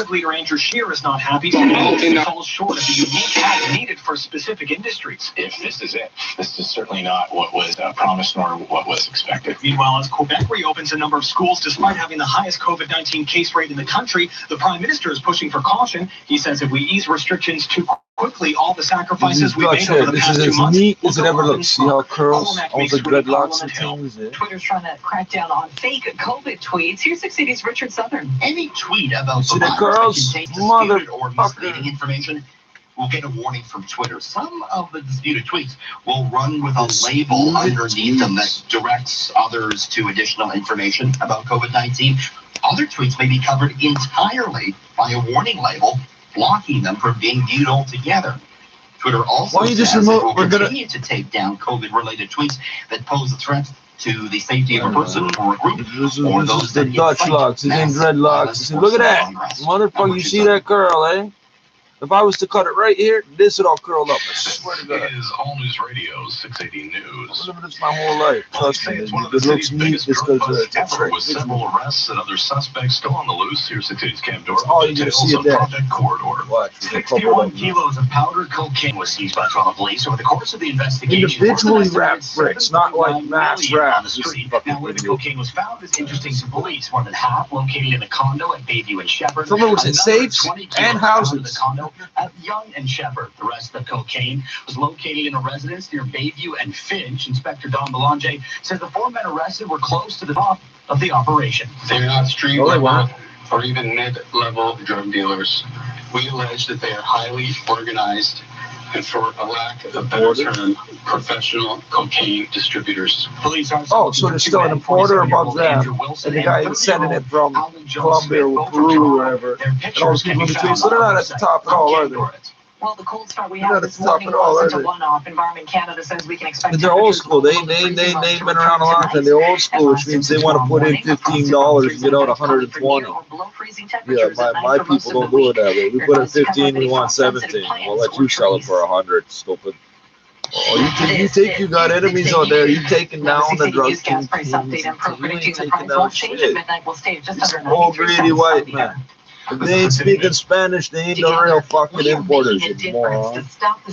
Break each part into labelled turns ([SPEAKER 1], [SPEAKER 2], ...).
[SPEAKER 1] Progressive leader Andrew Scheer is not happy, but it falls short of the unique hat needed for specific industries.
[SPEAKER 2] If this is it, this is certainly not what was promised nor what was expected.
[SPEAKER 1] Meanwhile, as Quebec reopens a number of schools despite having the highest COVID-19 case rate in the country, the Prime Minister is pushing for caution. He says if we ease restrictions too quickly, all the sacrifices we made over the past 2 months will
[SPEAKER 3] as it ever looks. See how curls, all the dreadlocks and things.
[SPEAKER 4] Twitter's trying to crack down on fake COVID tweets. Here's 680's Richard Southern.
[SPEAKER 5] Any tweet about
[SPEAKER 3] the girls,
[SPEAKER 5] disputed or misleading information will get a warning from Twitter. Some of the disputed tweets will run with a label underneath them that directs others to additional information about COVID-19. Other tweets may be covered entirely by a warning label, blocking them from being viewed altogether. Twitter also says it will continue to take down COVID-related tweets that pose a threat to the safety of a person or a group, or those that
[SPEAKER 3] Dutch locks, it's in dreadlocks. Look at that, motherfucker! You see that curl, eh? If I was to cut it right here, this would all curl up. I swear to God.
[SPEAKER 2] This is All News Radio 680 News.
[SPEAKER 3] I've lived this my whole life. Trust me. It looks neat just because it's
[SPEAKER 2] ever, with several arrests and other suspects still on the loose. Here's 680's Cam Dorr.
[SPEAKER 3] Oh, you see it there.
[SPEAKER 2] Project Corridor.
[SPEAKER 3] Watch.
[SPEAKER 5] 61 kilos of powdered cocaine was seized by Toronto police over the course of the investigation.
[SPEAKER 3] Individually wrapped bricks, not like mass wraps.
[SPEAKER 5] Now, where the cocaine was found is interesting to police. More than half located in a condo at Bayview and Shepherd.
[SPEAKER 3] Some of it was in safes and houses.
[SPEAKER 5] At Young and Shepherd. The rest of the cocaine was located in a residence near Bayview and Finch. Inspector Don Belanger says the 4 men arrested were close to the top of the operation.
[SPEAKER 2] They're not street level or even mid-level drug dealers. We allege that they are highly organized and, for a lack of a better term, professional cocaine distributors.
[SPEAKER 5] Police are
[SPEAKER 3] so they're still an importer above that, and the guy is sending it from Colombia or Peru or wherever, and all those people in between, so they're not at the top at all, are they?
[SPEAKER 4] Well, the cold start we had this morning wasn't a one-off. Environment Canada says we can expect.
[SPEAKER 3] They're old school. They've been around a long time. They're old school, which means they want to put in $15 and get out 120. Yeah, my people don't do it that way. We put in 15, we want 17. We'll let you sell it for 100, stupid. Oh, you got enemies out there. You taking down the drug kingpins. You ain't taking down shit. Old greedy white man. If they ain't speaking Spanish, they ain't the real fucking importers anymore.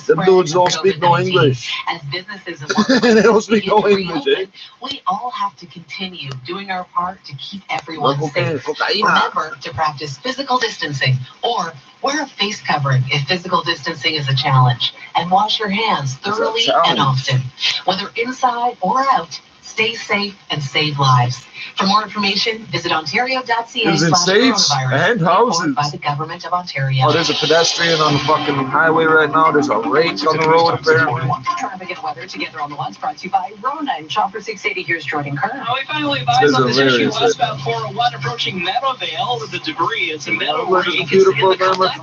[SPEAKER 3] Them dudes don't speak no English.
[SPEAKER 4] As businesses
[SPEAKER 3] they don't speak no English, eh?
[SPEAKER 4] We all have to continue doing our part to keep everyone safe. Remember to practice physical distancing or wear a face covering if physical distancing is a challenge. And wash your hands thoroughly and often. Whether inside or out, stay safe and save lives. For more information, visit ontario.ca/coronavirus
[SPEAKER 3] and houses
[SPEAKER 4] by the Government of Ontario.
[SPEAKER 3] Oh, there's a pedestrian on the fucking highway right now. There's a rake on the road apparently.
[SPEAKER 4] Traffic and weather together on the ones brought to you by Rona and Chopper 680. Here's Jordan Kern.
[SPEAKER 1] Now we finally advise on this issue westbound 401 approaching Meadowvale with the debris. It's a metal rake. It's in the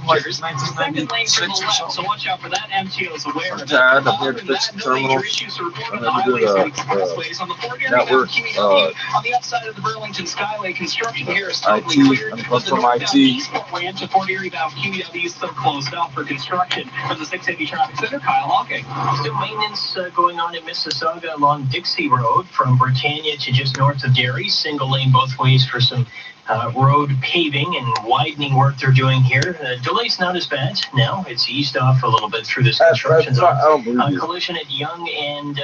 [SPEAKER 1] collectors. Second lane from the left, so watch out for that. MTO is aware of it.
[SPEAKER 3] I'm here to fix the terminal. I'm going to do the network.
[SPEAKER 1] On the upside of the Burlington Skyway, construction here is
[SPEAKER 3] totally clear. I'm from IT.
[SPEAKER 1] Way into Fort Erie bound QEW is still closed off for construction. From the 680 Traffic Center, Kyle Hawking. Still maintenance going on in Mississauga along Dixie Road from Britannia to just north of Derry. Single lane both ways for some road paving and widening work they're doing here. Delay's not as bad now. It's eased off a little bit through this construction zone. Collision at Yonge and,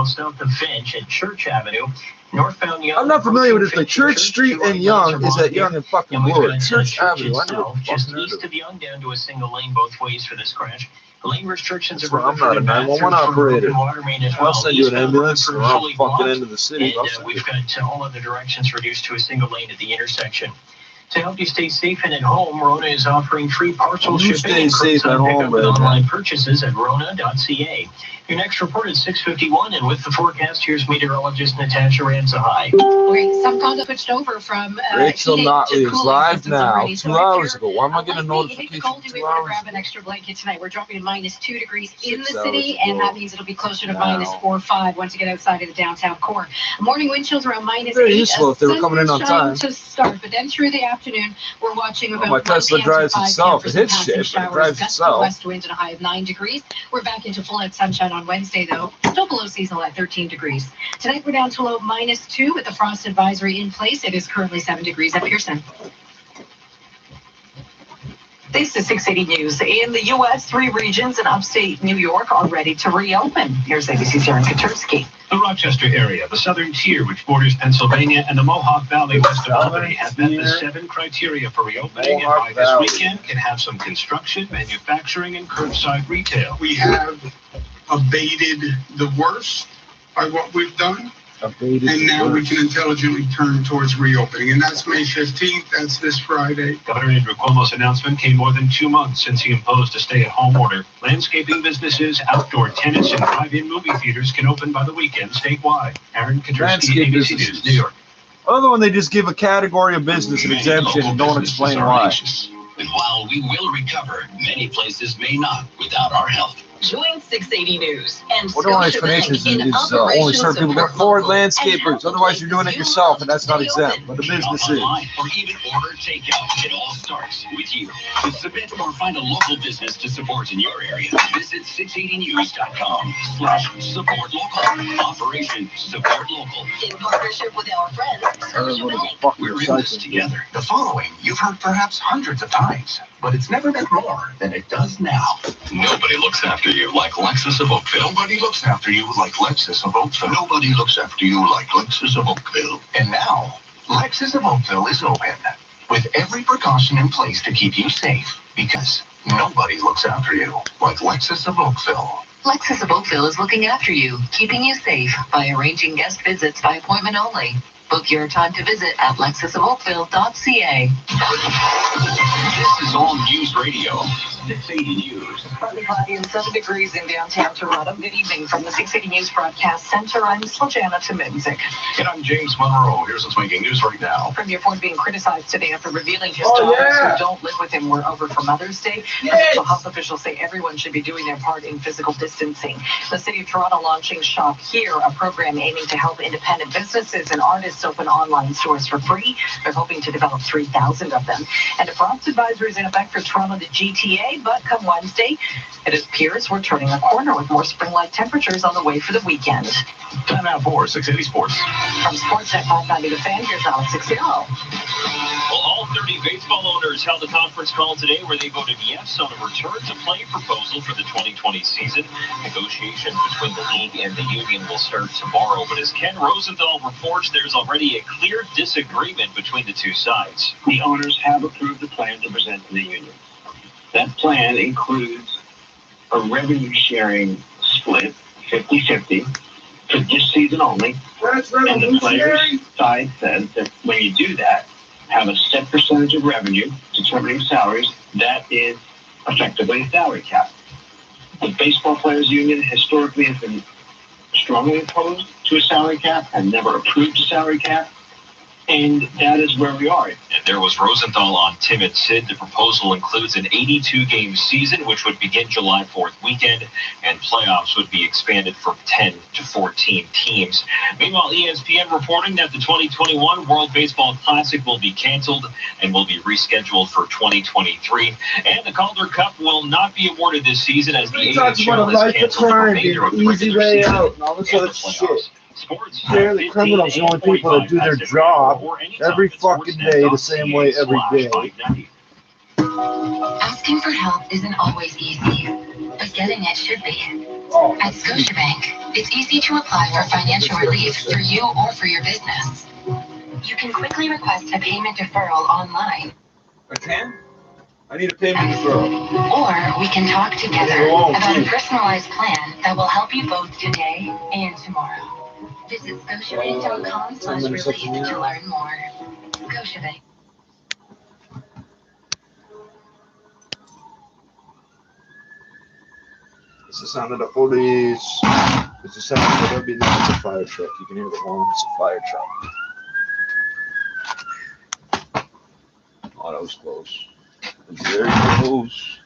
[SPEAKER 1] south of Finch at Church Avenue. Northbound Yonge.
[SPEAKER 3] I'm not familiar with this, but Church Street and Yonge is at Yonge and fucking Wood. Church Avenue.
[SPEAKER 1] Just east of Yonge down to a single lane both ways for this crash. Lane restrictions are
[SPEAKER 3] I'm not a 911 operator. I'll send you an ambulance or I'll fucking into the city.
[SPEAKER 1] And we've got all other directions reduced to a single lane at the intersection. To help you stay safe and at home, Rona is offering free parcel shipping.
[SPEAKER 3] Stay safe at home,
[SPEAKER 1] with online purchases at rona.ca. Your next report is 6:51, and with the forecast, here's meteorologist Natasha Ranzahai.
[SPEAKER 4] Great. Some condo switched over from
[SPEAKER 3] Rachel Notley is live now. 2 hours ago. Why am I getting a notification?
[SPEAKER 4] We want to grab an extra blanket tonight. We're dropping to -2 degrees in the city, and that means it'll be closer to -4 or -5 once you get outside of the downtown core. Morning wind chills around -8.
[SPEAKER 3] Very useful if they were coming in on time.
[SPEAKER 4] To start, but then through the afternoon, we're watching about.
[SPEAKER 3] My Tesla drives itself. It hits shit, but it drives itself.
[SPEAKER 4] West wind and a high of 9 degrees. We're back into full-out sunshine on Wednesday, though. Still below seasonal at 13 degrees. Tonight, we're down to low -2 with the frost advisory in place. It is currently 7 degrees at Pearson. This is 680 News. In the U.S., 3 regions in upstate New York are ready to reopen. Here's ABC's Aaron Katersky.
[SPEAKER 1] The Rochester area, the southern tier, which borders Pennsylvania, and the Mohawk Valley west of Albany, have met the 7 criteria for reopening, and by this weekend can have some construction, manufacturing, and curbside retail.
[SPEAKER 6] We have abated the worst by what we've done. And now we can intelligently turn towards reopening. And that's May 15th. That's this Friday.
[SPEAKER 1] Governor Andrew Cuomo's announcement came more than 2 months since he imposed a stay-at-home order. Landscaping businesses, outdoor tennis, and drive-in movie theaters can open by the weekend statewide. Aaron Katersky, ABC News, New York.
[SPEAKER 3] Other one, they just give a category of business an exemption and don't explain why.
[SPEAKER 5] And while we will recover, many places may not without our help.
[SPEAKER 4] Join 680 News and
[SPEAKER 3] What do explanations is only certain people can afford landscapers. Otherwise, you're doing it yourself, and that's not exempt. But the business is.
[SPEAKER 5] Or even order takeout. It all starts with you. To submit or find a local business to support in your area, visit 680news.com/support local. Operation Support Local.
[SPEAKER 4] In partnership with our friends,
[SPEAKER 5] We're in this together. The following you've heard perhaps hundreds of times, but it's never meant more than it does now. Nobody looks after you like Lexus of Oakville. Nobody looks after you like Lexus of Oakville. Nobody looks after you like Lexus of Oakville. And now, Lexus of Oakville is open with every precaution in place to keep you safe, because nobody looks after you like Lexus of Oakville.
[SPEAKER 4] Lexus of Oakville is looking after you, keeping you safe by arranging guest visits by appointment only. Book your time to visit at lexusofoakville.ca.
[SPEAKER 5] This is All News Radio. 680 News.
[SPEAKER 4] Partly cloudy and 7 degrees in downtown Toronto. Good evening from the 680 News Broadcast Center. I'm Sljana Tominzik.
[SPEAKER 5] And I'm James Monroe. Here's what's making news right now.
[SPEAKER 4] Premier Ford being criticized today after revealing his daughters who don't live with him were over for Mother's Day. Provincial health officials say everyone should be doing their part in physical distancing. The City of Toronto launching Shop Here, a program aiming to help independent businesses and artists open online stores for free. They're hoping to develop 3,000 of them. And a frost advisory is in effect for Toronto to GTA. But come Wednesday, it appears we're turning a corner with more spring-like temperatures on the way for the weekend.
[SPEAKER 5] Time now for 680 Sports.
[SPEAKER 4] From Sportsnet 590 The Fan, here's Alex Sixero.
[SPEAKER 1] Well, all 30 baseball owners held a conference call today where they voted yes on a return-to-play proposal for the 2020 season. Negotiations between the league and the union will start tomorrow, but as Ken Rosenthal reports, there's already a clear disagreement between the two sides.
[SPEAKER 7] The owners have approved the plan to present to the union. That plan includes a revenue-sharing split, 50-50, for this season only. And the players' side says that when you do that, have a set percentage of revenue determining salaries, that is effectively a salary cap. The Baseball Players Union historically has been strongly opposed to a salary cap and never approved a salary cap. And that is where we are.
[SPEAKER 1] And there was Rosenthal on Tim and Sid. The proposal includes an 82-game season, which would begin July 4th weekend, and playoffs would be expanded from 10 to 14 teams. Meanwhile, ESPN reporting that the 2021 World Baseball Classic will be canceled and will be rescheduled for 2023. And the Calder Cup will not be awarded this season as the AHL has canceled the remainder of the regular season and the playoffs. Sports.
[SPEAKER 3] Yeah, the criminals, the only people that do their job every fucking day the same way every day.
[SPEAKER 8] Asking for help isn't always easy, but getting it should be. At Scotiabank, it's easy to apply for financial relief for you or for your business. You can quickly request a payment deferral online.
[SPEAKER 3] I can? I need a payment deferral.
[SPEAKER 8] Or we can talk together about a personalized plan that will help you both today and tomorrow. Visit Scotiabank.com/relief to learn more. Scotiabank.
[SPEAKER 3] It's the sound of the police. It's the sound of every night. It's a fire truck. You can hear the horn. It's a fire truck. Oh, that was close. It was very close.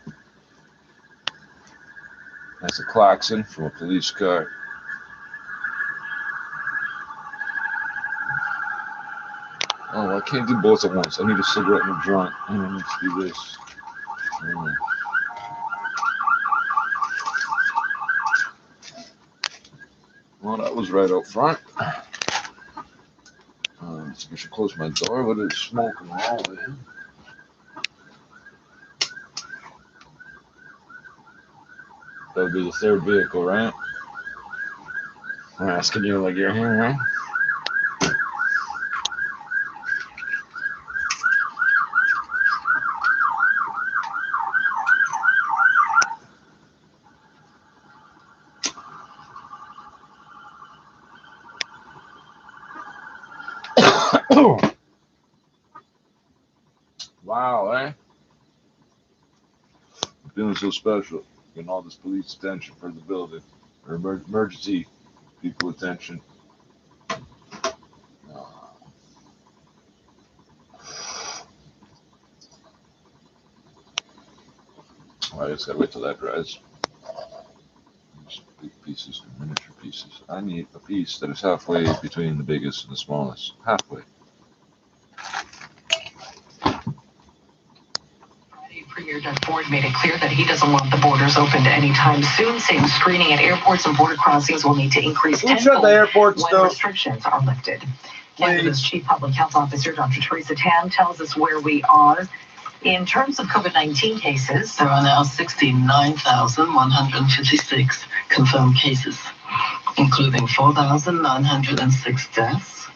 [SPEAKER 3] That's a klaxon from a police car. Oh, I can't do both at once. I need a cigarette and a joint. And I need to do this. Well, that was right out front. So I should close my door. What is smoke in the hallway? That would be the third vehicle, right? I'm asking you like you're here, right? Wow, eh? I'm feeling so special. Getting all this police attention for the building. Or emergency people attention. I just gotta wait till that dries. Just big pieces, miniature pieces. I need a piece that is halfway between the biggest and the smallest. Halfway.
[SPEAKER 4] Premier Doug Ford made it clear that he doesn't want the borders opened anytime soon, saying screening at airports and border crossings will need to increase tenfold
[SPEAKER 3] the airports,
[SPEAKER 4] when restrictions are lifted. Canada's Chief Public Health Officer, Dr. Teresa Tam, tells us where we are. In terms of COVID-19 cases, there are now 69,156 confirmed cases, including 4,906 deaths,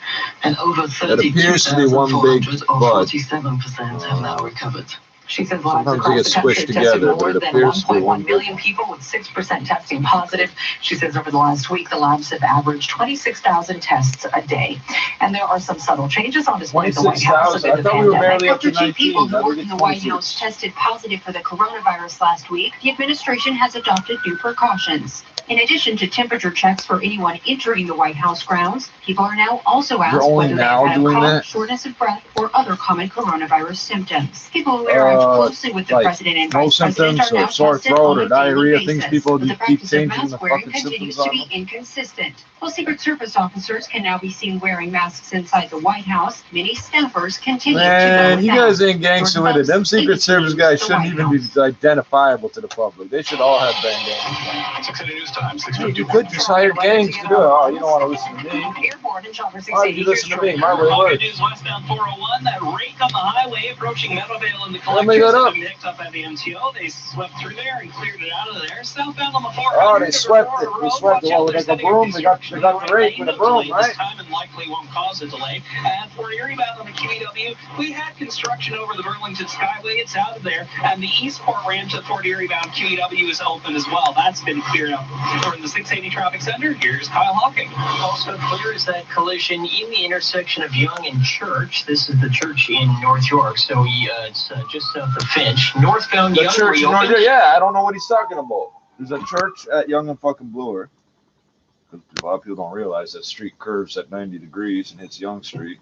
[SPEAKER 4] and over 32,400, or 47%, have now recovered. She says lives across the country have tested more than 1.1 million people, with 6% testing positive. She says over the last week, the labs have averaged 26,000 tests a day. And there are some subtle changes on display at the White House amid the pandemic.
[SPEAKER 9] After 2 people who work in the White House tested positive for the coronavirus last week, the administration has adopted new precautions. In addition to temperature checks for anyone entering the White House grounds, people are now also asked whether they have had a cough, shortness of breath, or other common coronavirus symptoms. People who interact closely with the president and vice president are now tested on a daily basis. But the practice of mask wearing continues to be inconsistent. While Secret Service officers can now be seen wearing masks inside the White House, many staffers continue to go without.
[SPEAKER 3] You guys ain't gangster with it. Them Secret Service guys shouldn't even be identifiable to the public. They should all have bandanas.
[SPEAKER 2] 680 News Time.
[SPEAKER 3] You could just hire gangs to do it. Oh, you don't want to listen to me. Why did you listen to me? My way works.
[SPEAKER 1] News westbound 401, that rake on the highway approaching Meadowvale and the
[SPEAKER 3] Let me get up.
[SPEAKER 1] Mixed up at the MTO. They swept through there and cleared it out of there. Southbound on the 400.
[SPEAKER 3] Oh, they swept it. They swept it. Well, they got the broom. They got the rake with a broom, right?
[SPEAKER 1] This time and likely won't cause a delay. And for Erie bound on the QEW, we had construction over the Burlington Skyway. It's out of there. And the Eastport ramp to Fort Erie bound QEW is open as well. That's been cleared up. We're in the 680 traffic center. Here's Kyle Hawking.
[SPEAKER 10] Also clear is that collision in the intersection of Yonge and Church. This is the church in North York, so it's just south of Finch. Northbound
[SPEAKER 3] The
[SPEAKER 10] Yonge
[SPEAKER 3] church in
[SPEAKER 10] reopened.
[SPEAKER 3] North York. Yeah, I don't know what he's talking about. There's a church at Yonge and fucking Bloor. A lot of people don't realize that street curves at 90 degrees and hits Yonge Street.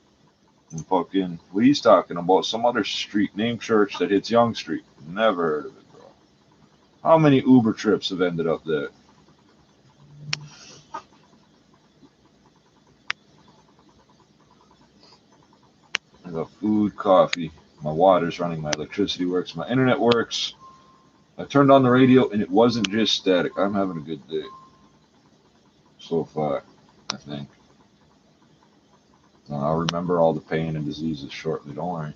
[SPEAKER 3] And fucking, what he's talking about, some other street named Church that hits Yonge Street. Never heard of it, bro. How many Uber trips have ended up there? I got food, coffee, my water's running, my electricity works, my internet works. I turned on the radio and it wasn't just static. I'm having a good day so far, I think. I'll remember all the pain and diseases shortly, don't worry.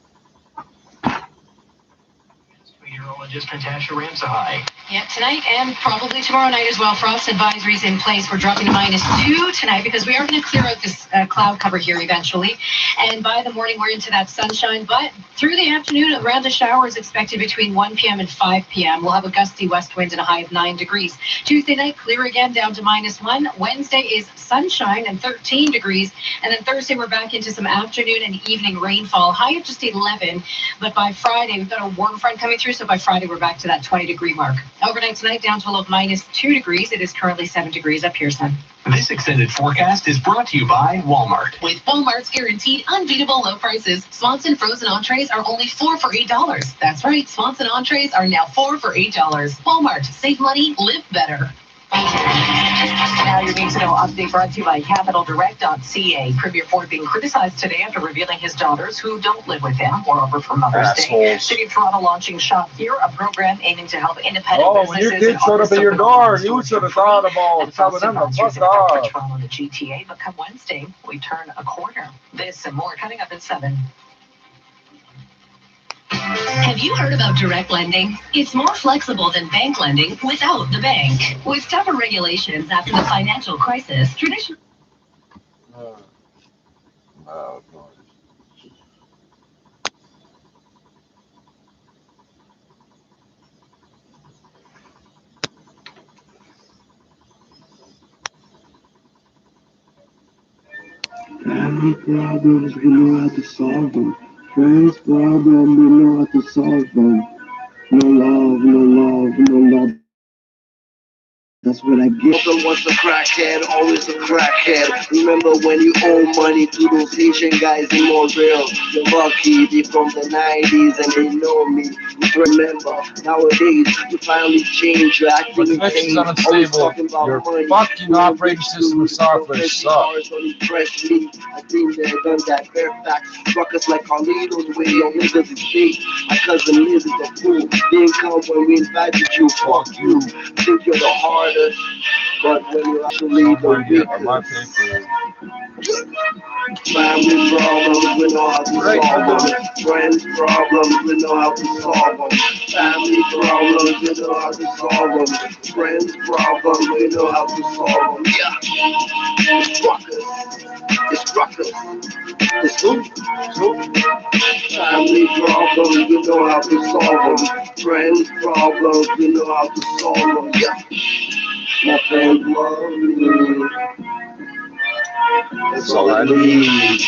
[SPEAKER 10] Meteorologist Natasha Ramsahigh.
[SPEAKER 9] Yeah, tonight and probably tomorrow night as well. Frost advisories in place. We're dropping to -2 tonight because we are going to clear out this cloud cover here eventually. And by the morning, we're into that sunshine. But through the afternoon, around the showers expected between 1 p.m. and 5 p.m. We'll have a gusty west wind and a high of 9 degrees. Tuesday night, clear again down to -1. Wednesday is sunshine and 13 degrees. And then Thursday, we're back into some afternoon and evening rainfall. High of just 11. But by Friday, we've got a warm front coming through. So by Friday, we're back to that 20-degree mark. Overnight tonight down to a low of -2 degrees. It is currently 7 degrees up here, son.
[SPEAKER 1] This extended forecast is brought to you by Walmart.
[SPEAKER 4] With Walmart's guaranteed unbeatable low prices, Swanson frozen entrees are only 4 for $8. That's right, Swanson entrees are now 4 for $8. Walmart, save money, live better. Now your Need to Know update brought to you by CapitalDirect.ca. Premier Ford being criticized today after revealing his daughters who don't live with him were over for Mother's Day. City of Toronto launching Shop Here, a program aiming to help independent businesses.
[SPEAKER 3] When your kids showed up at your door, you should have thought about telling them to fuck off.
[SPEAKER 4] Toronto and the GTA, but come Wednesday, we turn a corner. This and more coming up at 7. Have you heard about direct lending? It's more flexible than bank lending without the bank. With tougher regulations after the financial crisis, traditional.
[SPEAKER 11] Family problems, we know how to solve them. Friends problems, we know how to solve them. No love, no love, no love. That's what I get. Welcome was a crackhead, always a crackhead. Remember when you owe money to those Asian guys in Montreal? You're lucky, they from the 90s and they know me. Remember, nowadays, you finally change your acting.
[SPEAKER 3] But connection is unstable. Your fucking operating system of software sucks.
[SPEAKER 11] I think they done that Fairfax struck us like Carlitos the way your niggas is fake. My cousin Liz is a fool. Didn't come when we invited you. Fuck you. Think you're the hardest, but when you actually the weakest. Family problems, we know how to solve them. Friends problems, we know how to solve them. Family problems, we know how to solve them. Friends problems, we know how to solve them. Yeah, it's rockers, it's rockers, it's who? Family problems, we know how to solve them. Friends problems, we know how to solve them. Yeah, my friends love me. That's all I need.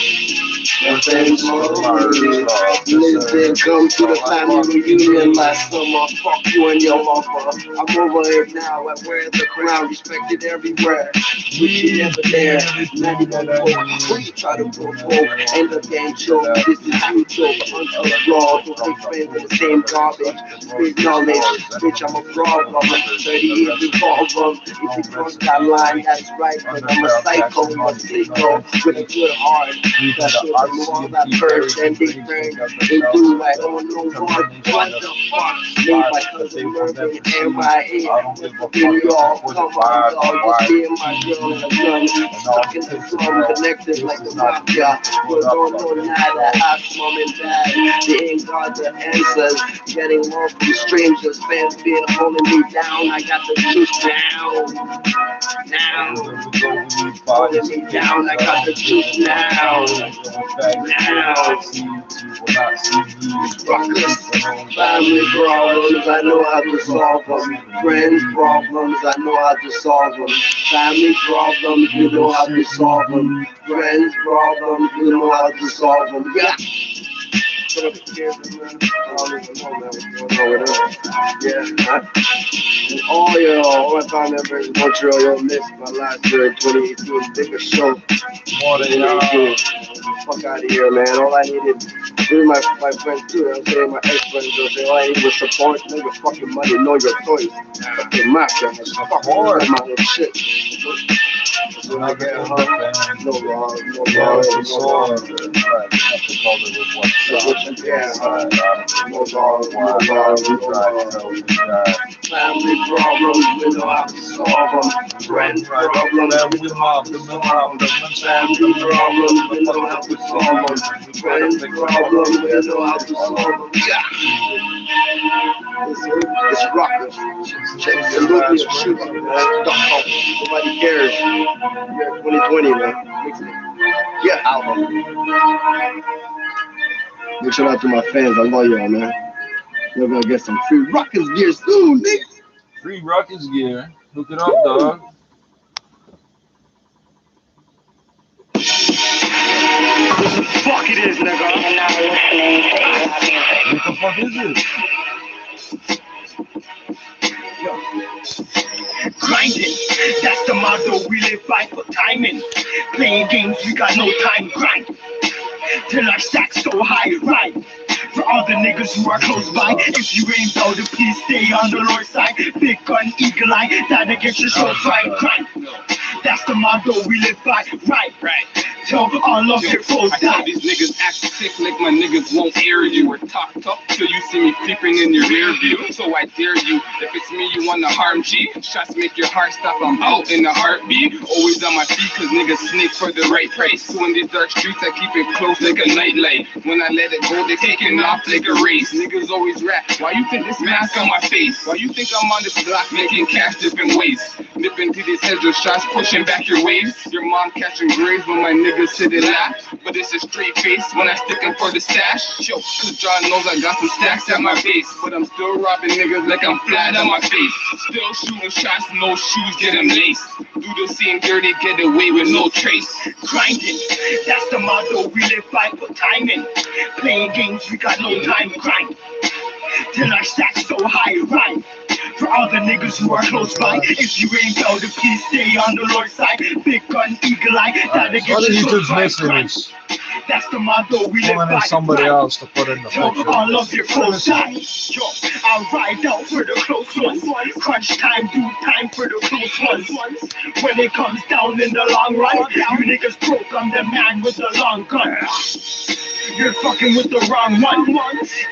[SPEAKER 11] My friends love me. Listen, come to the family reunion last summer. Fuck you and your mama. I'm over it now. I wear the crown, respected everywhere. But you never there. 91 folk. Who you try to provoke? And the gang show. This is you joke. Unflawed. Don't take friends in the same garbage. Big knowledge. Bitch, I'm a problem. 38 revolver. If you cross that line, that's right. But I'm a psycho, a sicko with a good heart. That shit is all that first and they turn. They do like, oh no, what the fuck? Made my cousin Mervyn MIA. We all come on, dog. Just me and my girl and a gun. Stuck in the slum, connected like the mafia. You don't know nada. Ask mom and dad. They ain't got the answers. Getting love from strangers. Fans being holding me down. I got the juice down. Now, holding me down, I got the juice now. Family problems, I know how to solve them. Friends problems, I know how to solve them. Family problems, we know how to solve them. Friends problems, we know how to solve them. Yeah. Put up the kids, man. I don't even know, man, what's going on with them. Yeah. Oh, yeah, all my family members in Montreal, yo, missed my last year in 2018. Biggest show. More than 2018. Fuck out of here, man. All I needed, even my friends too, I'm saying my ex-friends, I'm saying all I needed was support, know your fucking money, know your choice. Fucking mafia, man. Fuck all my little shit. That's what I get, huh? No love, no love, no love. Yeah, no love, no love, no love. Family problems, we know how to solve them. Friend problems, we know how to solve them. Family problems, we know how to solve them. Friend problems, we know how to solve them. Yeah. It's rockers. Check the look and shoot. Nobody cares. Yeah, 2020, man. Yeah, album. Big shout out to my fans. I love y'all, man. We're gonna get some free Rockers gear soon, nigga.
[SPEAKER 3] Free Rockets gear. Hook it up, dog.
[SPEAKER 11] What the fuck it is, nigga? I'm not listening to rap music.
[SPEAKER 3] What the fuck is it?
[SPEAKER 11] Grinding, that's the motto we live by for timing. Playing games, we got no time. Grind till our stacks so high, right? For all the niggas who are close by, if you ain't powder, please stay on the lower side. Big gun, eagle eye, that against your show right. Grind That's the motto we live by. Right. Tell all of your foes
[SPEAKER 12] I tell these niggas act sick like my niggas won't air you or talk tough till you see me peeping in your rear view. So I dare you, if it's me you wanna harm G, shots make your heart stop, I'm out in a heartbeat. Always on my feet cause niggas sneak for the right price. So in these dark streets I keep it close like a nightlight. When I let it go they taking off like a race. Niggas always rap, why you think this mask on my face? Why you think I'm on this block making cash different ways? Nipping to these heads with shots pushing back your waves. Your mom catching graves when my niggas sit and laugh. But it's a straight face when I stick 'em for the stash. Yo, cause John knows I got some stacks at my base. But I'm still robbing niggas like I'm flat on my face. Still shooting shots, no shoes, get 'em laced. Do the same dirty, get away with no trace.
[SPEAKER 11] Grinding, that's the motto we live by. Put time in. Playing games, we got no time to grind. Till our stacks so high, right? For all the niggas who are close by, if you ain't out, please stay on the Lord's side. Big gun, eagle eye, that'll get you so right. That's the motto we live by.
[SPEAKER 3] Somebody else to put in the
[SPEAKER 11] Tell
[SPEAKER 3] picture.
[SPEAKER 11] all of your close eyes. Yo, I'll ride out for the close ones. Crunch time, do time for the close ones. When it comes down in the long run, you niggas broke, I'm the man with the long gun. You're fucking with the wrong one.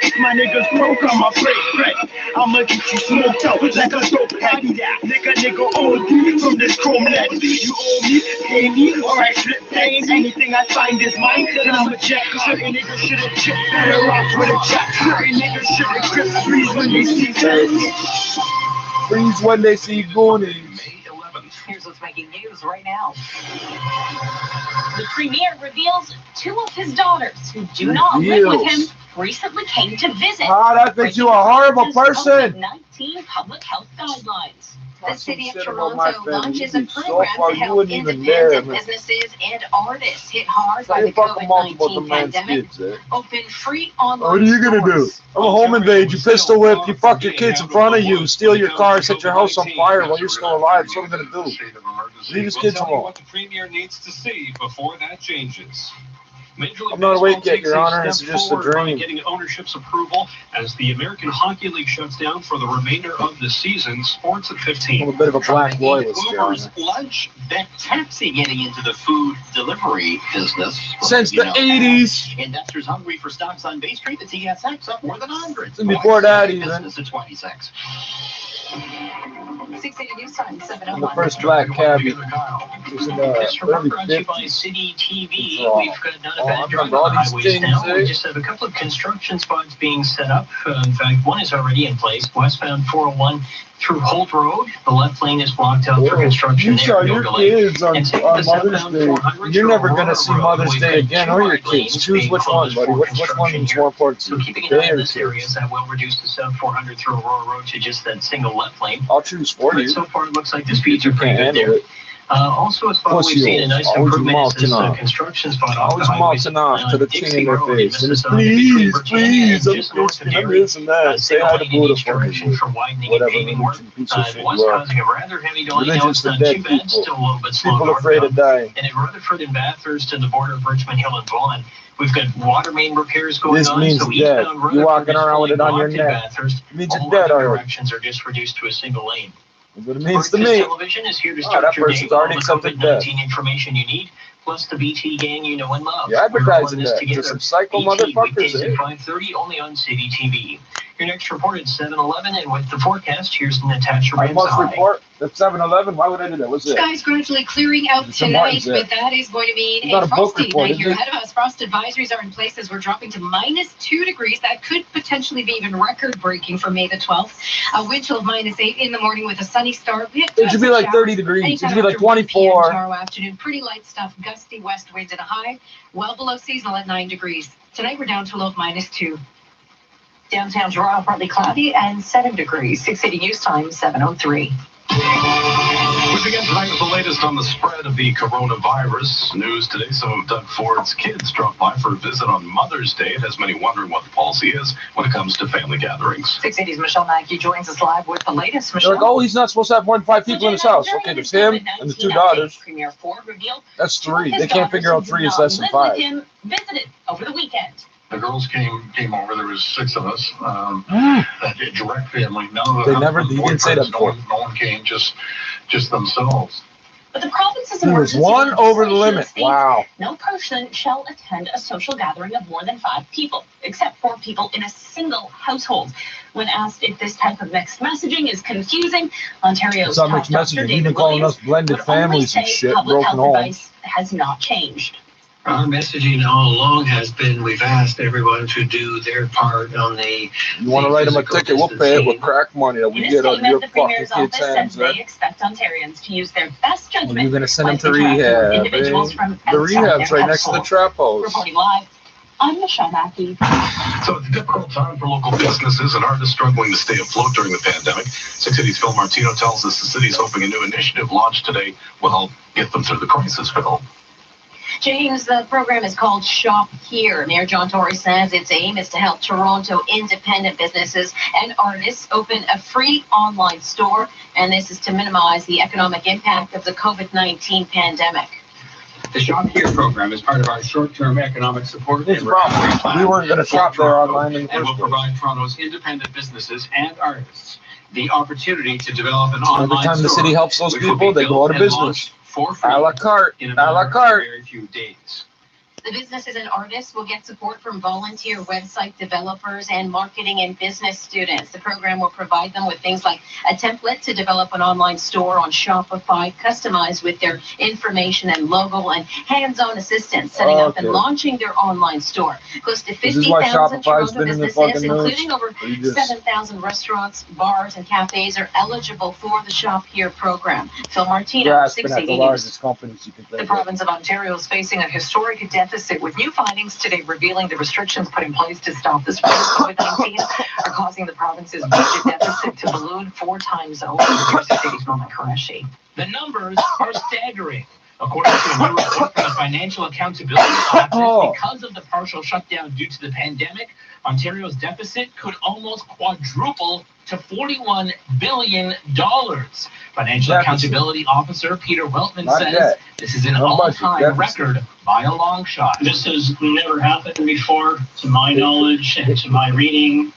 [SPEAKER 11] If my niggas broke, I'ma break. I'ma get you smoked out like a dope head. Nigga OD from this chrome lead. You owe me, pay me, or I flip pain. Anything I find is mine, then I'ma check. Certain niggas should've chipped better off with a check. Certain niggas should've gripped freeze when they see feds.
[SPEAKER 3] Freeze when they see goonies.
[SPEAKER 4] May 11th. Here's what's making news right now. The premier reveals two of his daughters who do not live with him recently came to visit.
[SPEAKER 3] That makes you a horrible person.
[SPEAKER 4] COVID-19 public health guidelines.
[SPEAKER 9] The city of Toronto launches a
[SPEAKER 3] So
[SPEAKER 9] program
[SPEAKER 3] far,
[SPEAKER 9] to
[SPEAKER 3] you
[SPEAKER 9] help
[SPEAKER 3] wouldn't even dare,
[SPEAKER 9] independent
[SPEAKER 3] man.
[SPEAKER 9] businesses and artists hit hard by
[SPEAKER 3] Say
[SPEAKER 9] the
[SPEAKER 3] fucking multiple
[SPEAKER 9] COVID-19
[SPEAKER 3] man's
[SPEAKER 9] pandemic.
[SPEAKER 3] kids, eh?
[SPEAKER 9] Open free online
[SPEAKER 3] What are you gonna do?
[SPEAKER 9] stores.
[SPEAKER 3] I'm a home invade, you pistol whip, you fuck your kids in front of you, steal your car, set your house on fire while you're still alive. That's what I'm gonna do. Leave his kids alone.
[SPEAKER 13] What the premier needs to see before that changes.
[SPEAKER 3] I'm not awake yet, Your Honor. It's just a dream.
[SPEAKER 13] Getting ownership's approval as the American Hockey League shuts down for the remainder of the season. Sports at 15.
[SPEAKER 3] I'm a bit of a black loyalist, Your Honor.
[SPEAKER 5] Uber's lunch bet taxi getting into the food delivery business.
[SPEAKER 3] Since the 80s.
[SPEAKER 5] Investors hungry for stocks on Bay Street. The TSX up more than 100.
[SPEAKER 3] And before that, even.
[SPEAKER 5] Business at 26.
[SPEAKER 9] 680 News Time,
[SPEAKER 3] I'm
[SPEAKER 9] 701.
[SPEAKER 3] the first black cabbie. Was in the
[SPEAKER 10] This report
[SPEAKER 3] early
[SPEAKER 10] brought to you by
[SPEAKER 3] 50s.
[SPEAKER 10] City TV.
[SPEAKER 3] Oh,
[SPEAKER 10] We've got none of that
[SPEAKER 3] I'm
[SPEAKER 10] driving
[SPEAKER 3] all
[SPEAKER 10] on
[SPEAKER 3] these
[SPEAKER 10] highways
[SPEAKER 3] things,
[SPEAKER 10] now.
[SPEAKER 3] eh?
[SPEAKER 10] We just have a couple of construction spots being set up. In fact, one is already in place. Westbound 401 through Holt Road. The left lane is blocked out for construction
[SPEAKER 3] You
[SPEAKER 10] there.
[SPEAKER 3] saw
[SPEAKER 10] No
[SPEAKER 3] your
[SPEAKER 10] delay.
[SPEAKER 3] kids on
[SPEAKER 10] And same
[SPEAKER 3] Mother's
[SPEAKER 10] with southbound
[SPEAKER 3] Day.
[SPEAKER 10] 400
[SPEAKER 3] You're
[SPEAKER 10] through
[SPEAKER 3] never going
[SPEAKER 10] Aurora
[SPEAKER 3] to see
[SPEAKER 10] Road.
[SPEAKER 3] Mother's
[SPEAKER 10] We've
[SPEAKER 3] Day
[SPEAKER 10] got
[SPEAKER 3] again,
[SPEAKER 10] two
[SPEAKER 3] or your
[SPEAKER 10] right
[SPEAKER 3] kids.
[SPEAKER 10] lanes
[SPEAKER 3] Choose
[SPEAKER 10] being
[SPEAKER 3] which one,
[SPEAKER 10] closed
[SPEAKER 3] buddy.
[SPEAKER 10] for
[SPEAKER 3] Which one
[SPEAKER 10] construction
[SPEAKER 3] is
[SPEAKER 10] here.
[SPEAKER 3] more important to
[SPEAKER 10] So
[SPEAKER 3] you?
[SPEAKER 10] keeping an eye
[SPEAKER 3] They
[SPEAKER 10] on
[SPEAKER 3] or
[SPEAKER 10] this area,
[SPEAKER 3] kids?
[SPEAKER 10] that will reduce the south 400 through Aurora Road to just that single left lane.
[SPEAKER 3] I'll choose for
[SPEAKER 10] But
[SPEAKER 3] you.
[SPEAKER 10] so far, it looks like the speeds are
[SPEAKER 3] You
[SPEAKER 10] pretty
[SPEAKER 3] can't
[SPEAKER 10] good
[SPEAKER 3] handle
[SPEAKER 10] there.
[SPEAKER 3] it.
[SPEAKER 10] Also, a spot
[SPEAKER 3] Pussy
[SPEAKER 10] we've seen a
[SPEAKER 3] holes.
[SPEAKER 10] nice
[SPEAKER 3] Always
[SPEAKER 10] improvement is this
[SPEAKER 3] mouthing off.
[SPEAKER 10] construction spot off the
[SPEAKER 3] Always
[SPEAKER 10] highways
[SPEAKER 3] mouthing off to the
[SPEAKER 10] Dixie
[SPEAKER 3] chin in their
[SPEAKER 10] Road in
[SPEAKER 3] face. And it's
[SPEAKER 10] Mississauga between
[SPEAKER 3] please,
[SPEAKER 10] Virginia
[SPEAKER 3] please,
[SPEAKER 10] and just north of
[SPEAKER 3] I'm
[SPEAKER 10] Derry.
[SPEAKER 3] this and that. Say hi to
[SPEAKER 10] Signaling in
[SPEAKER 3] Buddha
[SPEAKER 10] each
[SPEAKER 3] for me.
[SPEAKER 10] direction for widening and
[SPEAKER 3] Whatever
[SPEAKER 10] paving work.
[SPEAKER 3] religion piece of
[SPEAKER 10] It
[SPEAKER 3] shit
[SPEAKER 10] was
[SPEAKER 3] you are.
[SPEAKER 10] causing a rather heavy delay. Now
[SPEAKER 3] Religion's
[SPEAKER 10] it's
[SPEAKER 3] for
[SPEAKER 10] not
[SPEAKER 3] dead
[SPEAKER 10] too bad.
[SPEAKER 3] people.
[SPEAKER 10] Still a little bit slow
[SPEAKER 3] People afraid of dying.
[SPEAKER 10] And in Rutherford and Bathurst and the border of Richmond Hill and Vaughan, we've got water main repairs going
[SPEAKER 3] This
[SPEAKER 10] on.
[SPEAKER 3] means
[SPEAKER 10] So
[SPEAKER 3] dead.
[SPEAKER 10] eastbound
[SPEAKER 3] You
[SPEAKER 10] Rutherford
[SPEAKER 3] walking
[SPEAKER 10] is
[SPEAKER 3] around with
[SPEAKER 10] fully
[SPEAKER 3] it on your
[SPEAKER 10] blocked in
[SPEAKER 3] neck.
[SPEAKER 10] Bathurst.
[SPEAKER 3] It means
[SPEAKER 10] All
[SPEAKER 3] you're dead
[SPEAKER 10] other
[SPEAKER 3] already.
[SPEAKER 10] directions are just reduced to a single lane.
[SPEAKER 3] That's what it means to
[SPEAKER 10] Breakfast
[SPEAKER 3] me.
[SPEAKER 10] Television is here to
[SPEAKER 3] Oh,
[SPEAKER 10] start
[SPEAKER 3] that
[SPEAKER 10] your day
[SPEAKER 3] person's
[SPEAKER 10] with all
[SPEAKER 3] already
[SPEAKER 10] the
[SPEAKER 3] accepted death.
[SPEAKER 10] COVID-19 information you need, plus the BT gang you know and love.
[SPEAKER 3] You're
[SPEAKER 10] We're all
[SPEAKER 3] advertising
[SPEAKER 10] in this
[SPEAKER 3] that.
[SPEAKER 10] together.
[SPEAKER 3] There's some psycho
[SPEAKER 10] BT
[SPEAKER 3] motherfuckers,
[SPEAKER 10] weekdays
[SPEAKER 3] eh?
[SPEAKER 10] at 5:30 only on City TV. Your next report at 7:11, and with the forecast, here's Natasha
[SPEAKER 3] I must
[SPEAKER 10] Ramsay.
[SPEAKER 3] report at 7-Eleven. Why would I do that? What's it?
[SPEAKER 9] Skies gradually clearing out
[SPEAKER 3] It's a
[SPEAKER 9] tonight,
[SPEAKER 3] Martin's
[SPEAKER 9] but that is going to mean
[SPEAKER 3] Not
[SPEAKER 9] a
[SPEAKER 3] a book
[SPEAKER 9] frosty
[SPEAKER 3] report,
[SPEAKER 9] night
[SPEAKER 3] is
[SPEAKER 9] here
[SPEAKER 3] it?
[SPEAKER 9] ahead of us. Frost advisories are in place as we're dropping to -2 degrees. That could potentially be even record-breaking for May the 12th. A wind chill of -8 in the morning with a sunny start.
[SPEAKER 3] It should be like 30 degrees. It should be like 24.
[SPEAKER 9] Tomorrow afternoon, pretty light stuff, gusty west winds and a high well below seasonal at 9 degrees. Tonight we're down to a low of -2. Downtown Toronto, partly cloudy and 7 degrees. 680 News Time, 7:03.
[SPEAKER 13] We begin tonight with the latest on the spread of the coronavirus. News today, some of Doug Ford's kids dropped by for a visit on Mother's Day. It has many wondering what the policy is when it comes to family gatherings.
[SPEAKER 9] 680's Michelle Mackey joins us live with the latest.
[SPEAKER 3] They're
[SPEAKER 9] Michelle.
[SPEAKER 3] like, oh, he's not supposed to have more than 5 people in his house. Okay, there's him and the 2 daughters.
[SPEAKER 9] Premier Ford revealed
[SPEAKER 3] That's 3. They can't figure out 3 is less than 5.
[SPEAKER 9] him visited over the weekend.
[SPEAKER 2] The girls came over. There was 6 of us. That direct family. No,
[SPEAKER 3] They didn't say that before.
[SPEAKER 2] No one came. Just themselves.
[SPEAKER 14] But the province's
[SPEAKER 3] He was
[SPEAKER 14] emergency
[SPEAKER 3] one over the
[SPEAKER 14] legislation
[SPEAKER 3] limit.
[SPEAKER 14] states
[SPEAKER 3] Wow.
[SPEAKER 14] no person shall attend a social gathering of more than 5 people, except 4 people in a single household. When asked if this type of mixed messaging is confusing, Ontario's
[SPEAKER 3] It's not
[SPEAKER 14] top
[SPEAKER 3] mixed
[SPEAKER 14] doctor,
[SPEAKER 3] messaging. You've
[SPEAKER 14] David
[SPEAKER 3] been calling
[SPEAKER 14] Williams,
[SPEAKER 3] us blended
[SPEAKER 14] would only
[SPEAKER 3] families and
[SPEAKER 14] say
[SPEAKER 3] shit,
[SPEAKER 14] public
[SPEAKER 3] broken
[SPEAKER 14] health
[SPEAKER 3] homes.
[SPEAKER 14] advice has not changed.
[SPEAKER 10] Our messaging all along has been we've asked everyone to do their part on the.
[SPEAKER 3] You want to write them a ticket, we'll pay it with crack money that we
[SPEAKER 14] In a
[SPEAKER 3] get out of your
[SPEAKER 14] statement, the
[SPEAKER 3] fucking
[SPEAKER 14] Premier's
[SPEAKER 3] kids'
[SPEAKER 14] office
[SPEAKER 3] hands.
[SPEAKER 14] says they expect Ontarians to use their best judgment.
[SPEAKER 3] You're going to send them to
[SPEAKER 14] when interacting with
[SPEAKER 3] rehab.
[SPEAKER 14] individuals from
[SPEAKER 3] The
[SPEAKER 14] outside
[SPEAKER 3] rehab's
[SPEAKER 14] their
[SPEAKER 3] right next to the
[SPEAKER 14] household.
[SPEAKER 3] trap house.
[SPEAKER 14] Reporting live, I'm Michelle Mackey.
[SPEAKER 13] So it's a difficult time for local businesses and artists struggling to stay afloat during the pandemic. Six Cities Phil Martino tells us the city's hoping a new initiative launched today will help get them through the crisis, Phil.
[SPEAKER 14] James, the program is called Shop Here. Mayor John Tory says its aim is to help Toronto independent businesses and artists open a free online store, and this is to minimize the economic impact of the COVID-19 pandemic.
[SPEAKER 2] The Shop Here program is part of our short-term economic support
[SPEAKER 3] It's problem. We weren't going to shop there online in the
[SPEAKER 2] and
[SPEAKER 3] first
[SPEAKER 2] will
[SPEAKER 3] place.
[SPEAKER 2] provide Toronto's independent businesses and artists the opportunity to develop an online
[SPEAKER 3] Every time the
[SPEAKER 2] store,
[SPEAKER 3] city helps those
[SPEAKER 2] which will
[SPEAKER 3] people,
[SPEAKER 2] be
[SPEAKER 3] they go out
[SPEAKER 2] built
[SPEAKER 3] of
[SPEAKER 2] and
[SPEAKER 3] business.
[SPEAKER 2] launched for free
[SPEAKER 3] A la carte.
[SPEAKER 2] in a
[SPEAKER 3] A
[SPEAKER 2] matter
[SPEAKER 3] la
[SPEAKER 2] of
[SPEAKER 3] carte.
[SPEAKER 2] very few days.
[SPEAKER 14] The businesses and artists will get support from volunteer website developers and marketing and business students. The program will provide them with things like a template to develop an online store on Shopify, customized with their information and logo, and hands-on assistance setting up and launching their online store. Close to
[SPEAKER 3] This is why
[SPEAKER 14] 50,000
[SPEAKER 3] Shopify's
[SPEAKER 14] Toronto
[SPEAKER 3] been in the
[SPEAKER 14] businesses,
[SPEAKER 3] fucking news.
[SPEAKER 14] including over 7,000 restaurants, bars, and cafes, are eligible for the Shop Here program. Phil Martino, 680
[SPEAKER 3] at the
[SPEAKER 14] News.
[SPEAKER 3] largest companies you can
[SPEAKER 4] The
[SPEAKER 3] think of.
[SPEAKER 4] province of Ontario is facing a historic deficit, with new findings today revealing the restrictions put in place to stop the spread of COVID-19 are causing the province's budget deficit to balloon 4 times over. Here's today's Norman Qureshi.
[SPEAKER 1] The numbers are staggering. According to a new report from the Financial Accountability Office, because of the partial shutdown due to the pandemic, Ontario's deficit could almost quadruple to $41 billion. Financial Accountability Officer Peter Weltman says this is an all-time record by a long shot.
[SPEAKER 10] This has never happened before, to my knowledge and to my reading.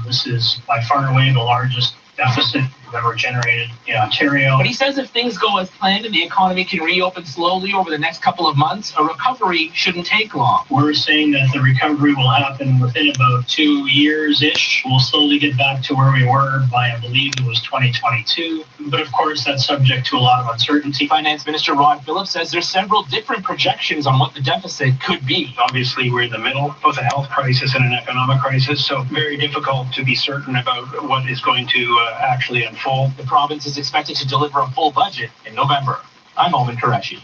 [SPEAKER 10] This is by far and away the largest deficit we've ever generated in Ontario.
[SPEAKER 1] But he says if things go as planned and the economy can reopen slowly over the next couple of months, a recovery shouldn't take long.
[SPEAKER 10] We're saying that the recovery will happen within about 2 years-ish. We'll slowly get back to where we were by, I believe it was 2022. But of course, that's subject to a lot of uncertainty.
[SPEAKER 1] Finance Minister Rod Phillips says there's several different projections on what the deficit could be.
[SPEAKER 10] Obviously, we're in the middle of a health crisis and an economic crisis, so very difficult to be certain about what is going to actually unfold.
[SPEAKER 1] The province is expected to deliver a full budget in November. I'm Omen Qureshi.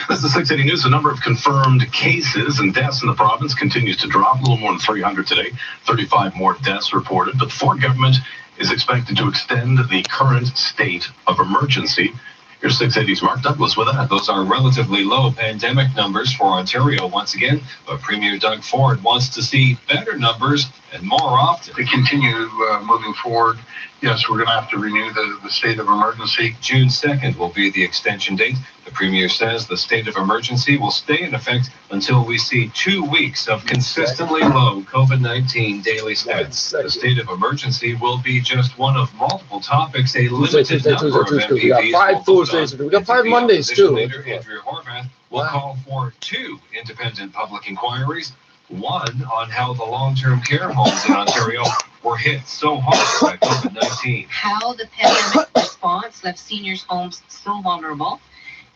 [SPEAKER 13] This is 680 News. The number of confirmed cases and deaths in the province continues to drop, a little more than 300 today. 35 more deaths reported, but the Ford government is expected to extend the current state of emergency. Here's 680's Mark Douglas with that.
[SPEAKER 15] Those are relatively low pandemic numbers for Ontario once again, but Premier Doug Ford wants to see better numbers and more often.
[SPEAKER 16] To continue moving forward, yes, we're going to have to renew the state of emergency.
[SPEAKER 15] June 2nd will be the extension date. The Premier says the state of emergency will stay in effect until we see 2 weeks of consistently low COVID-19 daily stats. The state of emergency will be just one of multiple topics. A limited number of MPPs
[SPEAKER 3] we got 5 Tuesdays. We got 5 Mondays too.
[SPEAKER 15] Leader Andrea Horvath will call for 2 independent public inquiries. One on how the long-term care homes in Ontario were hit so hard by COVID-19.
[SPEAKER 14] How the pandemic response left seniors' homes so vulnerable,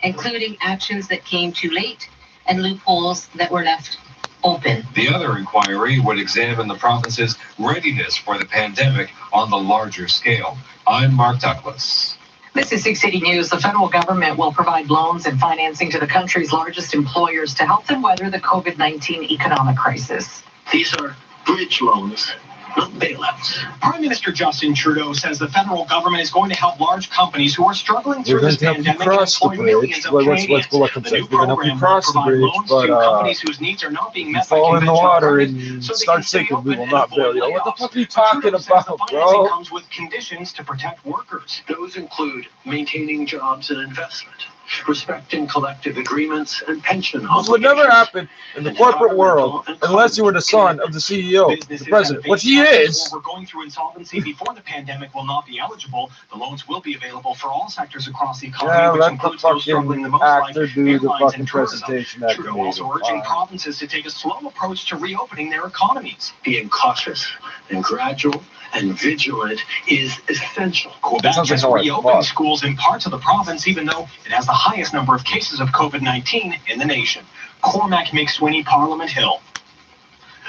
[SPEAKER 14] including actions that came too late and loopholes that were left open.
[SPEAKER 15] The other inquiry would examine the province's readiness for the pandemic on the larger scale. I'm Mark Douglas.
[SPEAKER 4] This is 680 News. The federal government will provide loans and financing to the country's largest employers to help them weather the COVID-19 economic crisis.
[SPEAKER 10] These are bridge loans, not bailouts.
[SPEAKER 1] Prime Minister Justin Trudeau says the federal government is going to help large companies who are struggling through this pandemic and employ millions of Canadians. The new program will provide loans to companies whose needs are not being met by
[SPEAKER 3] fall in the
[SPEAKER 1] conventional
[SPEAKER 3] water
[SPEAKER 1] methods,
[SPEAKER 3] and
[SPEAKER 1] so they
[SPEAKER 3] start
[SPEAKER 1] can stay
[SPEAKER 3] sinking, we
[SPEAKER 1] open
[SPEAKER 3] will
[SPEAKER 1] and
[SPEAKER 3] not
[SPEAKER 1] avoid
[SPEAKER 3] bail you. What the
[SPEAKER 1] layoffs.
[SPEAKER 3] fuck are you
[SPEAKER 1] But
[SPEAKER 3] talking
[SPEAKER 1] Trudeau says
[SPEAKER 3] about,
[SPEAKER 1] the financing
[SPEAKER 3] bro?
[SPEAKER 1] comes with conditions to protect workers.
[SPEAKER 10] Those include maintaining jobs and investment,
[SPEAKER 13] respecting collective agreements and pension
[SPEAKER 3] This would never happen in the corporate world unless you were the son of the CEO, the president, which he is.
[SPEAKER 1] We're going through insolvency before the pandemic will not be eligible. The loans will be available for all sectors across the economy, which includes those struggling the most, like airlines and tourism. Trudeau also urging provinces to take a slow approach to reopening their economies.
[SPEAKER 13] Being cautious and gradual and vigilant is essential.
[SPEAKER 1] Quebec has reopened schools in parts of the province, even though it has the highest number of cases of COVID-19 in the nation. Cormac McSweeney, Parliament Hill.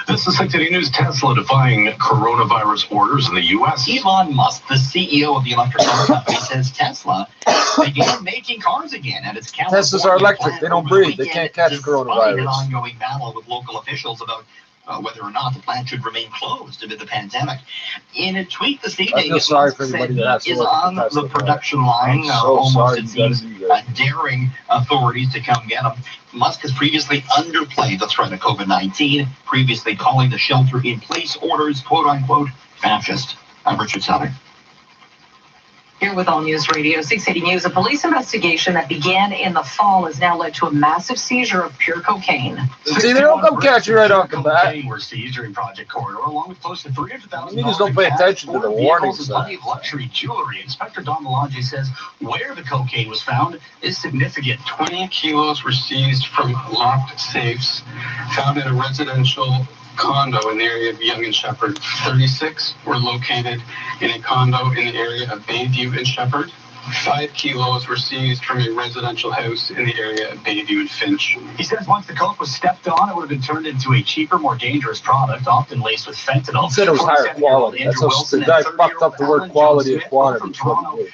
[SPEAKER 13] This is 680 News. Tesla defying coronavirus orders in the U.S.
[SPEAKER 5] Elon Musk, the CEO of the electric car company, says Tesla began making cars again at its California
[SPEAKER 3] Teslas are electric. They don't breathe. They can't catch coronavirus.
[SPEAKER 5] An ongoing battle with local officials about whether or not the plant should remain closed amid the pandemic. In a tweet this evening, Musk said he is on the production line, almost it seems daring authorities to come get him. Musk has previously underplayed the threat of COVID-19, previously calling the shelter-in-place orders, quote-unquote, fascist. I'm Richard Sutter.
[SPEAKER 4] Here with All News Radio 680 News, a police investigation that began in the fall has now led to a massive seizure of pure cocaine.
[SPEAKER 3] See, they don't come catch you right off the bat.
[SPEAKER 1] Were seized during Project Corridor, along with close to $300,000.
[SPEAKER 3] Niggas don't pay attention to the warnings.
[SPEAKER 1] Plenty of luxury jewelry. Inspector Don Melange says where the cocaine was found is significant.
[SPEAKER 2] 20 kilos were seized from locked safes found at a residential condo in the area of Yonge and Shepherd. 36 were located in a condo in the area of Bayview and Shepherd. 5 kilos were seized from a residential house in the area of Bayview and Finch.
[SPEAKER 1] He says once the coke was stepped on, it would have been turned into a cheaper, more dangerous product, often laced with fentanyl.
[SPEAKER 3] He said it was higher quality. That's how the guy fucked up the word quality and quantity.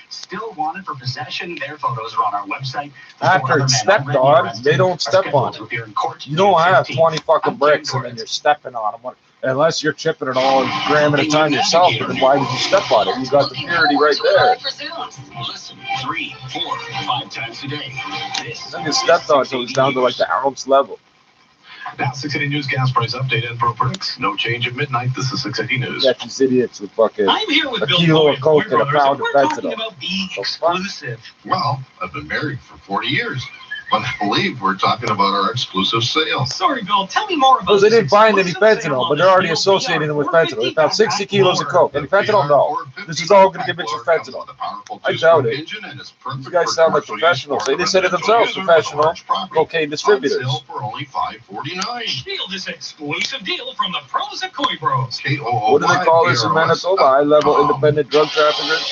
[SPEAKER 1] Still wanted for possession. Their photos are on our website.
[SPEAKER 3] After it's stepped on, they don't step on it. You don't have 20 fucking bricks and then you're stepping on them. Unless you're chipping it all a gram at a time yourself, then why would you step on it? You got the purity right there.
[SPEAKER 13] Listen 3, 4, 5 times a day.
[SPEAKER 3] This doesn't get stepped on until it's down to like the ounce level.
[SPEAKER 13] Now, 680 News gas price update and pro products. No change at midnight. This is 680 News.
[SPEAKER 3] Got these idiots with fucking
[SPEAKER 1] I'm here with
[SPEAKER 3] a
[SPEAKER 1] Bill
[SPEAKER 3] kilo of
[SPEAKER 1] Boyd,
[SPEAKER 3] coke and a pound of
[SPEAKER 1] we're talking
[SPEAKER 3] fentanyl.
[SPEAKER 1] about being exclusive.
[SPEAKER 16] Well, I've been married for 40 years. But I believe we're talking about our exclusive sales.
[SPEAKER 1] Sorry, Bill. Tell me more about
[SPEAKER 3] Because they didn't find any
[SPEAKER 1] exclusive
[SPEAKER 3] fentanyl,
[SPEAKER 1] sale
[SPEAKER 3] but they're already associating it with fentanyl. They found 60 kilos of coke. Any fentanyl? No. This is all going to give it your fentanyl. I doubt it. You guys sound like professionals. They just said it themselves, professional cocaine distributors.
[SPEAKER 16] For only $5.49.
[SPEAKER 1] Deal this exclusive deal from the pros at Koi Bros.
[SPEAKER 3] What do they call this in Manitoba? High-level independent drug traffickers?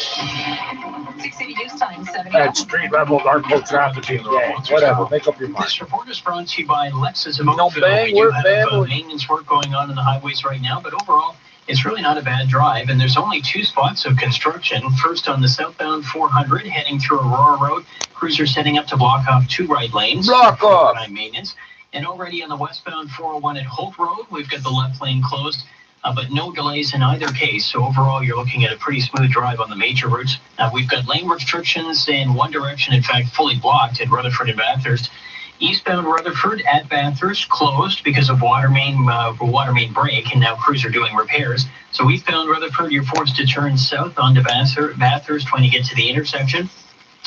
[SPEAKER 4] 680 News Time, 70.
[SPEAKER 3] And street-level narco trafficking gangs. Whatever. Make up your mind.
[SPEAKER 1] This report is brought to you by Lexus and
[SPEAKER 3] No bang, we're family.
[SPEAKER 1] Maintenance work going on the highways right now, but overall, it's really not a bad drive, and there's only 2 spots of construction. First on the southbound 400, heading through Aurora Road. Cruisers heading up to block off 2 right lanes.
[SPEAKER 3] Block off!
[SPEAKER 1] Maintenance. And already on the westbound 401 at Holt Road, we've got the left lane closed. But no delays in either case. So overall, you're looking at a pretty smooth drive on the major routes. We've got lane restrictions in one direction, in fact, fully blocked at Rutherford and Bathurst. Eastbound Rutherford at Bathurst closed because of water main break, and now crews are doing repairs. So eastbound Rutherford, you're forced to turn south onto Bathurst when you get to the intersection.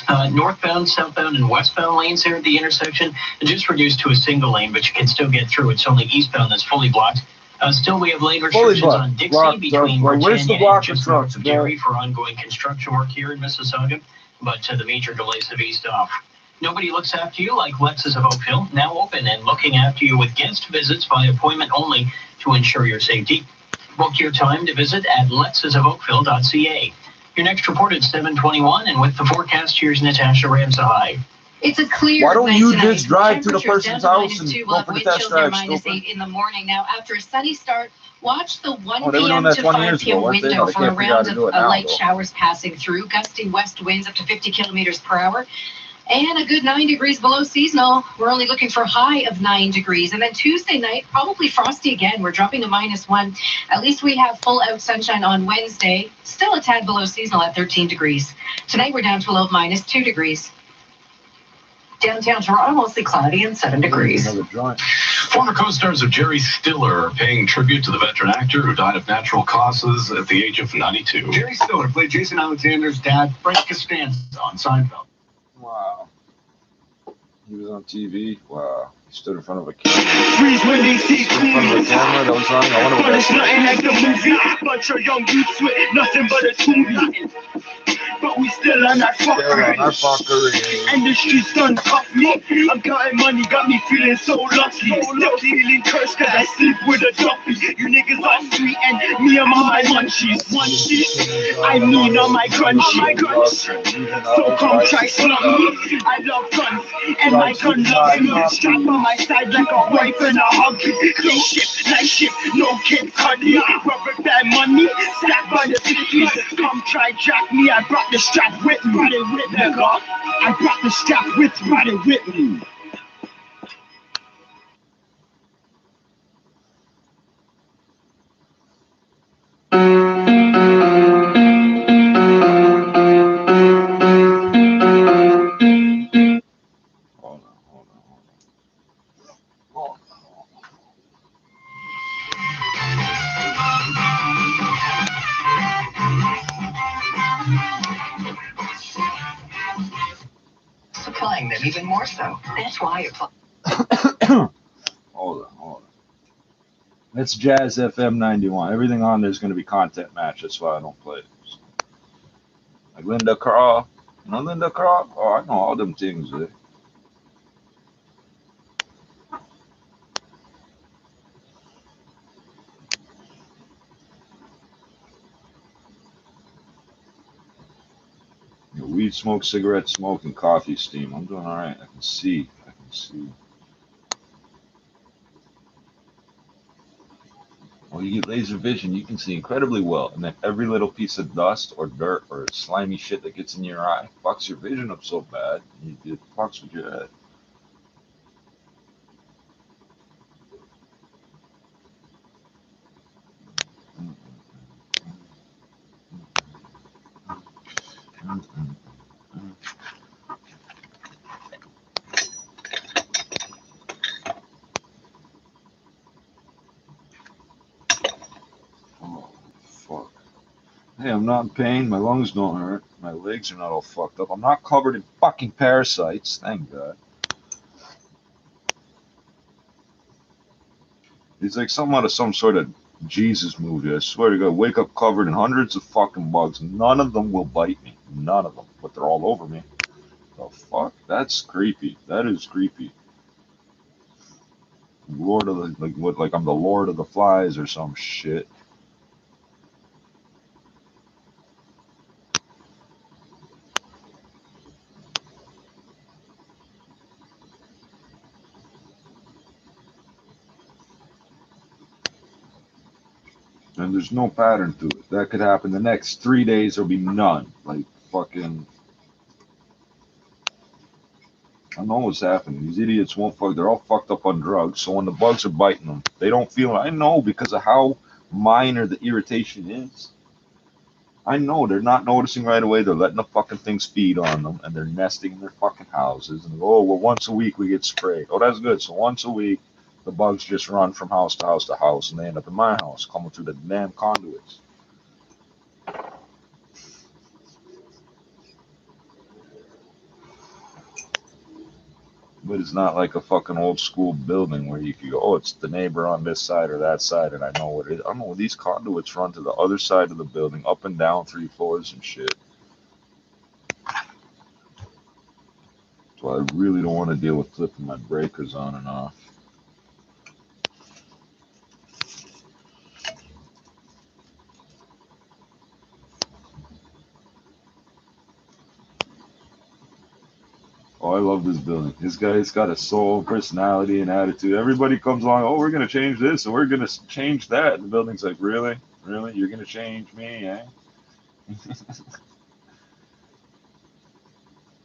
[SPEAKER 1] Northbound, southbound, and westbound lanes there at the intersection are just reduced to a single lane, but you can still get through. It's only eastbound that's fully blocked. Still, we have lane restrictions on Dixie between Britannia and just north of Gary for ongoing construction work here in Mississauga, but the major delays have eased off. Nobody looks after you like Lexus of Oakville, now open and looking after you with guest visits by appointment only to ensure your safety. Book your time to visit at lexusofoakville.ca. Your next report at 7:21, and with the forecast, here's Natasha Ramsahai.
[SPEAKER 9] It's a clear.
[SPEAKER 3] Why don't you
[SPEAKER 9] tonight.
[SPEAKER 3] just drive to the person's house and go for the test drive?
[SPEAKER 9] -8 in the morning. Now, after a sunny start, watch the 1
[SPEAKER 3] they were doing
[SPEAKER 9] p.m.
[SPEAKER 3] that
[SPEAKER 9] to
[SPEAKER 3] 20
[SPEAKER 9] 5
[SPEAKER 3] years
[SPEAKER 9] p.m.
[SPEAKER 3] ago,
[SPEAKER 9] window
[SPEAKER 3] they? No,
[SPEAKER 9] for a
[SPEAKER 3] they can't
[SPEAKER 9] round
[SPEAKER 3] figure out
[SPEAKER 9] of
[SPEAKER 3] to do it now,
[SPEAKER 9] light
[SPEAKER 3] though.
[SPEAKER 9] showers passing through, gusting west winds up to 50 kilometers per hour. And a good 9 degrees below seasonal. We're only looking for a high of 9 degrees. And then Tuesday night, probably frosty again. We're dropping to -1. At least we have full out sunshine on Wednesday. Still a tad below seasonal at 13 degrees. Tonight we're down to a low of -2 degrees. Downtown Toronto, mostly cloudy and 7 degrees.
[SPEAKER 13] Former co-stars of Jerry Stiller are paying tribute to the veteran actor who died of natural causes at the age of 92.
[SPEAKER 5] Jerry Stiller played Jason Alexander's dad, Frank Costanza, on Seinfeld.
[SPEAKER 3] Wow. He was on TV. Wow. He stood in front of a camera. That was on. I wonder what that's like.
[SPEAKER 11] Bunch of young youths with nothing but a tune. But we still on our fuckery. And the streets done cuff me. I'm counting money, got me feeling so lucky. Still feeling cursed cause I sleep with a duppy. You niggas are sweet and me I'm on my munchies. I mean on my crunchy. So come try slum me. I love guns and my gun loves me. Strap on my side like a wife and a huggy. Day shift, night shift, no kid cuddy. Rubber band money, stacked by the 50s. Come try jack me, I brought the strap with me. Nigga, I brought the strap with me. Brought it with me.
[SPEAKER 4] Supplying them even more so. That's why
[SPEAKER 3] Hold on. It's Jazz FM 91. Everything on there is going to be content match. That's why I don't play it. Like Linda Carl. You know Linda Carl? Oh, I know all them things. Weed smoke, cigarette smoke, and coffee steam. I'm doing all right. I can see. Well, you get laser vision, you can see incredibly well. And then every little piece of dust or dirt or slimy shit that gets in your eye fucks your vision up so bad. It fucks with your head. Oh, fuck. Hey, I'm not in pain. My lungs don't hurt. My legs are not all fucked up. I'm not covered in fucking parasites. Thank God. It's like something out of some sort of Jesus movie. I swear to God, wake up covered in hundreds of fucking bugs. None of them will bite me. None of them. But they're all over me. The fuck? That's creepy. That is creepy. Lord of the like I'm the Lord of the Flies or some shit. And there's no pattern to it. That could happen the next 3 days. There'll be none. Like fucking. I know what's happening. These idiots won't fuck. They're all fucked up on drugs. So when the bugs are biting them, they don't feel it. I know because of how minor the irritation is. I know they're not noticing right away. They're letting the fucking things feed on them, and they're nesting in their fucking houses. And oh, well, once a week we get sprayed. Oh, that's good. So once a week, the bugs just run from house to house to house, and they end up in my house, coming through the damn conduits. But it's not like a fucking old school building where you can go, oh, it's the neighbor on this side or that side, and I know what it is. I don't know, these conduits run to the other side of the building, up and down 3 floors and shit. So I really don't want to deal with flipping my breakers on and off. Oh, I love this building. This guy's got a soul, personality, and attitude. Everybody comes along, oh, we're going to change this, and we're going to change that. And the building's like, really? Really? You're going to change me, eh?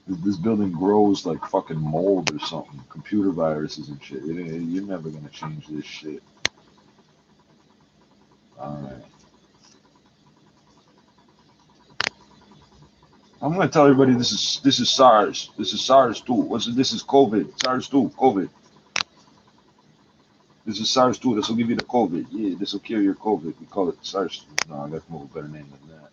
[SPEAKER 3] This building grows like fucking mold or something. Computer viruses and shit. You're never going to change this shit. All right. I'm going to tell everybody this is SARS. This is SARS-2. This is COVID. SARS-2. COVID. This is SARS-2. This will give you the COVID. Yeah, this will cure your COVID. We call it SARS. No, I got to come up with a better name than that.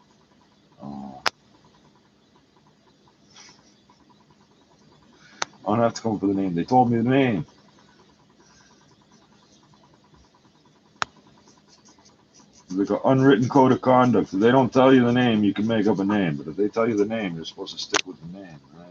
[SPEAKER 3] I don't have to come up with a name. They told me the name. It's like an unwritten code of conduct. If they don't tell you the name, you can make up a name. But if they tell you the name, you're supposed to stick with the name, right?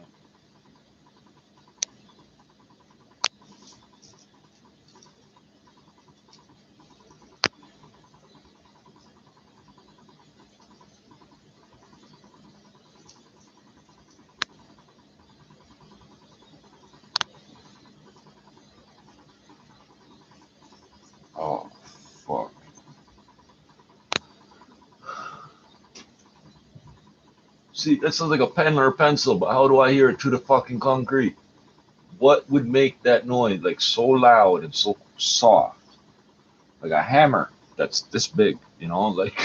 [SPEAKER 3] Oh, fuck. See, that sounds like a pen or a pencil, but how do I hear it through the fucking concrete? What would make that noise like so loud and so soft? Like a hammer that's this big, you know, like.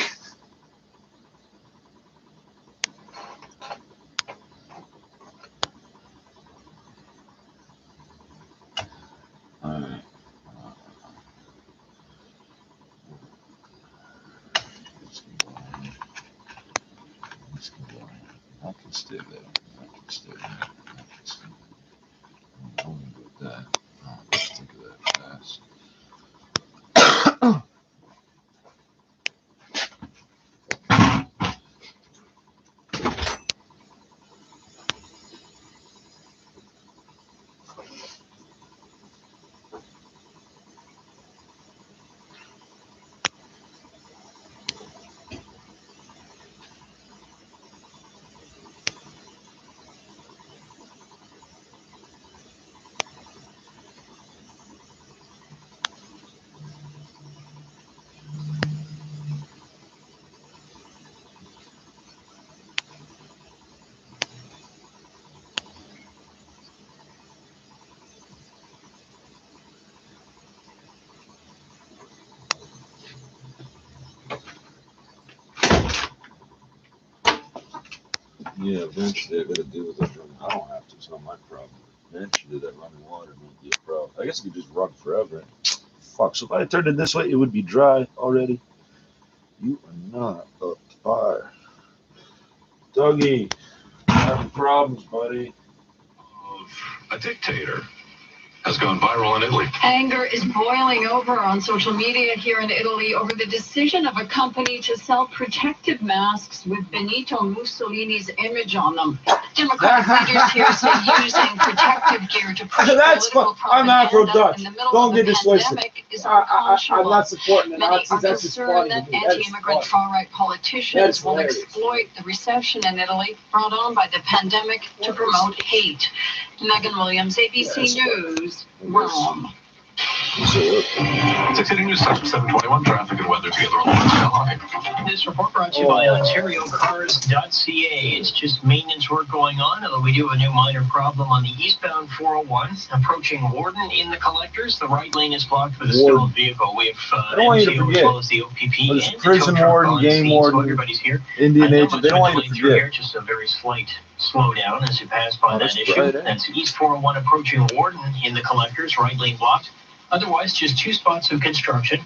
[SPEAKER 3] Alright. I can stay there. I can stay there. I can stay there. I'm good with that. Oh, let's think of that fast. Yeah, eventually I gotta deal with that running. I don't have to, it's not my problem. Eventually that running water might be a problem. I guess it could just run forever. Fuck, so if I turned it this way, it would be dry already. You are not up to par. Dougie, having problems, buddy.
[SPEAKER 13] A dictator has gone viral in Italy.
[SPEAKER 9] Anger is boiling over on social media here in Italy over the decision of a company to sell protective masks with Benito Mussolini's image on them. Democratic leaders here say using protective gear to push political
[SPEAKER 3] I'm Afro-Dutch.
[SPEAKER 9] in the middle
[SPEAKER 3] Don't
[SPEAKER 9] of
[SPEAKER 3] get
[SPEAKER 9] the
[SPEAKER 3] this twisted.
[SPEAKER 9] pandemic is
[SPEAKER 3] I'm
[SPEAKER 9] unconscionable.
[SPEAKER 3] not supporting the
[SPEAKER 9] Many
[SPEAKER 3] Nazis.
[SPEAKER 9] are
[SPEAKER 3] That's just
[SPEAKER 9] concerned
[SPEAKER 3] funny.
[SPEAKER 9] that anti-immigrant far-right politicians will exploit the recession in Italy brought on by the pandemic to promote hate. Megan Williams, ABC News, Rome.
[SPEAKER 13] 680 News Center, 721 traffic and weather together on the West.
[SPEAKER 1] This report brought to you by OntarioCars.ca. It's just maintenance work going on, although we do have a new minor problem on the eastbound 401 approaching Warden in the collectors. The right lane is blocked with a stalled vehicle. We have MTO as well as the OPP and the
[SPEAKER 3] prison warden, game warden,
[SPEAKER 1] so everybody's here.
[SPEAKER 3] Indian agent. They don't want you to forget.
[SPEAKER 1] Here, just a very slight slowdown as you pass by that issue. Right, That's East 401 approaching Warden in the collectors. Right lane blocked. Otherwise, just two spots of construction.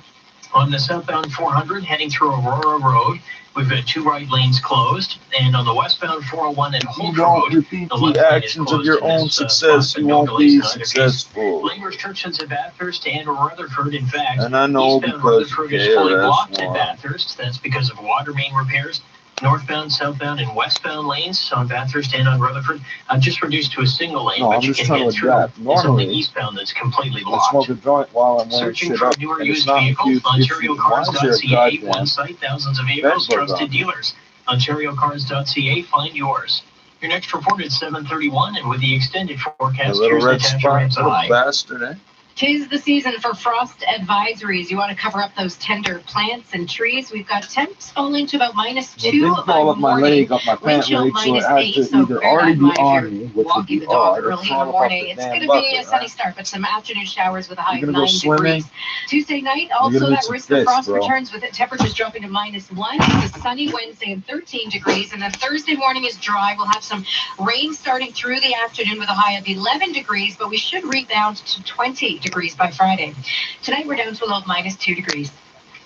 [SPEAKER 1] On the southbound 400 heading through Aurora Road, we've got two right lanes closed. And on the westbound 401 and Holt Road,
[SPEAKER 3] repeat the actions of your own success, you won't be successful.
[SPEAKER 1] Lane restrictions at Bathurst and Rutherford. In fact,
[SPEAKER 3] and I know
[SPEAKER 1] eastbound
[SPEAKER 3] because
[SPEAKER 1] Rutherford is fully blocked at Bathurst. That's because of water main repairs. Northbound, southbound, and westbound lanes on Bathurst and on Rutherford just reduced to a single lane, but you can get through. It's only eastbound that's completely blocked.
[SPEAKER 3] Smoke a joint while I'm
[SPEAKER 1] Searching for newer used vehicles, OntarioCars.ca, one site, thousands of vehicles, trusted dealers. OntarioCars.ca, find yours. Your next report at 7:31, and with the extended forecast, here's Natasha Ramsey.
[SPEAKER 3] Bastard, eh?
[SPEAKER 9] 'Tis the season for frost advisories. You want to cover up those tender plants and trees. We've got temps falling to about -2
[SPEAKER 3] by morning.
[SPEAKER 9] Wind chill -8, so bear that in mind if you're walking the dog early in the morning. It's going to be a sunny start, but some afternoon showers with a high of 9 degrees. Tuesday night, also that risk of frost returns with temperatures dropping to -1. It's a sunny Wednesday and 13 degrees, and then Thursday morning is dry. We'll have some rain starting through the afternoon with a high of 11 degrees, but we should rebound to 20 degrees by Friday. Tonight we're down to a low of -2 degrees.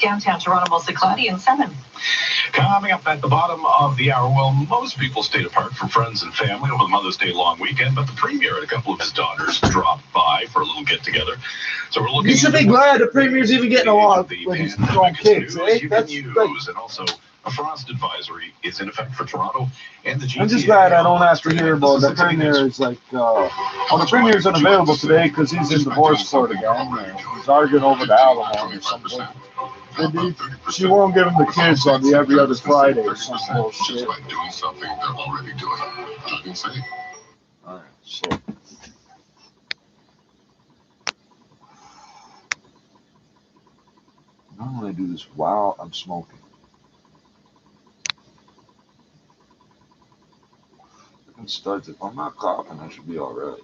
[SPEAKER 4] Downtown Toronto, mostly cloudy and 7.
[SPEAKER 13] Coming up at the bottom of the hour, well, most people stayed apart from friends and family over the Mother's Day long weekend, but the Premier and a couple of his daughters dropped by for a little get-together. So we're looking.
[SPEAKER 3] You should be glad the Premier's even getting a lot of his own kids, eh? That's
[SPEAKER 13] news, and also a frost advisory is in effect for Toronto and the GTA.
[SPEAKER 3] I'm just glad I don't have to hear about the Premier is like, the Premier's unavailable today because he's in divorce court again. He's arguing over the alimony or something. She won't give him the kids on the every other Friday or some bullshit.
[SPEAKER 16] Just by doing something they're already doing. Nothing safe.
[SPEAKER 3] Alright, so. Normally I do this while I'm smoking. I can start if I'm not coughing, I should be alright.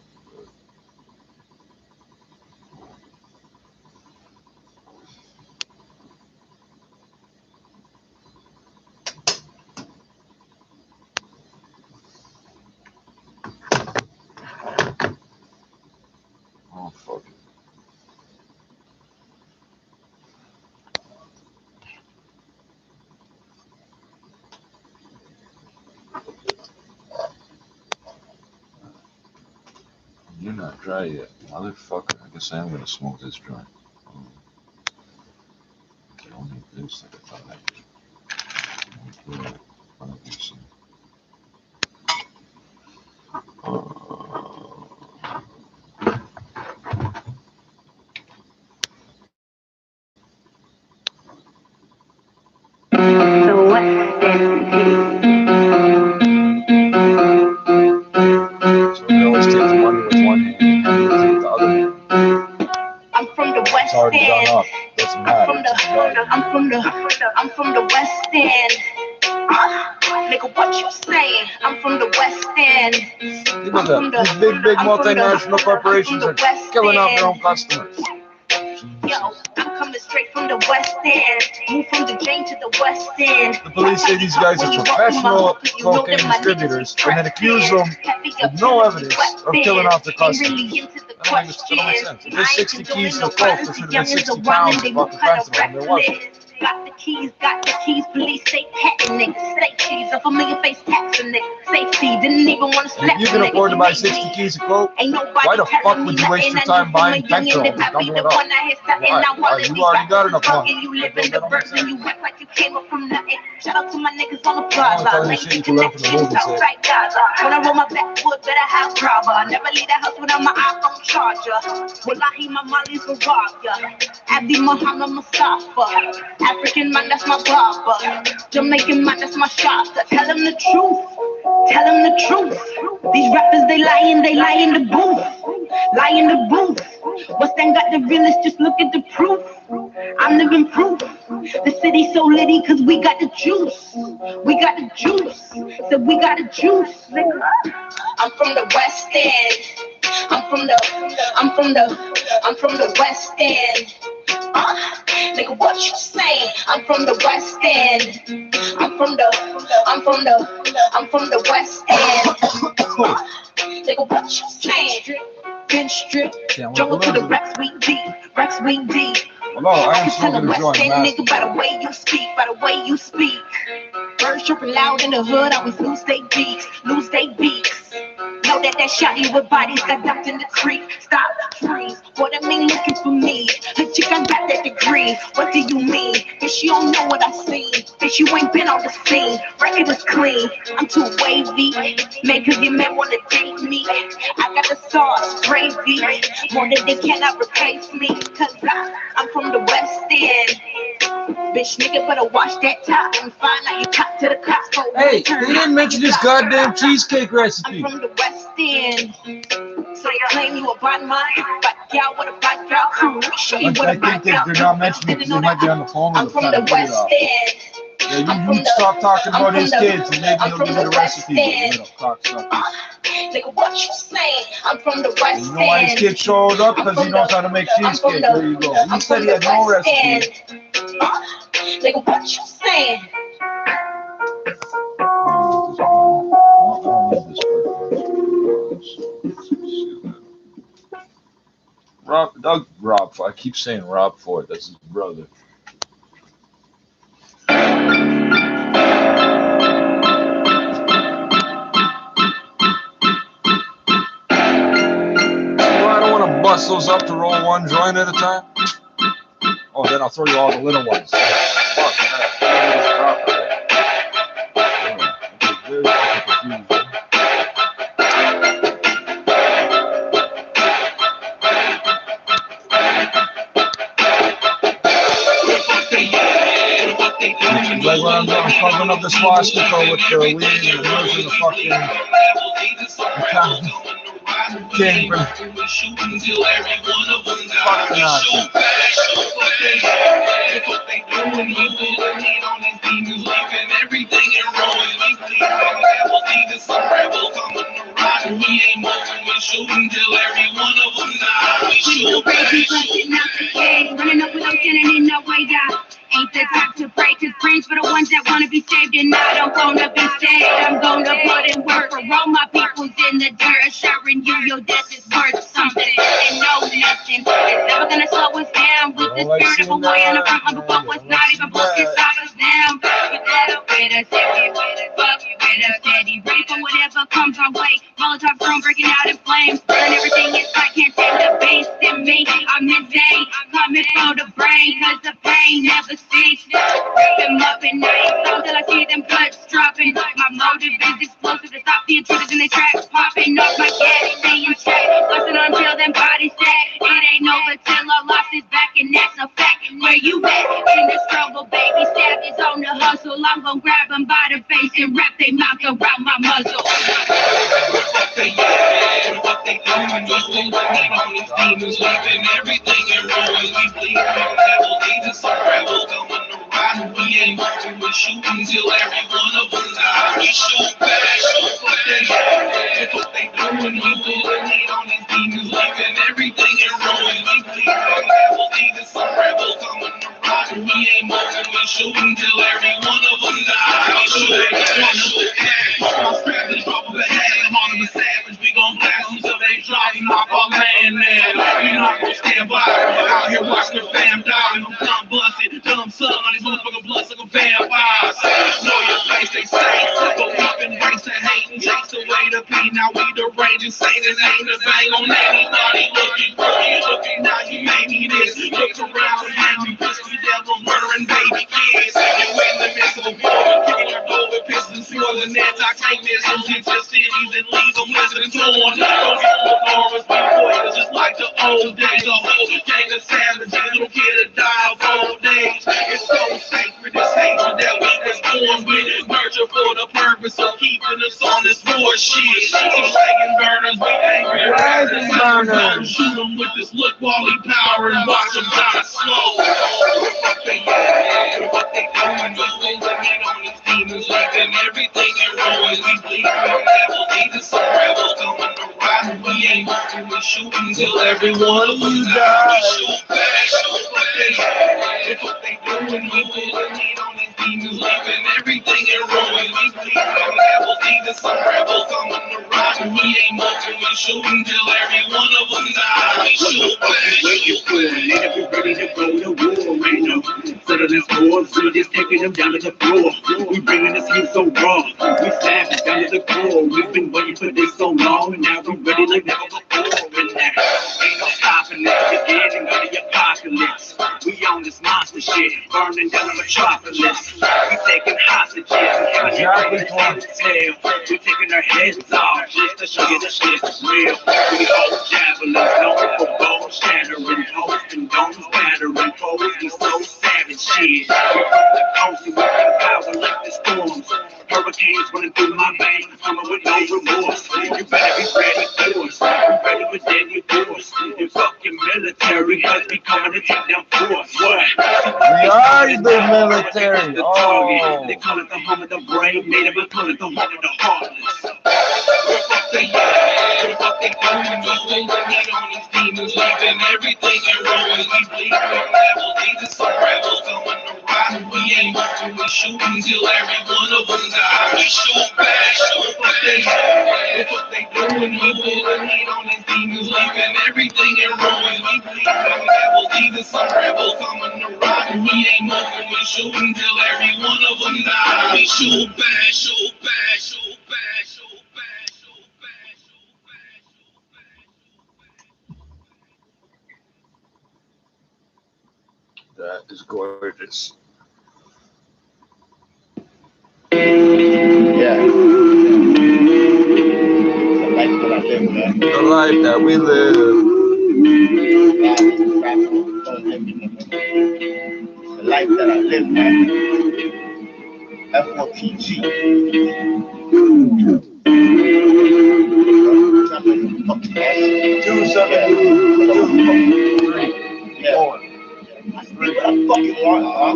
[SPEAKER 3] Oh, fuck it. You're not dry yet, motherfucker. I guess I am gonna smoke this joint. I don't need this like I thought I did. I don't think so. So they always take the money with one hand and hand it with the other hand.
[SPEAKER 17] I'm from the West
[SPEAKER 3] It's already
[SPEAKER 17] End.
[SPEAKER 3] done up. Doesn't matter.
[SPEAKER 17] I'm from the West End. Nigga, what you saying? I'm from the West End.
[SPEAKER 3] Think about that. These big multinational corporations are killing off their own customers.
[SPEAKER 17] Yo, I'm coming straight from the West End. Move from the Jane to the West End.
[SPEAKER 3] The police say these guys are professional cocaine distributors and then accuse them with no evidence of killing off their customers. That don't make sense. If there's 60 keys to coke, there should have been 60 pounds of fucking fentanyl, and there wasn't.
[SPEAKER 17] Got the keys, police say patting niggas, say cheese, a familiar face taxing niggas, safety, didn't even want to slap.
[SPEAKER 3] If you can afford to buy 60 keys of coke, why the fuck would you waste your time buying fentanyl and doubling it up? Why? You already got enough money.
[SPEAKER 17] You live in the burbs you act like you came up from nothing. Shout out to my niggas on the plaza, lazy connections outside Gaza. When I roll my backwood, better have Brava. Never leave the house without my iPhone charger. Wallahi, my Molly's will rob ya. Abdi Muhammad Mustafa. African man, that's my barber. Jamaican man, that's my shopper. Tell them the truth. Tell them the truth. These rappers, they lie in the booth. Lie in the booth. What's that got the realest? Just look at the proof. I'm living proof. The city's so litty cause we got the juice. We got the juice. So we got the juice. I'm from the West End. I'm from the West End. Nigga, what you saying? I'm from the West End. I'm from the West End. Nigga, what you saying? Been stripped. Jungle to the Rex Week D. Rex Week D.
[SPEAKER 3] Hello, I am
[SPEAKER 17] tell
[SPEAKER 3] smoking
[SPEAKER 17] the
[SPEAKER 3] a
[SPEAKER 17] West
[SPEAKER 3] joint,
[SPEAKER 17] End
[SPEAKER 3] man.
[SPEAKER 17] nigga by the way you speak, by the way you speak. Birds chirping loud in the hood, I always lose they beaks. Know that shotty with bodies got dumped in the creek. Stop, freeze. What I mean, looking for me. The chick I got that degree. What do you mean? If you don't know what I seen, if you ain't been on the scene, record is clean. I'm too wavy. Man, cause your man wanna date me. I got the sauce, gravy. More than they cannot replace me. Cause I'm from the West End. Bitch, nigga, better watch that top and find out you cop to the cops.
[SPEAKER 3] Hey, they didn't mention this goddamn cheesecake recipe.
[SPEAKER 17] I'm from the West End. So you claim you a bad man, but y'all what a bad girl.
[SPEAKER 3] I think they're not mentioning it because they might be on the phone with
[SPEAKER 17] I'm from the West End.
[SPEAKER 3] Yeah, you stop talking about his kids and maybe he'll give you the recipe. You know, cocksuckers.
[SPEAKER 17] Nigga, what you saying? I'm from the West End.
[SPEAKER 3] You know why his kid showed up? Because he knows how to make cheesecake. There you go. He said he had no recipe.
[SPEAKER 17] Nigga, what you saying?
[SPEAKER 3] Rob, I keep saying Rob Ford. That's his brother. bust those up to roll one joint at a time? Oh, then I'll throw you all the little ones. Fuck that. Very fucking confused. Like when I'm covering up the swastika with the weed and the nose and the fucking king from fucking Nazi.
[SPEAKER 17] Running up with those getting in no way down. Ain't the type to break his brains for the ones that wanna be saved, and I don't wanna be saved. I'm gonna put in work for all my peoples in the dirt, assuring you your death is worth something. And no nothing is never gonna slow us down with the spirit of a way on the front of the boat. What's not even booked inside us now. You better with us, if you with us, fuck you with us, steady ready for whatever comes our way. Molotov thrown breaking out in flames, burn everything inside, can't take the beast in me. I'm insane, coming for the brain, cause the pain never cease. Rip them up and night, so till I see them guts dropping. My motive is explosive to stop the intruders in their tracks, popping off my gas, staying straight, busting until them bodies dead. It ain't over till I lost his back, and that's a fact. Where you at? In the struggle, baby, stab is on the hustle. I'm gonna grab them by the face and wrap their mouth around my muzzle.
[SPEAKER 11] What they doing? What they doing? All these demons leaving everything in ruins. We bleed from devil, leading some rebels going around. We ain't moving, we shooting till every one of them die. We shoot back, shoot what they doing. What they doing? All these demons leaving everything in ruins. We bleed from devil, leading some rebels coming around. We ain't moving, we shooting till every one of them die. We shoot back, shoot back. My strap is off of the head. I'm on the savage, we gon' blast them till they drop them off our land now. We not gon' stand by, out here watching the fam die. I'm dumb busted, dumb son, all these motherfucking bloodsucker vampires. Know your face, they say, but we been raised to hate and chase away the pain. Now we the rage and say that ain't the bang on anybody. Looking, now you made me this. Looked around and you pussy devil murdering baby kids. You in the midst of a war, kicking your door with pistols, swirling that I can't miss them. Hit your cities and leave them listening to them. Don't get no Laura's boys, just like the old days. A whole gang of savages, little kid to die of old age. It's so sacred, this hatred that we was born with. Nurture for the purpose of keeping us on this war shit. Some wagon burners, we angry.
[SPEAKER 3] Wagon burners.
[SPEAKER 11] Shoot them with this look while we power and watch them die slow. What they doing? What they doing? On these demons, leaving everything in ruins. We bleed from devil, leading some rebels coming around. We ain't moving, we shooting till every one of them die. We shoot back, shoot what they doing. What they doing? On these demons, leaving everything in ruins. We bleed from devil, leading some rebels coming around. We ain't moving, we shooting till every one of them die. We shoot back, shoot back.
[SPEAKER 18] We ready to go to war, ain't no settling scores. We just taking them down to the floor. We bringing this heat so raw. We savage down to the core. We've been waiting for this so long, and now we're ready like never before. And there ain't no stopping this. Beginning of the apocalypse. We on this monster shit, burning down the metropolis. We taking hostages and we're taking our heads off just to show you the shit is real. We hold javelins, known for bone shattering, hosting domes, battering foes. We so savage shit. We're from the coast and we can power like the storms. Hurricanes running through my veins, coming with no remorse. You better be ready for us. We're ready with deadly force. And fuck your military, cause we coming to take down force. What?
[SPEAKER 3] We are the military. Oh.
[SPEAKER 18] They call it the home of the brave, native, I call it the home of the heartless.
[SPEAKER 11] What they doing? On these demons, leaving everything in ruins. We bleed from devil, leading some rebels coming around. We ain't moving, we shooting till every one of them die. We shoot back, shoot what they doing. What they doing? On these demons, leaving everything in ruins. We bleed from devil, leading some rebels coming around. We ain't moving, we shooting till every one of them die. We shoot back, shoot back, shoot back, shoot back, shoot back, shoot back, shoot back.
[SPEAKER 3] That is gorgeous.
[SPEAKER 11] Yeah. The life that we live. The life that I live, man. FOTG. What I fucking want, huh?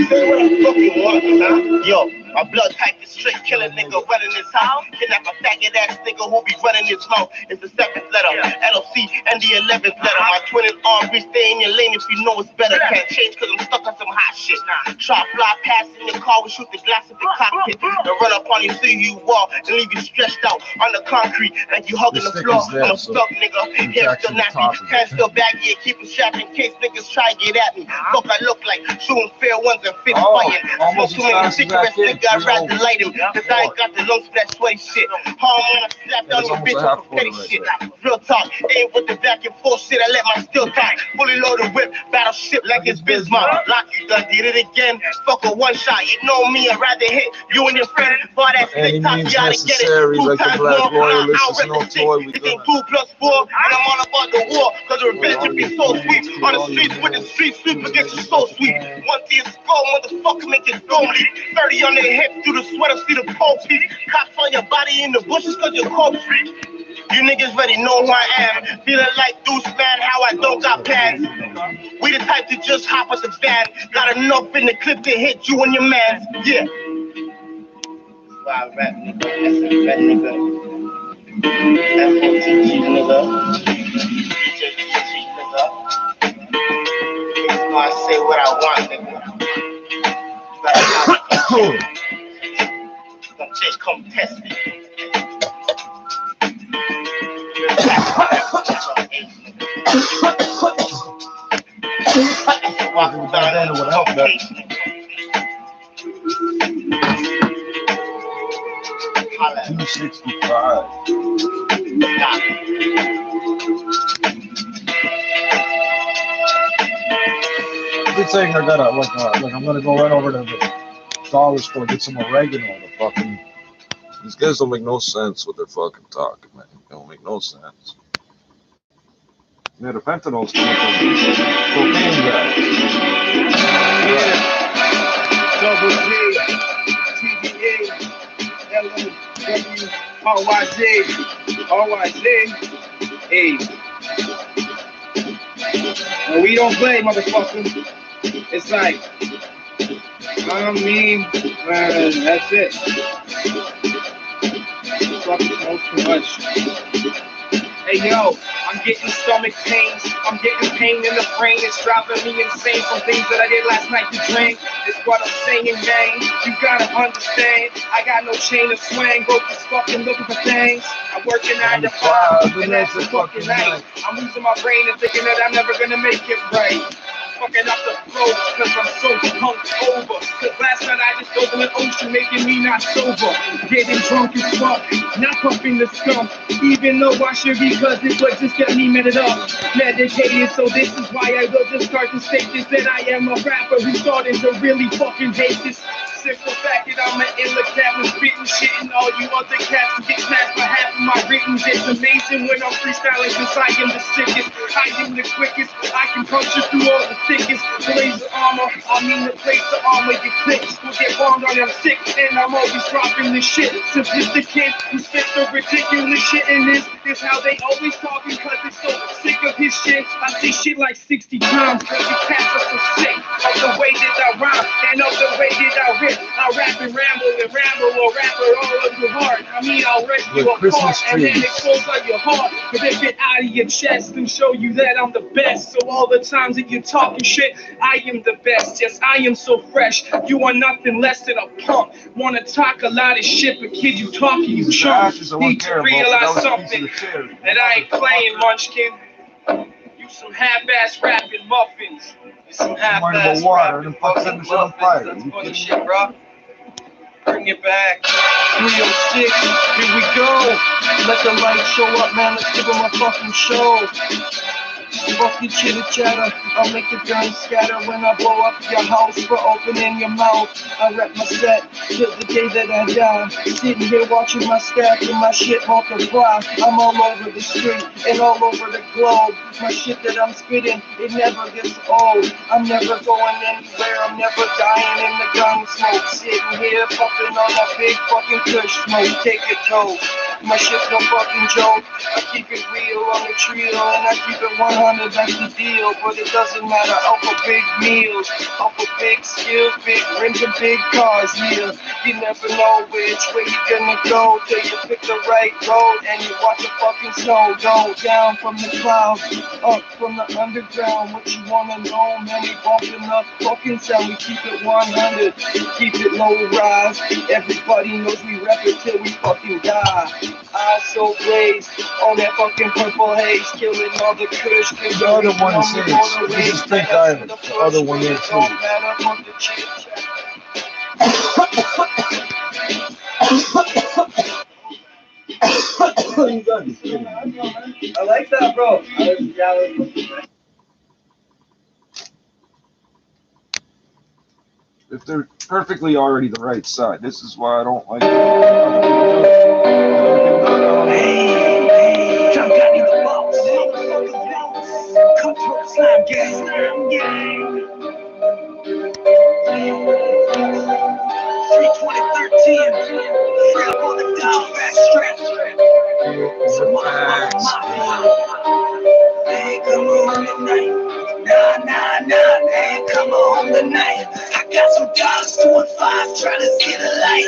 [SPEAKER 11] Say what I fucking want, huh? Yo, my blood type is straight killer nigga running his house. Kidnap a faggot ass nigga who be running his mouth. It's the 7th letter, LLC, and the 11th letter. My twin is armed, stay in your lane if you know it's better. Can't change cause I'm stuck on some hot shit. Try fly past in your car, we shoot the glass of the cockpit. And run up on you, see you wall, and leave you stretched out on the concrete like you hugging the floor. I'm stuck, nigga. Hair still nappy, hands still baggy, and keep it sharp in case niggas try to get at me. Fuck I look like, shooting fair ones and fist fighting. Smoke too many cigarettes, nigga, I'd rather light him. Cause I ain't got the lungs for that sweaty shit. Home when I slap down your bitch on some petty shit. Real talk, ain't with the back and forth shit. I let my steel talk. Fully loaded whip, battleship like it's Bismarck. Lock you done did it again. Fuck a one shot. You know me, I'd rather hit you and your friend. For that stick talk, you gotta get it. 2 times more. Nah, I don't represent. This ain't 2 plus 4. And I'm all about the war. Cause the revenge can be so sweet. On the streets with the street sweep against you so sweet. One to your skull, motherfucker, make it go bleed. 30 on their hips through the sweater, see the pole feet. Cops on your body in the bushes cause you're cold free. You niggas already know who I am. Feeling like Deuce, man, how I don't got plans. We the type to just hop at the van. Got enough in the clip to hit you and your man. Yeah. Wow, rap nigga. That's a rap nigga. FOTG nigga. DJ nigga. Niggas gonna say what I want, nigga. Just come test me.
[SPEAKER 3] $265. Good thing I gotta like I'm gonna go right over to the dollar store, get some oregano. The fucking these guys don't make no sense with their fucking talking, man. They don't make no sense. Yeah, the fentanyl's coming from cocaine guys.
[SPEAKER 11] Double G, TBA, LOW, RYZ, hey. And we don't play, motherfucker. It's like, I mean, that's it. Fucking smoke too much. Hey yo, I'm getting stomach pains. I'm getting pain in the brain. It's driving me insane. Some things that I did last night to drink. It's what I'm saying, gang. You gotta understand. I got no chain of swing. Broke as fucking looking for things. I work a 9 to 5, and that's a fucking night. I'm losing my brain and thinking that I'm never gonna make it right. Fucking up the throat, cause I'm so hunked over. Cause last night I just opened an ocean, making me not sober. Getting drunk as fuck, not pumping the skunk. Even though I should be, cause this what just got me minted up. Medicated, so this is why I will just start to state this, that I am a rapper who's starting to really fucking hate this. Simple fact that I'm an illa cat with spitting shit, and all you other cats can get smashed by half of my written. It's amazing when I'm freestyling, cause I am the sickest. I am the quickest. I can punch you through all the thickest. Blaze armor, I mean the place to armor your clicks. Will get bombed on, I'm sick, and I'm always dropping this shit. Sophisticated, who spit the ridiculous shit, and this is how they always talking, cause it's so sick of his shit. I say shit like 60 times, cause you cats are so sick of the way that I rhyme, and of the way that I rip. I rap and ramble, or rap it all of your heart. I mean, I'll rip you apart, and then expose all your heart. But rip it out of your chest and show you that I'm the best. So all the times that you're talking shit, I am the best. Yes, I am so fresh. You are nothing less than a punk. Wanna talk a lot of shit, but kid, you talking, you chump. Need to realize something, that I ain't playing, Munchkin. You some half-ass rapping muffins. You some half-ass rapping fucking muffins. That's funny shit, bro. Bring it back. 306, here we go. Let the light show up, man. Let's give them a fucking show. Fuck your chitter chatter, I'll make the guns scatter when I blow up your house for opening your mouth. I rep my set till the day that I die. Sitting here watching my stack and my shit multiply. I'm all over the street and all over the globe. My shit that I'm spitting, it never gets old. I'm never going anywhere, I'm never dying in the gun smoke. Sitting here puffing on a big fucking kush smoke. Take a toast. My shit's no fucking joke. I keep it real on the trio and I keep it 100, that's the deal. But it doesn't matter, off of big meals, off of big skills, big rims and big cars, yeah. You never know which way you're gonna go till you pick the right road and you watch the fucking snow go down from the clouds, up from the underground. What you wanna know, man, we bumping up fucking sound. We keep it 100, keep it low rise. Everybody knows we rep it till we fucking die. Eyes so blazed on that fucking purple haze, killing all the kush.
[SPEAKER 3] The other one is saying, this is Pink Island. The other one is too.
[SPEAKER 11] I like that, bro.
[SPEAKER 3] If they're perfectly already the right side, this is why I don't like it.
[SPEAKER 11] Hey, John got me the box. Cutthroat slime gang. 32013. Free up on the dog back strap. Some Hey, come on tonight. Nah, hey, come on tonight. I got some dogs 2 and 5 trying to see the light.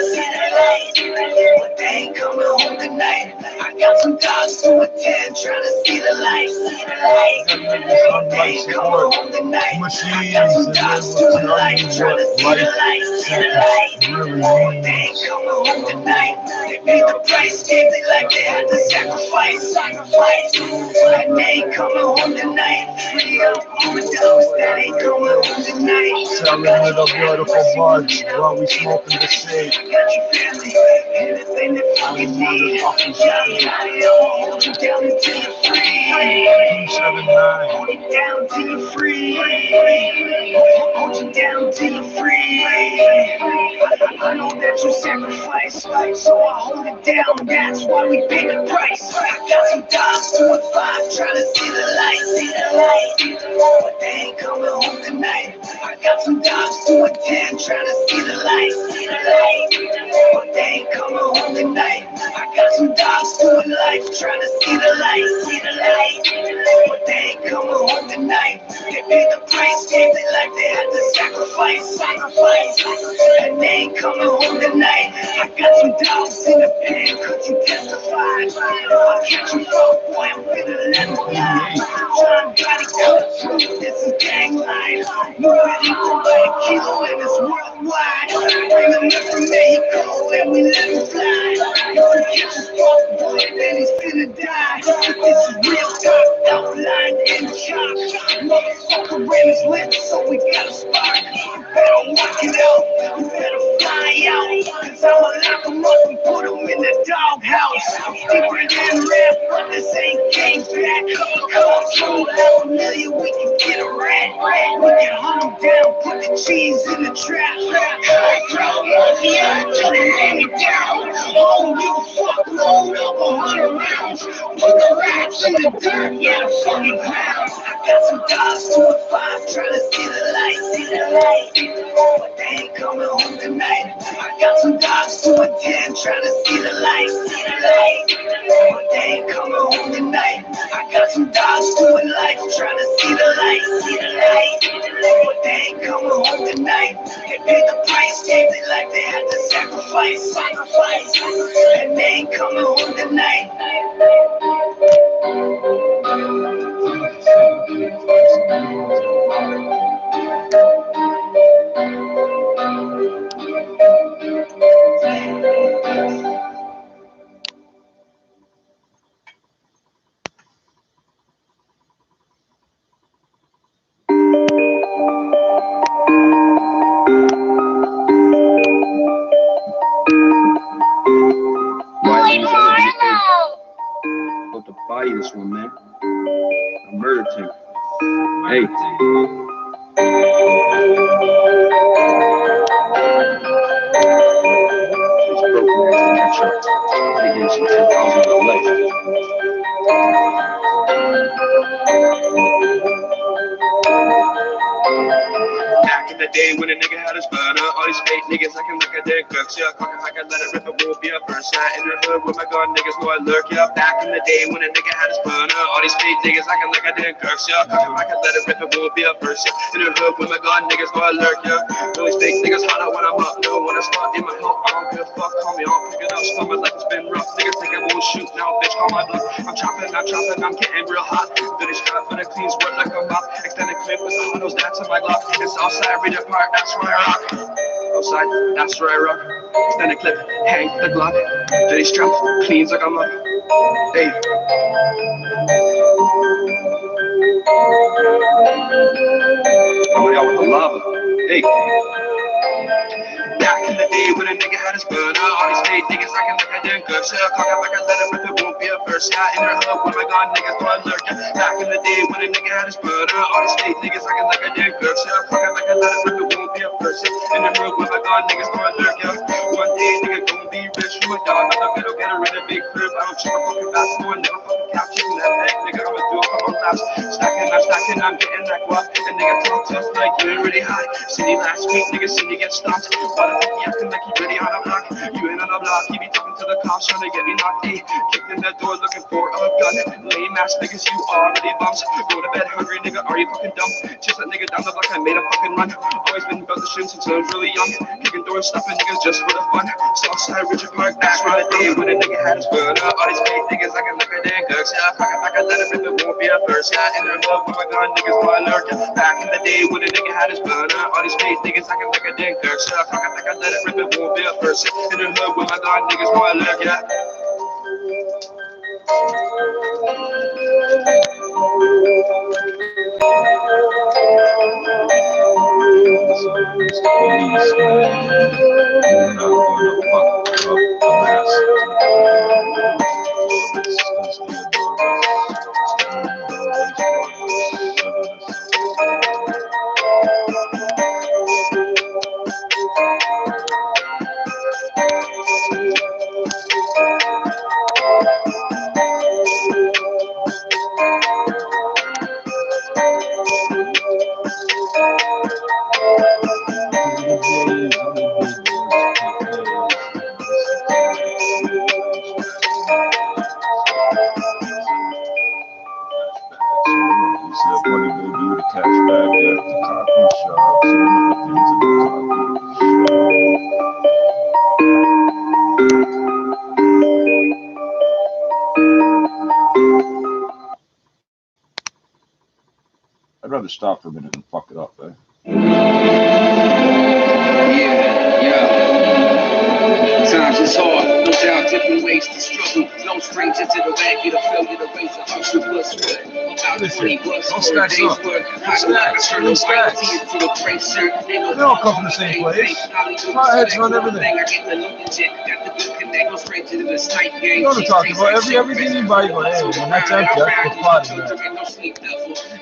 [SPEAKER 11] But they ain't coming home tonight. I got some dogs 2 and 10 trying to see the light. But they ain't coming home tonight. I got some dogs 2 and 5 trying to see the light. But they ain't coming home tonight. They paid the price, gave their life, they had to sacrifice. And they ain't coming home tonight. Free up all the dogs that ain't coming home tonight.
[SPEAKER 3] Selling little beautiful buds while we smoking the shade.
[SPEAKER 11] Got your family, anything that fucking need. Hold you down until you're free.
[SPEAKER 3] 279.
[SPEAKER 11] Hold you down till you're free. Hold you down till you're free. I know that you sacrifice, so I hold it down. That's why we pay the price. I got some dogs 2 and 5 trying to see the light. But they ain't coming home tonight. I got some dogs 2 and 10 trying to see the light. But they ain't coming home tonight. I got some dogs 2 in life trying to see the light. But they ain't coming home tonight. They paid the price, gave their life, they had to sacrifice. And they ain't coming home tonight. I got some dogs in the pen, could you testify? If I catch you for a boy, I'm gonna let him fly. John gotta cut through, this is gang life. Moving equal by the kilo and it's worldwide. Bring him in from Mexico and we let him fly. If we catch a fuck boy, then he's finna die. This is real talk, outlined in chalk. Motherfucker ran his lips, so we got a spark. You better walk it out, you better fly out. Cause I'ma lock him up and put him in the doghouse. Deeper than rap, but this ain't game back. Come through, $500,000, we can get a rat. We can hunt him down, put the cheese in the trap. Throw money out till they lay me down. Oh, you fuck, load up 100 rounds. Put the rats in the dirt, yeah, the fucking ground. I got some dogs 2 and 5 trying to see the light. But they ain't coming home tonight. I got some dogs 2 and 10 trying to see the light. But they ain't coming home tonight. I got some dogs 2 in life trying to see the light. But they ain't coming home tonight. They paid the price, gave their life, they had to sacrifice. And they ain't coming home tonight.
[SPEAKER 19] To buy you this one, man.
[SPEAKER 11] Murder team. Hey. Back in the day when a nigga had his burner, all these fake niggas acting like a dead crooks. Yeah, cock if I can let it rip, it won't be a burst. Yeah, in the hood with my gun, niggas know I lurk. Yeah, back in the day when a nigga had his burner, all these fake niggas acting like a dead crooks. Yeah, cock if I can let it rip, it won't be a burst. Yeah, in the hood with my gun, niggas know I lurk. Yeah, all these fake niggas holler when I'm up. No, when I start in my help, I don't give a fuck. Call me on, pick it up, start my life has been rough. Niggas think I won't shoot now, bitch, call my bluff. I'm chopping, I'm getting real hot. Dirty strap, but it cleans work like a mop. Extended clip with the autos, that's in my glove. It's outside, read it apart, that's where I rock. Outside, that's where I rock. Extended clip, hang the Glock. Dirty strap, cleans like a mop. Hey. Coming out with the lava. Hey. Back in the day when a nigga had his burner, all these fake niggas acting like I didn't good. Shit, cock up like I let it rip, it won't be a verse. Yeah, in the hood with my gun, niggas know I lurk. Back in the day when a nigga had his burner, all these fake niggas acting like I didn't good. Shit, cock up like I let it rip, it won't be a verse. In the hood with my gun, niggas know I lurk. Yeah, one day nigga gon' be rich from a dog. I'm not gonna get her in a big crib. I don't check a fucking basketball, never fucking cap chicken that bag. Nigga, I'ma do a couple laps. Stacking, I'm getting that guap. And nigga talk tough like you ain't really high. City last week, nigga, city get stopped. Why the fuck you acting like you really on a block? You ain't on a block, he be talking to the cops, trying to get me knocked. Kicked in the door looking for a gun. Lame ass niggas, you already bumps. Go to bed hungry, nigga, are you fucking dumb? Just that nigga down the block, I made a fucking run. Always been about the shit since I was really young. Kicking doors, stopping niggas just for the fun. Southside, Richard Park, that's right the day when a nigga had his burner. All these fake niggas acting like a damn gooks. Yeah, I let it rip, it won't be a first. Yeah, in the hood with my gun, niggas know I lurk. Back in the day when a nigga had his burner. All these fake niggas acting like a damn gooks. Yeah, I let it rip, it won't be a first. In the hood with my gun, niggas know I lurk. Yeah.
[SPEAKER 3] I'd rather stop for a minute and fuck it up, eh?
[SPEAKER 11] Times is hard, no doubt, different ways to struggle. No stranger to the bag, get a failure to raise a hustle plus what? About 20 bucks for a day's work. I turn the white tee into a gray shirt.
[SPEAKER 3] They all come from the same place. My heads run everything.
[SPEAKER 11] I get the look and check, got the good connect, go straight to the snipe game.
[SPEAKER 3] You know what I'm talking about? Everything you buy, you go, hey, when that's empty, that's the plot in there.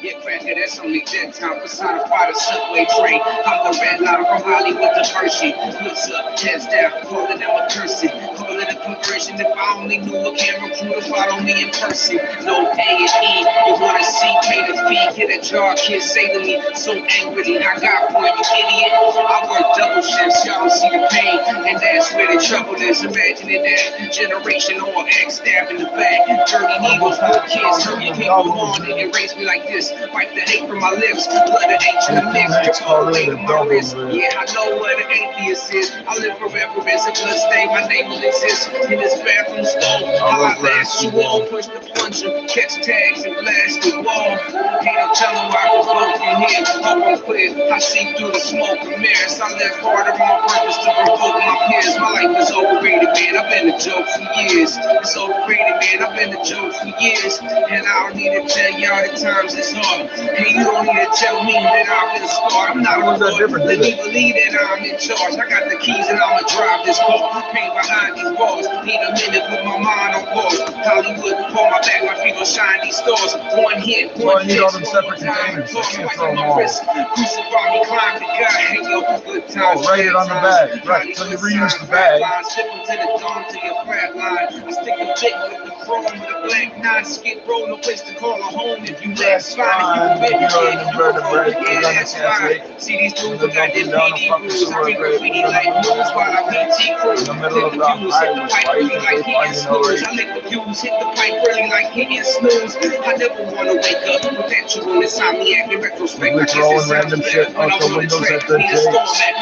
[SPEAKER 11] Yeah, cracker, that's only dead time. Personified a subway train. I'm the red line from Hollywood to Hershey. Looks up, heads down, calling them a cursing. Call it a conversion. If I only knew a camera crew to follow me in person. No A and E, you wanna see, pay the fee. Get a jar, kids say to me, so angrily, I got one, you idiot. I work double shifts, y'all don't see the pain. And that's where the trouble is. Imagine it that generation on X stab in the back. Dirty needles, good kids, turn your people on and you raise me like this. Wipe the hate from my lips, blood of H in the mix, all the way to my wrist. Yeah, I know what an atheist is. I live forever as a blood stain, my name will exist in this bathroom stall. How I last you all, push the plunger, catch tags and blast the wall. Can't no telling where I can go from here. Hope I'm clear, I see through the smoke and mirrors. I live harder on purpose to provoke my peers. My life is overrated, man. I've been a joke for years. It's overrated, man. I've been a joke for years. And I don't need to tell y'all at times it's hard. And you don't need to tell me that I've been scarred. I'm not a lord. Let me believe that I'm in charge. I got the keys and I'ma drive this car. Pain behind these pause. Need a minute with my mind on pause. Hollywood, pull my back, my feet on shiny stars. One hit, one
[SPEAKER 3] need all them
[SPEAKER 11] fix,
[SPEAKER 3] separate
[SPEAKER 11] one time,
[SPEAKER 3] containers.
[SPEAKER 11] toss,
[SPEAKER 3] You can't
[SPEAKER 11] like
[SPEAKER 3] throw them
[SPEAKER 11] my
[SPEAKER 3] all.
[SPEAKER 11] wrist. Crucify me, climb the guy. Hey yo, good times.
[SPEAKER 3] Oh, write it on the bag. Right, so you reuse the bag.
[SPEAKER 11] Sipping to the dawn to your flat line. I stick a bit with the chrome with a black nine. Skid roll, no place to call a home. If you last fine, if you
[SPEAKER 3] You're in the vertebrae. You're gonna cancel.
[SPEAKER 11] see these dudes that got them BD rules. I read graffiti like moves while I PT crew.
[SPEAKER 3] In the middle of the highway, why you
[SPEAKER 11] Like hitting snooze. I lick the fuse, hit the pipe early like hitting snooze. I never wanna wake up. Perpetual insomniac in retrospect.
[SPEAKER 3] We're throwing random shit out the windows at the Jakes.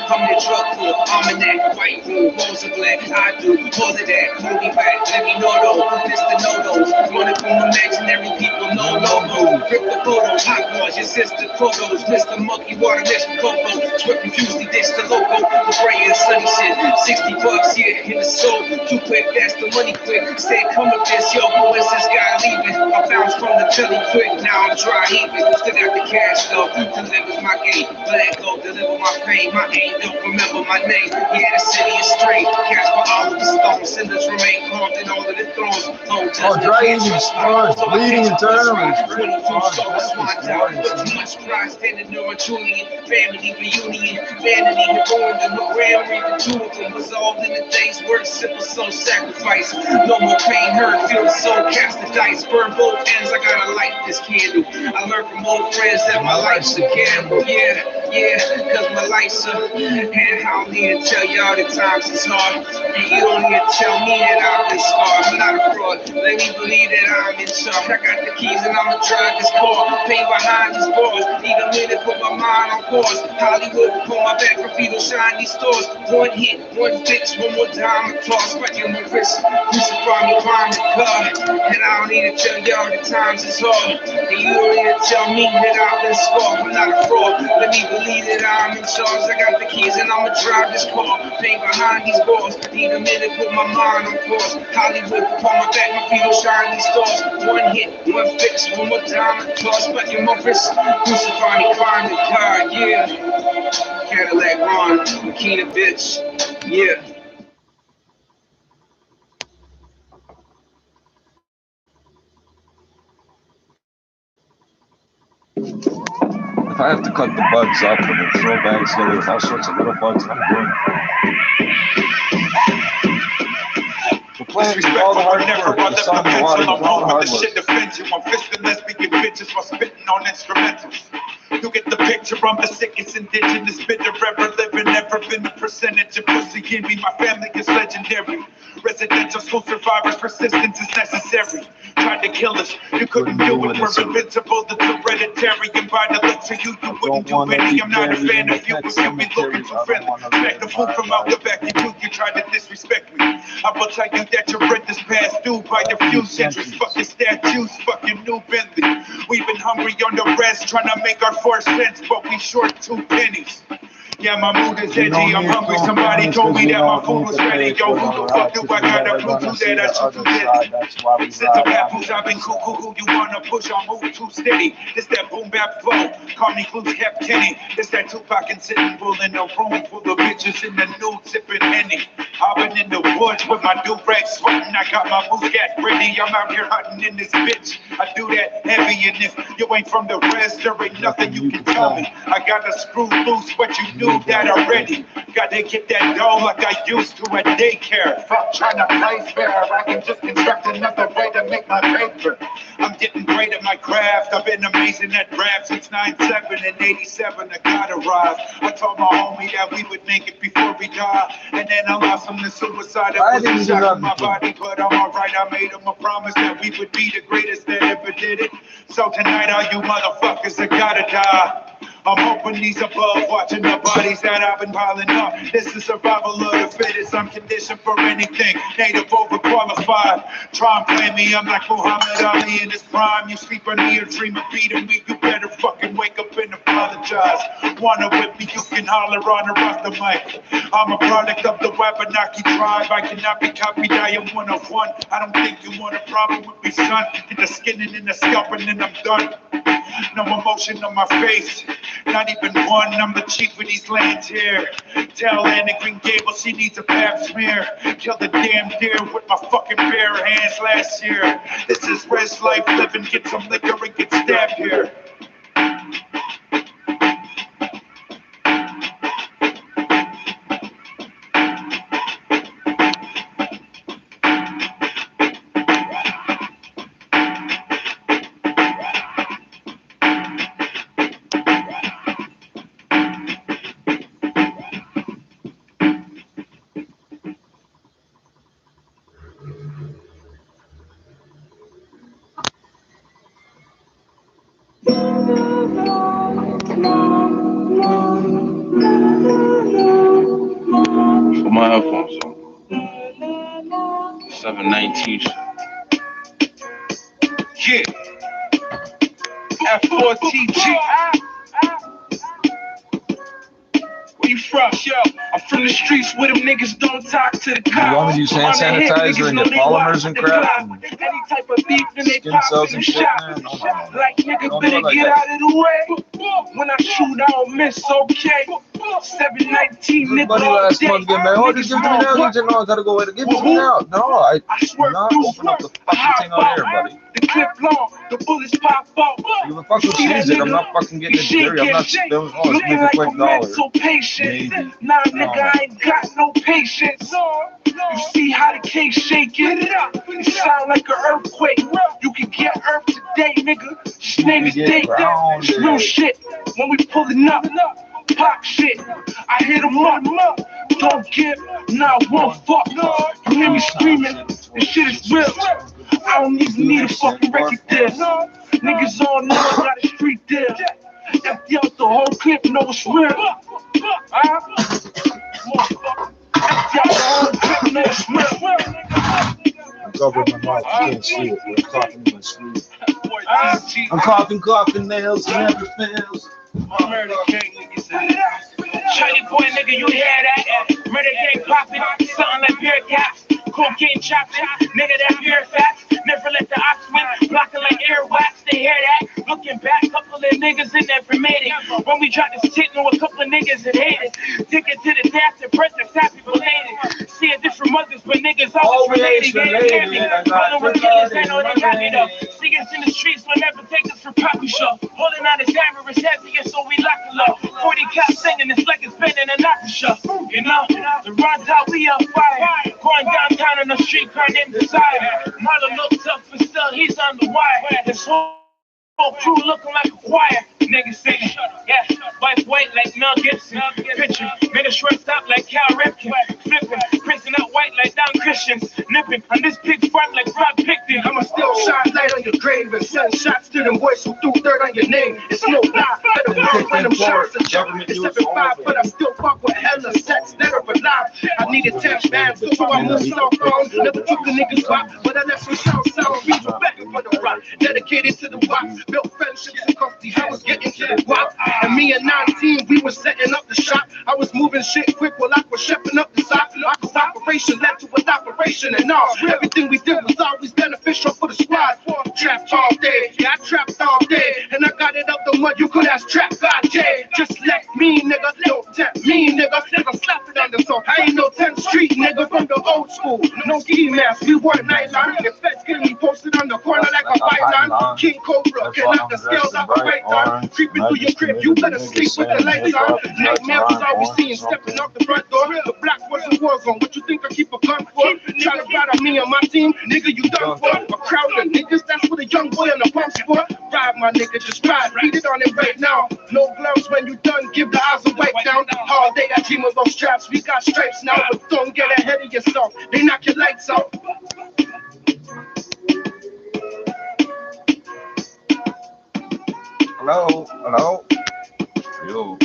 [SPEAKER 11] I'm the drug cool, almanac, white room, balls of black. I do all of that. Hold me back, let me know though. Mr. No-Dos, running from imaginary people, no logo. Rip the photos, hot bars, your sister photos. Mr. Monkey Water, Mr. Coco. Swift refused, he ditched the logo. The gray and sunny shit. $60, yeah, in the soul. Too quick, that's the money quick. Said, come with this, yo, when's this guy leaving? I bounced from the telly quick, now I'm dry heaving. Still got the cash though, delivers my game. Let go, deliver my pain. My aim, don't remember my name. Yeah, the city is straight. Cash for all of the stones. Cinders remain carved in all of the thrones.
[SPEAKER 3] Oh, dry eating sponge, bleeding internally.
[SPEAKER 11] 22 stars, swan down. But too much pride standing on Julian. Family reunion. Vanity had ruined in the ground. Reading two of them. Resolved in the day's work. Simple soul sacrifice. No more pain hurt. Feel the soul cast the dice. Burn both ends. I gotta light this candle. I learned from old friends that my life's a gamble. Yeah, cause my life's a. And I don't need to tell y'all the times is hard. And you don't need to tell me that I've been scarred. I'm not a fraud. Let me believe that I'm in charge. I got the keys and I'ma drive this car. Pain behind these bars. Need a minute, put my mind on pause. Hollywood, pull my back, graffiti, shine these stores. One hit, one fix, one more time, I toss. Fighting my wrist, crucify me, climb the car. And I don't need to tell y'all the times is hard. And you don't need to tell me that I've been scarred. I'm not a fraud. Let me believe that I'm in charge. I got the keys and I'ma drive this car. Pain behind these bars. Need a minute, put my mind on pause. Hollywood, pull my back, my feet on shine these stars. One hit, one fix, one more time, I toss. Fighting my wrist, crucify me, climb the car. Yeah. Cadillac Ron, Makina bitch. Yeah.
[SPEAKER 3] If I have to cut the buds up and then throw bags together with all sorts of little buds, I'm doing the plan is all the hard work. The sun, the water, the hard work.
[SPEAKER 19] Shit offends you. I'm fisting lesbian bitches while spitting on instrumentals. You get the picture, I'm the sickest indigenous bitter ever living, never been a percentage of pussy in me. My family is legendary. Residential school survivors, persistence is necessary. Tried to kill us, you couldn't do it. We're invincible, that's hereditary. And by the looks of you, you wouldn't do any. I'm not a fan of you, if you be looking too friendly. Back the food from out the back, you tried to disrespect me. I will tell you that your rent is past due by a few centuries. Fucking statues, fucking new Bentley. We've been hungry on the rest, trying to make our 4 cents, but we short 2 pennies. Yeah, my mood is edgy, I'm hungry. Somebody told me that my food was ready. Yo, who the fuck do I gotta prove to that I should do this? Since I'm apples, I've been cool. Who you wanna push? I move too steady. This that boom bap flow. Call me Clues Cap Kenny. This that Tupac and sitting bull in a room full of bitches in the nude sipping Henny. I've been in the woods with my do-rag sweating. I got my Muscat ready. I'm out here hunting in this bitch. I do that heavy, and if you ain't from the res, there ain't nothing you can tell me. I got to screw loose what you knew that already. Gotta get that dough like I used to at daycare. Fuck trying to play fair. I can just construct another way to make my paper. I'm getting great at my craft. I've been amazing at rap since 97 and 87. I got arrived. I told my homie that we would make it before we die, and then I lost him to suicide. I was shot in my body, but I'm alright. I made him a promise that we would be the greatest that ever did it. So tonight, all you motherfuckers that gotta die. I'm hoping these above, watching the bodies that I've been piling up. This is survival of the fittest. I'm conditioned for anything. Native overqualified. Try and play me. I'm like Muhammad Ali in his prime. You sleep on me or dream of beating me. You better fucking wake up and apologize. Wanna whip me? You can holler on or off the mic. I'm a product of the Wabanaki tribe. I cannot be copied. I am one of one. I don't think you want a problem with me, son. Get the skinning and the scalping and I'm done. No emotion on my face. Not even one, I'm the chief of these lands here. Tell Anna Green Gables she needs a pap smear. Killed a damn deer with my fucking bare hands last year. This is rest life living, get some liquor and get stabbed here.
[SPEAKER 18] Put my headphones on. 719. Yeah. F4TG. Where you from? Yo, I'm from the streets where them niggas don't talk to the cops.
[SPEAKER 3] You want me to use hand sanitizer and get polymers and crap? And
[SPEAKER 18] any type of beef and they
[SPEAKER 3] skin
[SPEAKER 18] pop
[SPEAKER 3] cells
[SPEAKER 18] in
[SPEAKER 3] and
[SPEAKER 18] the
[SPEAKER 3] shit,
[SPEAKER 18] shop.
[SPEAKER 3] man? No.
[SPEAKER 18] Like niggas
[SPEAKER 3] Don't do
[SPEAKER 18] better
[SPEAKER 3] it like
[SPEAKER 18] get
[SPEAKER 3] that.
[SPEAKER 18] out of the way. When I shoot, I don't miss, okay? 719 nigga.
[SPEAKER 3] Buddy last month get mad. Oh, just give it to me now. You said, no, I gotta go wait. Give it to me now. No, I'm not open up the fucking thing out here, buddy.
[SPEAKER 18] The clip long, the bullets pop out.
[SPEAKER 3] You can fucking seize it. I'm not fucking getting it dirty. I'm not spilling. Oh, let's make a quick dollar. Maybe.
[SPEAKER 18] Nah, nigga, I ain't got no patience. You see how the cake shaking? It sound like an earthquake. You can get earth today, nigga. His name is Dave. It's real shit. When we pulling up, pop shit. I hit him up. Don't give not one fuck. You hear me screaming? This shit is real. I don't even need a fucking record deal. Niggas all know I got a street deal. Empty out the whole clip, know it's real. Empty out the whole clip, know it's real.
[SPEAKER 3] I'm covering my mouth. You can't see it, but I'm coughing in my sleeve. I'm coughing, nails never fails.
[SPEAKER 18] Murder gang, niggas. Charlie boy, nigga, you hear that? Murder gang poppin', something like beer caps. Cocaine chopping, nigga, that beer facts. Never let the ops win, blocking like airwax. They hear that? Looking back, couple of niggas in never made it. When we dropped this shit, know a couple of niggas that hated. Ticket to the death, the birthday, happy belated. Seeing different mothers, but niggas always related. Rolling with killers, they know they got me though. See us in the streets, will never take us for poppy show. Holding on his hammer is heavy, so we lock it low. 40 cal singing, it's like it's been in an opera show. You know, the runs out, we on fire. Going downtown on the street, car named Desire. Marlon looks up, but still he's on the wire. His whole crew looking like a choir. Niggas singing, yeah, wife white like Mel Gibson. Picture, made a shortstop like Cal Ripken. Flipping, pressing out white like Don Christians. Nipping on this big front like Rob Picton.
[SPEAKER 11] I'ma still shine light on your grave and send shots to them boys who threw dirt on your name. It's no lie, better burn when them shots are shot. It's 7-5, but I still fuck with hella sets that are alive. I needed 10 bands, so I moved south on. Never took a nigga's spot, but I left some south reach back for the rock. Dedicated to the watch, built friendships and custody. I was getting to the guap. And me and 19, we was setting up the shop. I was moving shit quick while I was shepherding up the side. This operation led to an operation, and all everything we did was always beneficial for the squad. Trapped all day, yeah, I trapped all day, and I got it up the mud. You could ask Trap God J. Just let me, nigga, don't tempt me, nigga. Nigga, slap it on the song. I ain't no 10th Street, nigga, from the old school. No ski mask, we wore nightline. The feds getting me posted on the corner like a python. King Cobra, can knock the scales off the right arm. Creeping through your crib, you better sleep with the lights on. Nightmare was always seen stepping out the front door. The black was a war zone. What you think I keep a gun for? Try to battle me and my team, nigga, you done for. A crowd of niggas, that's what a young boy on the pumps for. Ride, my nigga, just ride. Beat it on it right now. No gloves when you done, give the eyes a wipe down. All day I dream of those straps. We got stripes now, but don't get ahead of yourself. They knock your lights out.
[SPEAKER 3] Hello? Hello? Yo.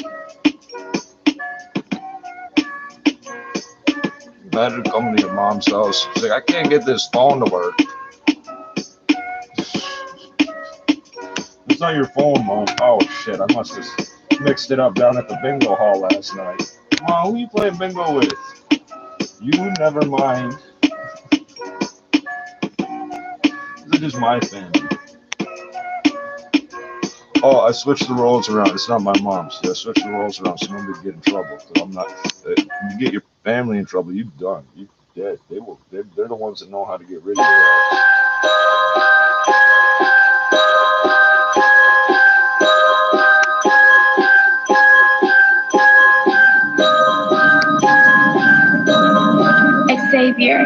[SPEAKER 3] You better come to your mom's house. She's like, I can't get this phone to work. It's not your phone, Mom. Oh, shit. I must have mixed it up down at the bingo hall last night. Mom, who you playing bingo with? You never mind. This is just my family. Oh, I switched the roles around. It's not my mom's. I switched the roles around so nobody get in trouble. Cause I'm not. You get your family in trouble, you're done. You dead. They're the ones that know how to get rid of you.
[SPEAKER 17] Xavier.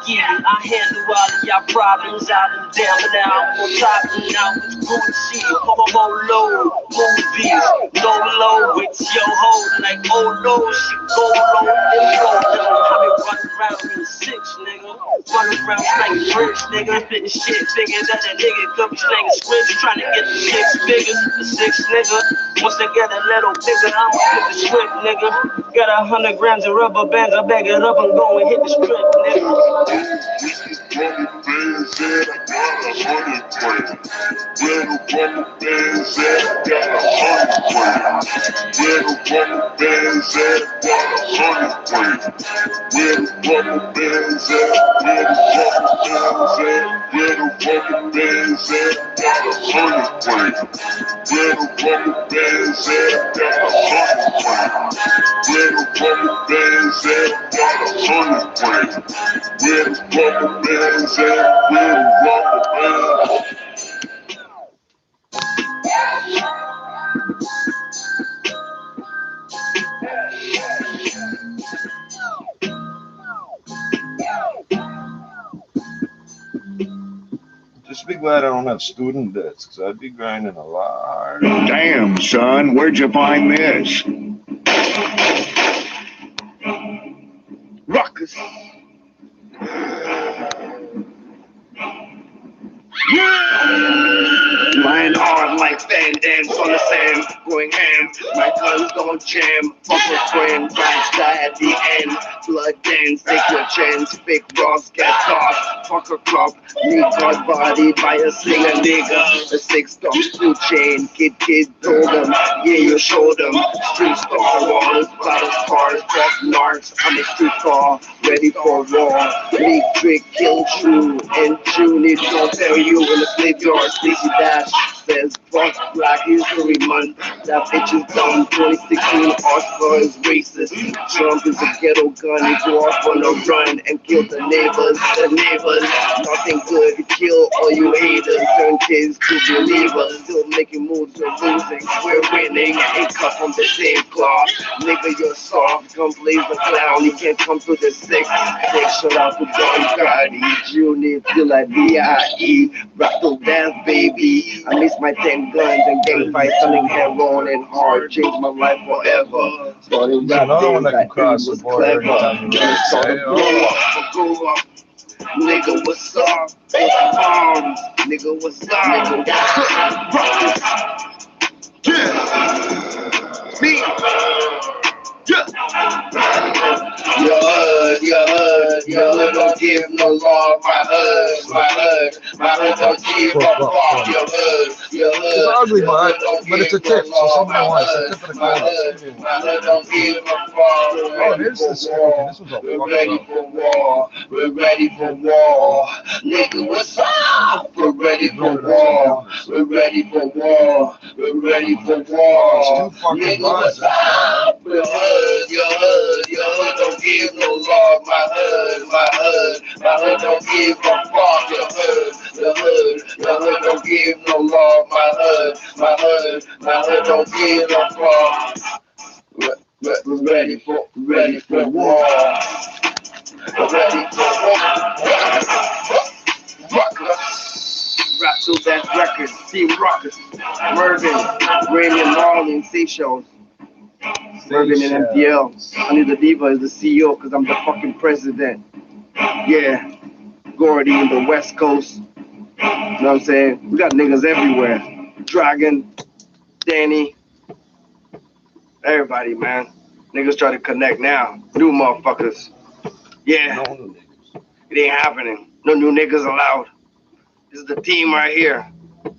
[SPEAKER 11] I handle all of y'all problems out in down, but now I'm on top and now with Gucci, Polo, movies, low, with your hoe, like oh no, she go low and go down. I been running around in the six, nigga, running around slanging bricks, nigga, spitting shit bigger than a nigga could be slanging scripts, trying to get the 6 figures, the 6 nigga. Once they get a little bigger, I'ma hit the script, nigga. Got 100 grams of rubber bands, I bag it up and go and hit the script, nigga.
[SPEAKER 3] Just be glad I don't have student debts, because I'd be grinding a lot.
[SPEAKER 18] Damn, son, where'd you find this? Ruckus. Lying hard like fan dance on the sand, going ham. My guns don't jam. Fuck with friend, blast die at the end. Blood dance, take your chance. Big Ross gets off. Fuck a club, me got bodied by a singer nigga. A 6-star 2 chain. Kid told him, yeah, you showed him. Street star walls, battle scars, fuck narcs. I'm a street car, ready for war. Big trick, kill true, and June it don't tell you in the slave yard. Sleepy Dash says fuck Black History Month. That bitch is dumb. 2016 Oscar is racist. Trump is a ghetto gun. He go off on a run and kill the neighbors. Nothing good. Kill all you haters. Turn kids to believers. Still making moves. We're losing. We're winning. Ain't cut from the same cloth. Nigga, you're soft. Come blaze the clown. He can't come to the 6. Shout out to Don Cardi. Junior feel like B.I.E. Rattle dance, baby. I miss my 10 guns and gang fights, selling heroin and hard. Changed my life forever. Starting rap
[SPEAKER 3] another one that can cross
[SPEAKER 18] was
[SPEAKER 3] the border anytime you want.
[SPEAKER 18] started blow up. Nigga, what's up? Arms. Nigga, what's up? Yeah. Me. Yeah. Your hood don't give no love. My hood don't give a fuck. Your hood
[SPEAKER 3] It's ugly, but it's a tip, so somebody wants a tip of the cola.
[SPEAKER 18] My hood don't give a fuck.
[SPEAKER 3] Oh, it is the smoking. This was a
[SPEAKER 18] We're ready for war. We're ready for war. Nigga, what's up? We're ready for war. We're ready for war. We're ready for war. Nigga, what's up? Your hood don't give no love. My hood don't give a fuck. Your hood don't give no love. My hood don't give a fuck. We're ready for war. Ready for war. Rap till that record. Team Rockers. Mervin. Raymond Marlin. Seychelles.
[SPEAKER 11] Working in MPL. Honey the Diva is the CEO because I'm the fucking president. Yeah. Gordy in the West Coast. You know what I'm saying? We got niggas everywhere. Dragon, Danny, everybody, man. Niggas try to connect now. New motherfuckers. Yeah. It ain't happening. No new niggas allowed. This is the team right here.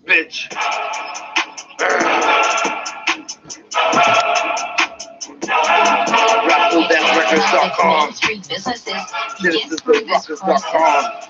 [SPEAKER 11] Bitch.
[SPEAKER 4] Wall Street businesses get through this process.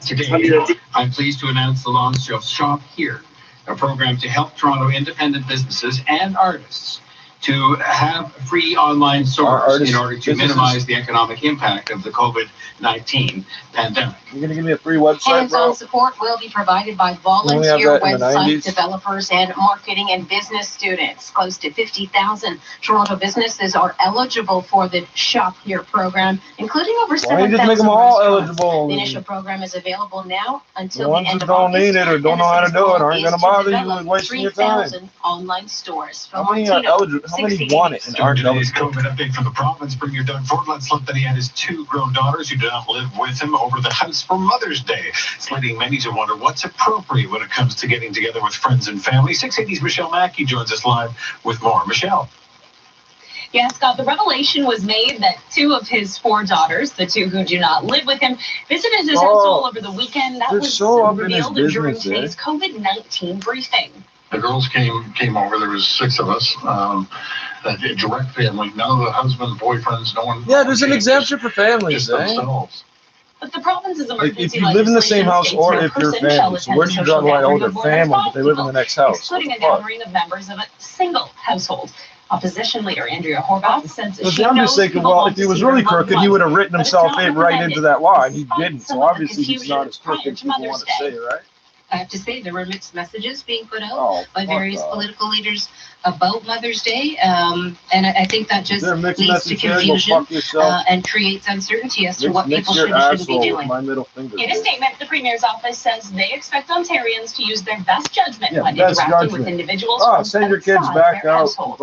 [SPEAKER 2] Today, I'm pleased to announce the launch of Shop Here, a program to help Toronto independent businesses and artists to have free online stores in order to minimize the economic impact of the COVID-19 pandemic.
[SPEAKER 3] You're going to give me a free website,
[SPEAKER 14] Hands-on
[SPEAKER 3] bro?
[SPEAKER 14] support will be provided by volunteer website developers and marketing and business students. Close to 50,000 Toronto businesses are eligible for the Shop Here program, including over 7,000
[SPEAKER 3] Why don't you just make them all eligible?
[SPEAKER 14] The initial program is available now until
[SPEAKER 3] The ones
[SPEAKER 14] the end
[SPEAKER 3] that
[SPEAKER 14] of
[SPEAKER 3] don't
[SPEAKER 14] August.
[SPEAKER 3] need it or don't know how to do it aren't going to bother you with wasting your time.
[SPEAKER 14] 3,000 online stores.
[SPEAKER 3] How many are eligible? How many want it and aren't
[SPEAKER 13] Today's
[SPEAKER 3] eligible?
[SPEAKER 13] COVID update from the province. Premier Doug Ford let slip that he had his 2 grown daughters who did not live with him over the house for Mother's Day. It's leading many to wonder what's appropriate when it comes to getting together with friends and family. 680's Michelle Mackey joins us live with more. Michelle.
[SPEAKER 20] Yeah, Scott, the revelation was made that 2 of his 4 daughters, the 2 who do not live with him, visited his household over the weekend. That was revealed during today's COVID-19 briefing.
[SPEAKER 16] The girls came over. There was 6 of us. A direct family. None of the husbands, boyfriends, no one.
[SPEAKER 3] Yeah, there's an exemption for families,
[SPEAKER 16] Just
[SPEAKER 3] eh?
[SPEAKER 16] themselves.
[SPEAKER 20] But the province's
[SPEAKER 3] Like,
[SPEAKER 20] emergency
[SPEAKER 3] if you live in the same house
[SPEAKER 20] legislation
[SPEAKER 3] or
[SPEAKER 20] states
[SPEAKER 3] if you're
[SPEAKER 20] no person shall
[SPEAKER 3] family. So
[SPEAKER 20] attend
[SPEAKER 3] where
[SPEAKER 20] a
[SPEAKER 3] do you
[SPEAKER 20] social
[SPEAKER 3] draw the line? Oh,
[SPEAKER 20] gathering
[SPEAKER 3] they're
[SPEAKER 20] of more than
[SPEAKER 3] family,
[SPEAKER 20] 5
[SPEAKER 3] but they live in the next house.
[SPEAKER 20] excluding a
[SPEAKER 3] What the fuck?
[SPEAKER 20] gathering of members of a single household. Opposition leader Andrea Horvath says
[SPEAKER 3] But
[SPEAKER 20] she
[SPEAKER 3] I'm
[SPEAKER 20] knows
[SPEAKER 3] just thinking,
[SPEAKER 20] people
[SPEAKER 3] well,
[SPEAKER 20] want
[SPEAKER 3] if he
[SPEAKER 20] to
[SPEAKER 3] was
[SPEAKER 20] see
[SPEAKER 3] really
[SPEAKER 20] their loved
[SPEAKER 3] crooked, he would have
[SPEAKER 20] ones,
[SPEAKER 3] written
[SPEAKER 20] but it's
[SPEAKER 3] himself
[SPEAKER 20] not
[SPEAKER 3] in right into
[SPEAKER 20] recommended
[SPEAKER 3] that law, and he
[SPEAKER 20] despite
[SPEAKER 3] didn't.
[SPEAKER 20] some
[SPEAKER 3] So
[SPEAKER 20] of the
[SPEAKER 3] obviously he's
[SPEAKER 20] confusion
[SPEAKER 3] not as
[SPEAKER 20] prior
[SPEAKER 3] crooked as
[SPEAKER 20] to
[SPEAKER 3] people
[SPEAKER 20] Mother's
[SPEAKER 3] want to
[SPEAKER 20] Day.
[SPEAKER 3] say, right?
[SPEAKER 14] I have to say, there were mixed messages being put out by various political leaders about Mother's Day, and I think that just leads to confusion and creates uncertainty as to what people should and shouldn't be doing.
[SPEAKER 20] In a statement, the Premier's office says they expect Ontarians to use their best judgment when interacting with individuals from
[SPEAKER 3] send your kids
[SPEAKER 20] outside
[SPEAKER 3] back
[SPEAKER 20] their
[SPEAKER 3] out.
[SPEAKER 20] household.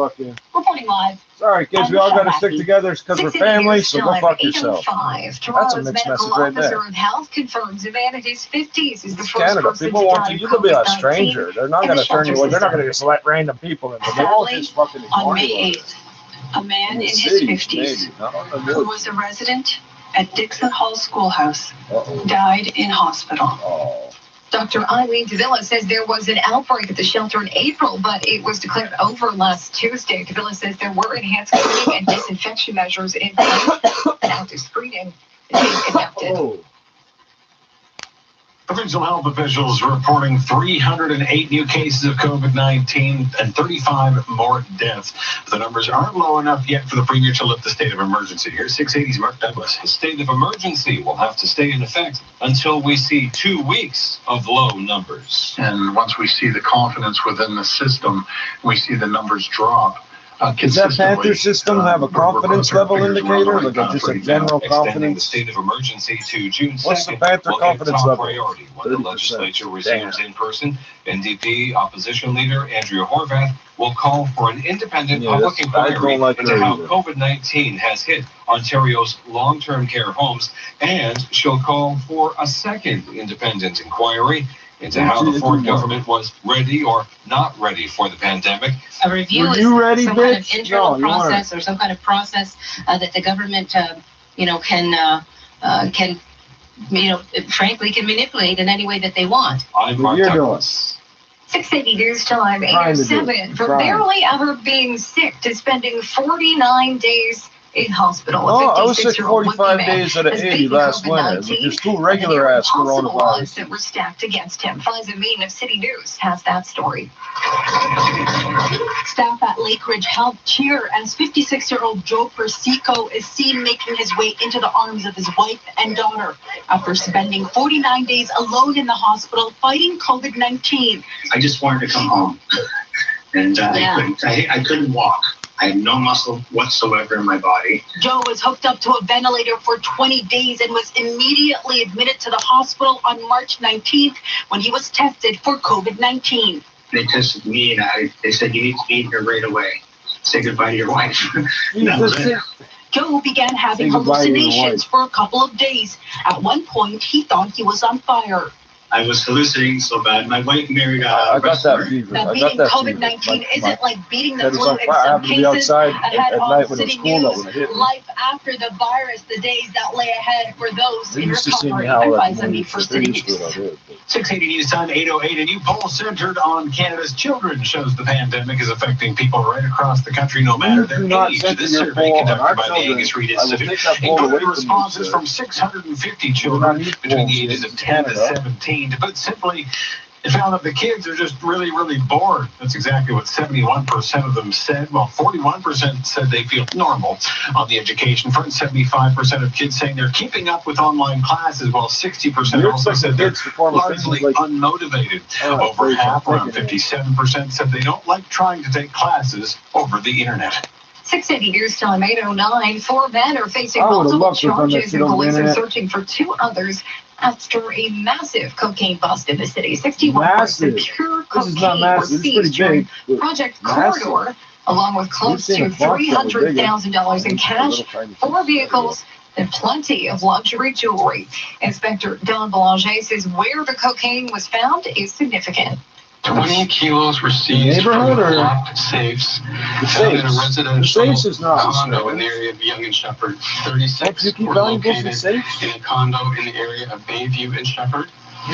[SPEAKER 20] Reporting live.
[SPEAKER 3] Sorry, kids, we all got to stick together because we're family, so go fuck yourself. That's a
[SPEAKER 14] Toronto's
[SPEAKER 3] mixed
[SPEAKER 14] medical
[SPEAKER 3] message right there.
[SPEAKER 14] officer of health confirms a man in his 50s is the first
[SPEAKER 3] Canada,
[SPEAKER 14] person
[SPEAKER 3] people
[SPEAKER 14] to
[SPEAKER 3] want
[SPEAKER 14] die
[SPEAKER 3] you
[SPEAKER 14] of
[SPEAKER 3] to be a
[SPEAKER 14] COVID-19
[SPEAKER 3] stranger. They're not
[SPEAKER 14] in
[SPEAKER 3] going
[SPEAKER 14] the
[SPEAKER 3] to turn you
[SPEAKER 14] shelter
[SPEAKER 3] away. They're not going to
[SPEAKER 14] system.
[SPEAKER 3] just let random people in. But they won't just fucking
[SPEAKER 14] On
[SPEAKER 3] ignore
[SPEAKER 14] May
[SPEAKER 3] you.
[SPEAKER 14] 8th, a man in
[SPEAKER 3] the
[SPEAKER 14] his
[SPEAKER 3] cities,
[SPEAKER 14] 50s
[SPEAKER 3] maybe, not on the
[SPEAKER 14] who
[SPEAKER 3] village.
[SPEAKER 14] was a resident at Dixon Hall Schoolhouse died in hospital. Dr. Eileen Davila says there was an outbreak at the shelter in April, but it was declared over last Tuesday. Davila says there were enhanced cleaning and disinfection measures in place. An active screening is being conducted.
[SPEAKER 13] Provincial health officials reporting 308 new cases of COVID-19 and 35 more deaths. The numbers aren't low enough yet for the Premier to lift the state of emergency. Here's 680's Mark Douglas.
[SPEAKER 15] The state of emergency will have to stay in effect until we see 2 weeks of low numbers.
[SPEAKER 16] And once we see the confidence within the system, we see the numbers drop.
[SPEAKER 3] Does that Panther system have a confidence level indicator, like just a general
[SPEAKER 15] Extending the
[SPEAKER 3] confidence?
[SPEAKER 15] state of emergency to June 2nd
[SPEAKER 3] What's the Panther
[SPEAKER 15] will get
[SPEAKER 3] confidence
[SPEAKER 15] top
[SPEAKER 3] level?
[SPEAKER 15] priority when the
[SPEAKER 3] 30%.
[SPEAKER 15] legislature resumes in person. NDP opposition leader Andrea Horvath will call for an independent public
[SPEAKER 3] I
[SPEAKER 15] inquiry
[SPEAKER 3] don't like
[SPEAKER 15] into
[SPEAKER 3] her
[SPEAKER 15] how
[SPEAKER 3] either.
[SPEAKER 15] COVID-19 has hit Ontario's long-term care homes, and she'll call for a second independent inquiry into how the Ford government was ready or not ready for the pandemic.
[SPEAKER 14] A review
[SPEAKER 3] Were
[SPEAKER 14] is
[SPEAKER 3] you ready,
[SPEAKER 14] some kind of
[SPEAKER 3] bitch?
[SPEAKER 14] internal
[SPEAKER 3] No, you
[SPEAKER 14] process or some kind of process that the government, can frankly can manipulate in any way that they want.
[SPEAKER 15] I'm Mark Douglas.
[SPEAKER 14] 680 News Time,
[SPEAKER 3] Trying to do
[SPEAKER 14] 807,
[SPEAKER 3] it.
[SPEAKER 14] from
[SPEAKER 3] Trying.
[SPEAKER 14] barely ever being sick to spending 49 days in hospital.
[SPEAKER 3] Oh, I was sick
[SPEAKER 14] 56-year-old
[SPEAKER 3] 45
[SPEAKER 14] man
[SPEAKER 3] days out of
[SPEAKER 14] has
[SPEAKER 3] 80
[SPEAKER 14] beaten
[SPEAKER 3] last winter. But
[SPEAKER 14] COVID-19,
[SPEAKER 3] there's 2
[SPEAKER 14] and
[SPEAKER 3] regular
[SPEAKER 14] there were
[SPEAKER 3] ass
[SPEAKER 14] impossible odds
[SPEAKER 3] coronavirus.
[SPEAKER 14] that were stacked against him. Faiza Mean of City News has that story. Staff at Lakeridge Health cheer as 56-year-old Joe Persico is seen making his way into the arms of his wife and daughter after spending 49 days alone in the hospital fighting COVID-19.
[SPEAKER 7] I just wanted to come home, and I couldn't walk. I had no muscle whatsoever in my body.
[SPEAKER 14] Joe was hooked up to a ventilator for 20 days and was immediately admitted to the hospital on March 19th when he was tested for COVID-19.
[SPEAKER 7] They tested me, and they said, you need to be in here right away. say goodbye to your wife.
[SPEAKER 9] Joe began having hallucinations for a couple of days. At one point, he thought he was on fire.
[SPEAKER 7] I was hallucinating so bad. My wife married
[SPEAKER 3] I got that fever.
[SPEAKER 9] Now, beating COVID-19 isn't like beating the flu in
[SPEAKER 3] I
[SPEAKER 9] some
[SPEAKER 3] happened to be
[SPEAKER 9] cases.
[SPEAKER 3] outside
[SPEAKER 9] Ahead
[SPEAKER 3] at
[SPEAKER 9] on
[SPEAKER 3] night when it was
[SPEAKER 9] City
[SPEAKER 3] cool. That
[SPEAKER 9] News,
[SPEAKER 3] would have hit me.
[SPEAKER 9] life after the virus, the days that lay ahead for those
[SPEAKER 3] They
[SPEAKER 9] in
[SPEAKER 3] used to see me
[SPEAKER 9] recovery.
[SPEAKER 3] howl
[SPEAKER 9] I'm
[SPEAKER 3] at the
[SPEAKER 9] Liza
[SPEAKER 3] movie.
[SPEAKER 9] Mead for
[SPEAKER 3] They're
[SPEAKER 9] City
[SPEAKER 3] used to
[SPEAKER 9] News.
[SPEAKER 3] it out here.
[SPEAKER 13] 680 News Time, 808. A new poll centered on Canada's children shows the pandemic is affecting people right across the country, no matter their age. This survey conducted by the Angus Reid Institute included responses from 650 children between the ages of 10 to 17. To put simply, it found that the kids are just really, really bored. That's exactly what 71% of them said. Well, 41% said they feel normal on the education front. 75% of kids saying they're keeping up with online classes, while 60% also said they're largely unmotivated. Over half, around 57%, said they don't like trying to take classes over the internet.
[SPEAKER 9] 680 News Time, 809. 4 men are facing multiple charges, and police are searching for 2 others after a massive cocaine bust in the city. 61 grams of pure cocaine were seized during Project Corridor, along with close to $300,000 in cash, 4 vehicles, and plenty of luxury jewelry. Inspector Don Belanger says where the cocaine was found is significant.
[SPEAKER 2] 20 kilos were seized from locked safes found in a residential condo in the area of Yonge and Sheppard. 36 were located in a condo in the area of Bayview and Sheppard.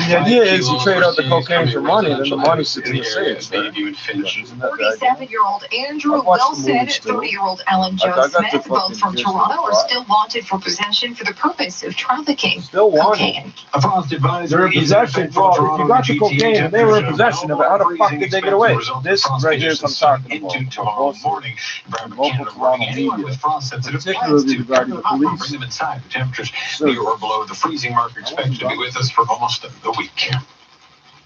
[SPEAKER 3] The idea is you trade out the cocaine for money, and then the money sits in the safe.
[SPEAKER 9] 47-year-old Andrew Wilson and 30-year-old Alan Joe Smith, both from Toronto, are still wanted for possession for the purpose of trafficking cocaine.
[SPEAKER 13] A frost advisory.
[SPEAKER 3] They're in possession. Well, if you got the cocaine and they were in possession of it, how the fuck did they get away? This right here is what I'm talking about.
[SPEAKER 13] Tomorrow morning, local Toronto anyone with frost-sensitive plants to cover them up and bring them inside. The temperatures near or below the freezing mark are expected to be with us for almost the week.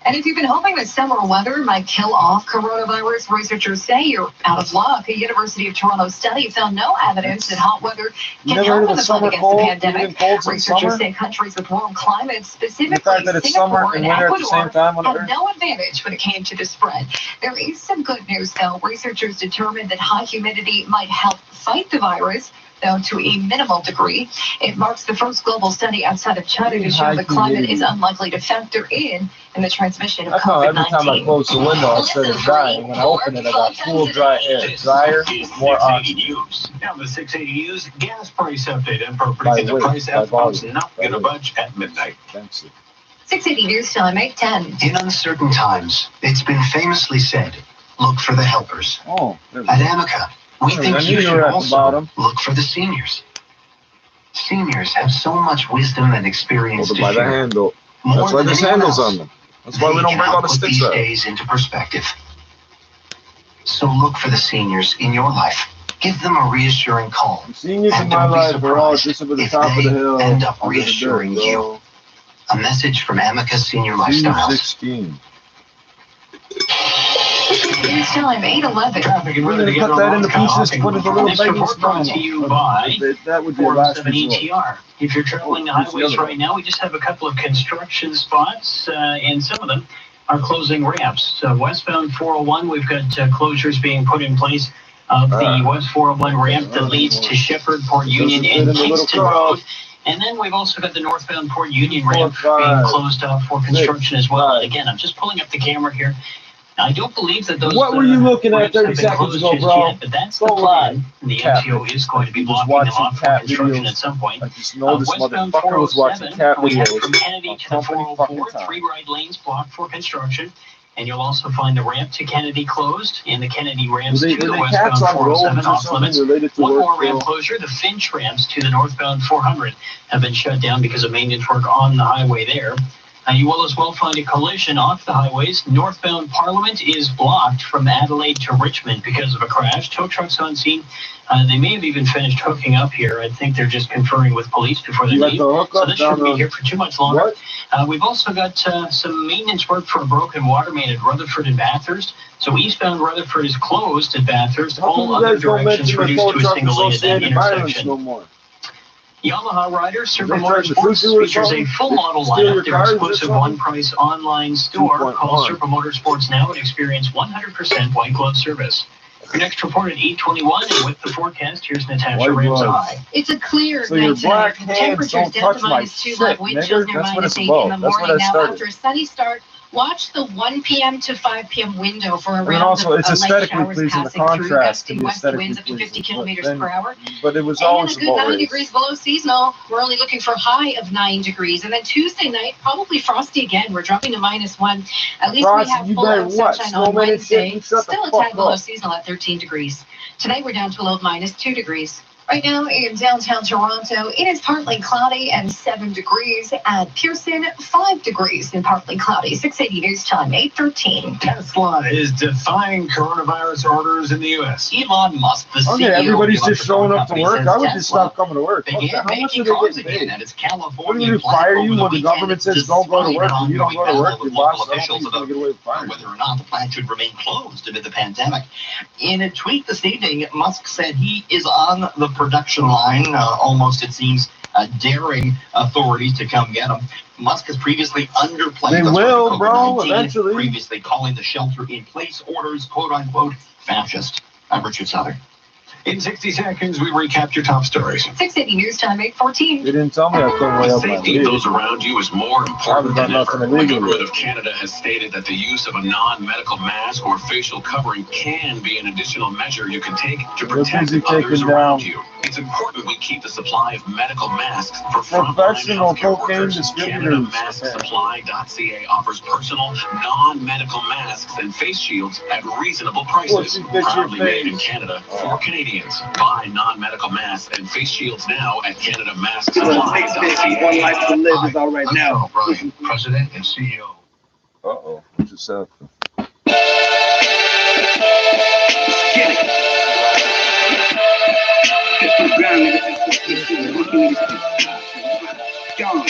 [SPEAKER 9] And if you've been hoping that summer weather might kill off coronavirus, researchers say you're out of luck. A University of Toronto study found no evidence that hot weather can help in the fight against the pandemic. Researchers say countries with warm climates, specifically Singapore and Ecuador, had no advantage when it came to the spread. There is some good news, though. Researchers determined that high humidity might help fight the virus, though to a minimal degree. It marks the first global study outside of China to show the climate is unlikely to factor in the transmission of COVID-19.
[SPEAKER 3] Every time I close the window, instead of drying, when I open it, I got cool, dry air. Drier, more oxygen.
[SPEAKER 13] Now the 680 News gas price update. And predicting the price outflow's not going to budge at midnight.
[SPEAKER 9] 680 News Time, 8:10.
[SPEAKER 5] In uncertain times, it's been famously said, look for the helpers. At Amica, we think you should also look for the seniors. Seniors have so much wisdom and experience to
[SPEAKER 3] by the
[SPEAKER 5] share.
[SPEAKER 3] handle.
[SPEAKER 5] More
[SPEAKER 3] That's why
[SPEAKER 5] than
[SPEAKER 3] there's
[SPEAKER 5] anyone
[SPEAKER 3] handles
[SPEAKER 5] else.
[SPEAKER 3] on them. That's why we don't bring all the sticks
[SPEAKER 5] these
[SPEAKER 3] out.
[SPEAKER 5] days into perspective. So look for the seniors in your life. Give them a reassuring call.
[SPEAKER 3] Seniors in my life are all just up at the top of the hill.
[SPEAKER 5] End up reassuring you. A message from Amica Senior Lifestyles.
[SPEAKER 3] 16.
[SPEAKER 9] News Time, 8:11.
[SPEAKER 13] Traffic and
[SPEAKER 3] We're
[SPEAKER 13] weather
[SPEAKER 3] going to
[SPEAKER 13] together
[SPEAKER 3] cut that
[SPEAKER 13] on
[SPEAKER 3] into pieces,
[SPEAKER 13] Kyle
[SPEAKER 3] put it in a
[SPEAKER 13] Hawking.
[SPEAKER 3] little
[SPEAKER 13] Next
[SPEAKER 3] baking
[SPEAKER 13] report brought to you by
[SPEAKER 3] that would be a last
[SPEAKER 13] 47
[SPEAKER 3] resort.
[SPEAKER 13] ETR. If you're traveling the highways right now, we just have a couple of construction spots, and some of them are closing ramps. Westbound 401, we've got closures being put in place of the West 401 ramp that leads to Sheppard, Port Union, and Kingston Road. And then we've also got the northbound Port Union ramp being closed off for construction as well. And again, I'm just pulling up the camera here. I don't believe that those.
[SPEAKER 3] What were you looking at 30 seconds ago, bro?
[SPEAKER 13] Yet, but that's the plan. The MTO is going to be blocking them off for construction at some point.
[SPEAKER 3] I just know this
[SPEAKER 13] Westbound
[SPEAKER 3] motherfucker was watching cat
[SPEAKER 13] we have
[SPEAKER 3] videos.
[SPEAKER 13] from Kennedy to the 404, 3 right lanes blocked for construction. And you'll also find the ramp to Kennedy closed and the Kennedy ramps to the westbound 407 off limits. One more ramp closure, the Finch ramps to the northbound 400 have been shut down because of maintenance work on the highway there. You will as well find a collision off the highways. Northbound Parliament is blocked from Adelaide to Richmond because of a crash. Tow trucks on scene. They may have even finished hooking up here. I think they're just conferring with police before they leave. So this shouldn't be here for too much longer. We've also got some maintenance work for a broken water main at Rutherford and Bathurst. So eastbound Rutherford is closed at Bathurst. All other directions reduced to a single lane at that intersection. Yamaha Rider, Super Motorsports features a full model lineup. Their exclusive one-price online store. Call Super Motorsports now and experience 100% white glove service.
[SPEAKER 1] Our next report at 8:21, and with the forecast, here's Natasha Ramsey.
[SPEAKER 9] It's a clear
[SPEAKER 3] So your
[SPEAKER 9] night
[SPEAKER 3] black
[SPEAKER 9] tonight.
[SPEAKER 3] hands
[SPEAKER 9] Temperatures
[SPEAKER 3] don't
[SPEAKER 9] down to
[SPEAKER 3] touch my
[SPEAKER 9] -2,
[SPEAKER 3] shit,
[SPEAKER 9] live wind chills near
[SPEAKER 3] nigga. That's what it's
[SPEAKER 9] -8
[SPEAKER 3] about.
[SPEAKER 9] in the
[SPEAKER 3] That's what
[SPEAKER 9] morning.
[SPEAKER 3] I
[SPEAKER 9] Now,
[SPEAKER 3] started.
[SPEAKER 9] after a sunny start, watch the 1 p.m. to 5 p.m. window for
[SPEAKER 3] And
[SPEAKER 9] around
[SPEAKER 3] also, it's
[SPEAKER 9] light
[SPEAKER 3] aesthetically
[SPEAKER 9] showers
[SPEAKER 3] pleasing. The
[SPEAKER 9] passing through,
[SPEAKER 3] contrast
[SPEAKER 9] gusting
[SPEAKER 3] can be
[SPEAKER 9] west
[SPEAKER 3] aesthetically
[SPEAKER 9] winds up to 50
[SPEAKER 3] pleasing.
[SPEAKER 9] kilometers
[SPEAKER 3] But
[SPEAKER 9] per hour.
[SPEAKER 3] it was
[SPEAKER 9] And
[SPEAKER 3] always
[SPEAKER 9] a good
[SPEAKER 3] about
[SPEAKER 9] 9
[SPEAKER 3] race.
[SPEAKER 9] degrees below seasonal. We're only looking for a high of 9 degrees. And then Tuesday night, probably frosty again. We're dropping to -1. At least
[SPEAKER 3] Frosty,
[SPEAKER 9] we have
[SPEAKER 3] you
[SPEAKER 9] full
[SPEAKER 3] better
[SPEAKER 9] out
[SPEAKER 3] what?
[SPEAKER 9] sunshine
[SPEAKER 3] Snowman
[SPEAKER 9] on
[SPEAKER 3] and shit?
[SPEAKER 9] Wednesday.
[SPEAKER 3] You shut the
[SPEAKER 9] Still a
[SPEAKER 3] fuck
[SPEAKER 9] tad below
[SPEAKER 3] up.
[SPEAKER 9] seasonal at 13 degrees. Tonight we're down to a low of -2 degrees.
[SPEAKER 14] Right now in downtown Toronto, it is partly cloudy and 7 degrees. At Pearson, 5 degrees and partly cloudy. 680 news time, 8:13.
[SPEAKER 13] Tesla is defying coronavirus orders in the U.S.
[SPEAKER 5] Elon Musk, the CEO
[SPEAKER 3] Okay,
[SPEAKER 5] of the
[SPEAKER 3] everybody's just
[SPEAKER 5] electric
[SPEAKER 3] showing
[SPEAKER 5] car
[SPEAKER 3] up to
[SPEAKER 5] company,
[SPEAKER 3] work.
[SPEAKER 5] says
[SPEAKER 3] I would just
[SPEAKER 5] Tesla
[SPEAKER 3] stop coming to work.
[SPEAKER 5] began
[SPEAKER 3] How much
[SPEAKER 5] making
[SPEAKER 3] are they
[SPEAKER 5] cars
[SPEAKER 3] getting
[SPEAKER 5] again
[SPEAKER 3] paid?
[SPEAKER 5] at its
[SPEAKER 3] What do
[SPEAKER 5] California
[SPEAKER 3] you
[SPEAKER 5] plant
[SPEAKER 3] fire
[SPEAKER 5] over
[SPEAKER 3] you
[SPEAKER 5] the
[SPEAKER 3] when the
[SPEAKER 5] weekend,
[SPEAKER 3] government says don't go to
[SPEAKER 5] despite
[SPEAKER 3] work
[SPEAKER 5] an
[SPEAKER 3] and you don't
[SPEAKER 5] ongoing
[SPEAKER 3] go to work?
[SPEAKER 5] battle
[SPEAKER 3] Your
[SPEAKER 5] with local
[SPEAKER 3] boss, I don't think
[SPEAKER 5] officials
[SPEAKER 3] he's going
[SPEAKER 5] about
[SPEAKER 3] to get away with firing.
[SPEAKER 5] whether or not the plant should remain closed amid the pandemic. In a tweet this evening, Musk said he is on the production line, almost, it seems, daring authorities to come get him. Musk has previously underplayed
[SPEAKER 3] They
[SPEAKER 5] the threat
[SPEAKER 3] will,
[SPEAKER 5] of
[SPEAKER 3] bro,
[SPEAKER 5] COVID-19,
[SPEAKER 3] eventually.
[SPEAKER 5] previously calling the shelter-in-place orders, quote-unquote, fascist. I'm Richard Souther.
[SPEAKER 13] In 60 seconds, we recap your top stories.
[SPEAKER 14] 680 news time, 8:14.
[SPEAKER 3] They didn't tell me I couldn't lay
[SPEAKER 13] The
[SPEAKER 3] up my
[SPEAKER 13] safety of
[SPEAKER 3] leave.
[SPEAKER 13] those around you is more important
[SPEAKER 3] done
[SPEAKER 13] than ever.
[SPEAKER 3] nothing
[SPEAKER 13] The
[SPEAKER 3] illegal
[SPEAKER 13] government
[SPEAKER 3] yet.
[SPEAKER 13] of Canada has stated that the use of a non-medical mask or facial covering can be an additional measure you can take to
[SPEAKER 3] They're
[SPEAKER 13] protect
[SPEAKER 3] busy
[SPEAKER 13] others
[SPEAKER 3] taking
[SPEAKER 13] around
[SPEAKER 3] down
[SPEAKER 13] you. It's important we keep the supply of medical masks for frontline
[SPEAKER 3] professional
[SPEAKER 13] healthcare
[SPEAKER 3] cocaine
[SPEAKER 13] workers.
[SPEAKER 3] distributors.
[SPEAKER 13] CanadaMaskSupply.ca offers personal, non-medical masks and face shields at reasonable
[SPEAKER 3] Well,
[SPEAKER 13] prices.
[SPEAKER 3] you get your
[SPEAKER 13] Proudly made in
[SPEAKER 3] face.
[SPEAKER 13] Canada for Canadians. Buy non-medical masks and face shields now at
[SPEAKER 18] One
[SPEAKER 13] CanadaMaskSupply.ca.
[SPEAKER 18] life to live is all right
[SPEAKER 13] I'm
[SPEAKER 18] now.
[SPEAKER 13] Sean O'Brien, President and CEO.
[SPEAKER 3] Uh-oh. What just happened?
[SPEAKER 18] Get it. Hit the ground, nigga. Gone.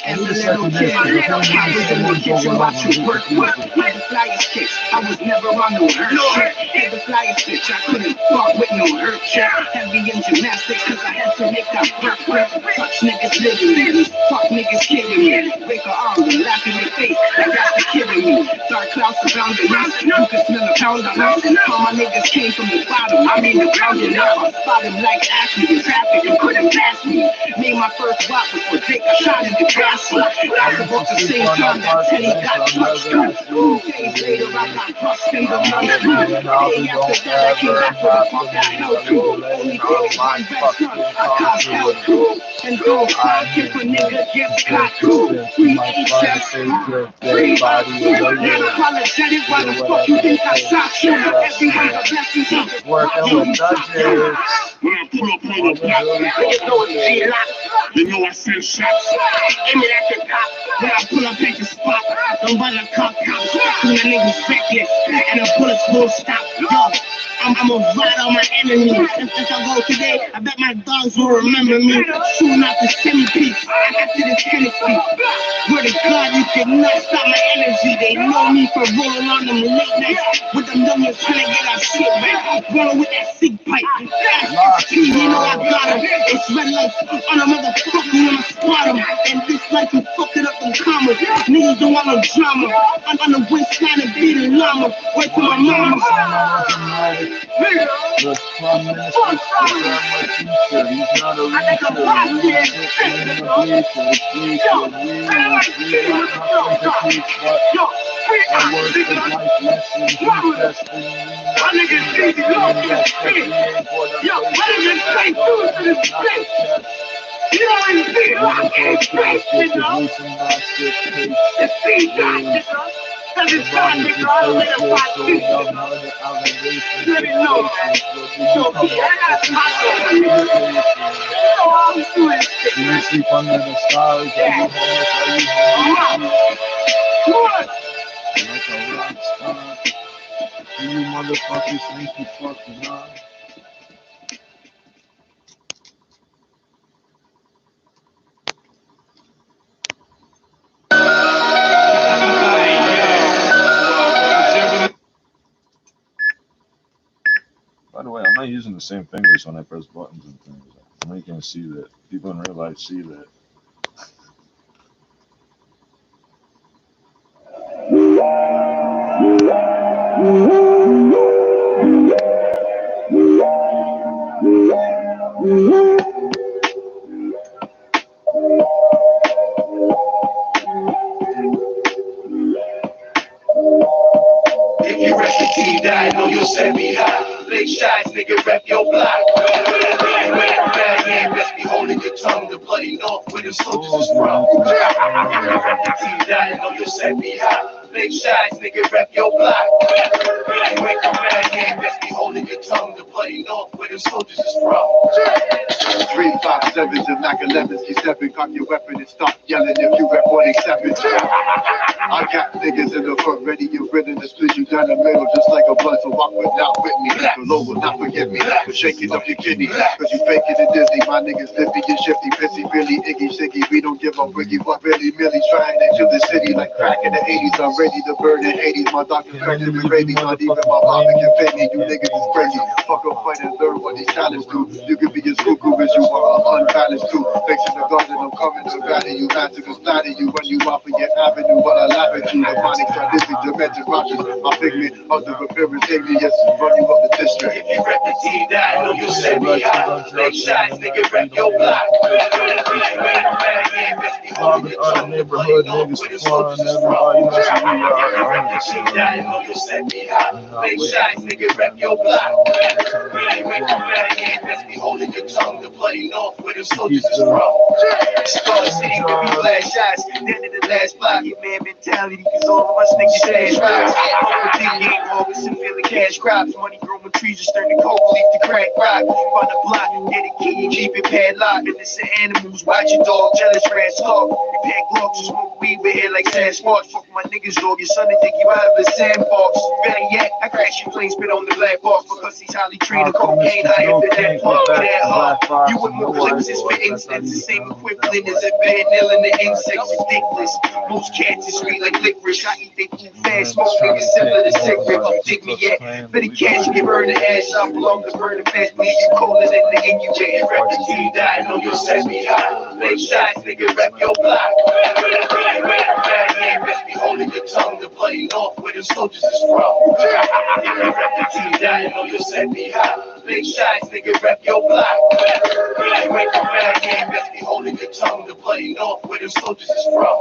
[SPEAKER 18] As a little kid, I was in the kitchen watching work. Had the flyest kicks, I was never on no hurt shit. Had the flyest bitch, I couldn't walk with no hurt shit. Heavy in gymnastics, cause I had to make that work. Touch niggas living me, fuck niggas killing me. Break her arm and laugh in their face, like that's the killing me. Dark clouds surrounding us, you can smell a pound of us. All my niggas came from the bottom, I mean the ground and up. I spot him like Ashley in traffic, you couldn't pass me. Made my first walk before Drake, I shot in the grassy. That's about the same time that Teddy got touched too. 2 days later, I got crushed in the lungs too. Day after that, I came back with a pump that held too. Only did one best son, I copped hell too. And go if a nigga gets caught too. Free HF, free body. Not apologetic, why the fuck you think I shot you? Everyone's a blessing.
[SPEAKER 3] Working with judges.
[SPEAKER 18] When I pull up on the block, you know it's G-Lock. You know I send shots. Aim it at the cop. When I pull up at the spot, don't bother cop cops. When the niggas reckless, and the bullets won't stop. Yo, I'm a ride on my enemies. If I go today, I bet my dogs will remember me. Shooting out the semi-piece after this Tennessee. Word to God, you cannot stop my energy. They know me for rolling on them late nights with them youngins trying to get our shit back. Rolling with that sick pipe. SSP, you know I got him. It's red lights on a motherfucker when I spot him. And this life is fucking up them commas. Niggas don't want no drama. I'm on the waistline and beating llama. Wait till my mama.
[SPEAKER 3] The Prime Minister's my teacher. He's not a reacher. He's sitting in the bleachers. I work for life lessons. Investing sleep under the stars. Like a rock star. You motherfuckers think you fucking are. By the way, I'm not using the same fingers when I press buttons and things. I'm making it see that. People in real life see that.
[SPEAKER 11] team that I know you'll send me high. Big shots, nigga, rep your block. You ain't from bad game, best be holding your tongue. The bloody north where the soldiers is from. Rep the team that I know you'll send me high. Big shots, nigga, rep your block. You ain't from bad game, best be holding your tongue. The bloody north where the soldiers is from.
[SPEAKER 21] 3, 5, 7s and like 11s. Keep stepping, cock your weapon and stop yelling if you rep 187. I got niggas in the front ready, you're ready to split you down the middle just like a blunt, so walk without with me. The Lord will not forgive me for shaking up your kidney. Cause you faking and dizzy, my niggas lippy and shifty, pissy, really iggy, shiggy. We don't give up wiggy, but really, really trying into the city like crack in the 80s. I'm ready to burn in 80s. My doctor's ready to be rabies, not even my mama can pay me. You niggas is crazy. Fuck up, fight and learn what these talents do. You can be as cuckoo as you are unbalanced too. Fixing the garden, I'm coming to rally you. Massacre splatter you, run you off of your avenue while I laugh at you. Demonic tradition, dimension rockers. My figment, other appearance, igneous. Run you up the district.
[SPEAKER 11] If you rep the team that I know you'll send me high. Big shots, nigga, rep your block. You ain't from bad game, best be holding your tongue. The bloody north where the soldiers is from. If you rep the team that I know you'll send me high. Big shots, nigga, rep your block. You ain't from bad game, best be holding your tongue. The bloody north where the soldiers is from. Star City with me blast shots. Then in the last block, your man mentality, cause all of us niggas stash rocks. Over big game, August and feeling cash crops. Money growing trees, just turn the coke leaf to crack rock. On the block, get a key, keep it padlocked. Innocent animals, watch your dog, jealous rats talk. We pack glocks and smoke weed, we here like Sasquatch. Fuck my niggas, dog, your son will take you out of the sandbox. Better yet, I crash your plane, spit on the black box. Because he's highly trained, cocaine higher than that plug, that hard. You with more clips and spitting, that's the same equivalent as a bad nail in the insects, ridiculous. Most cats is sweet like licorice. I eat they food fast, smoke niggas similar to cigarettes. You dig me yet? For the cash, you burn the ass. I belong to burn the fast, bleed you colder than the Inuit. Rep the team that I know you'll set me high. Big shots, nigga, rep your block. Bad game, best be holding your tongue. The bloody north where the soldiers is from. Rep the team that I know you'll set me high. Big shots, nigga, rep your block. You ain't from bad game, best be holding your tongue. The bloody north where the soldiers is from.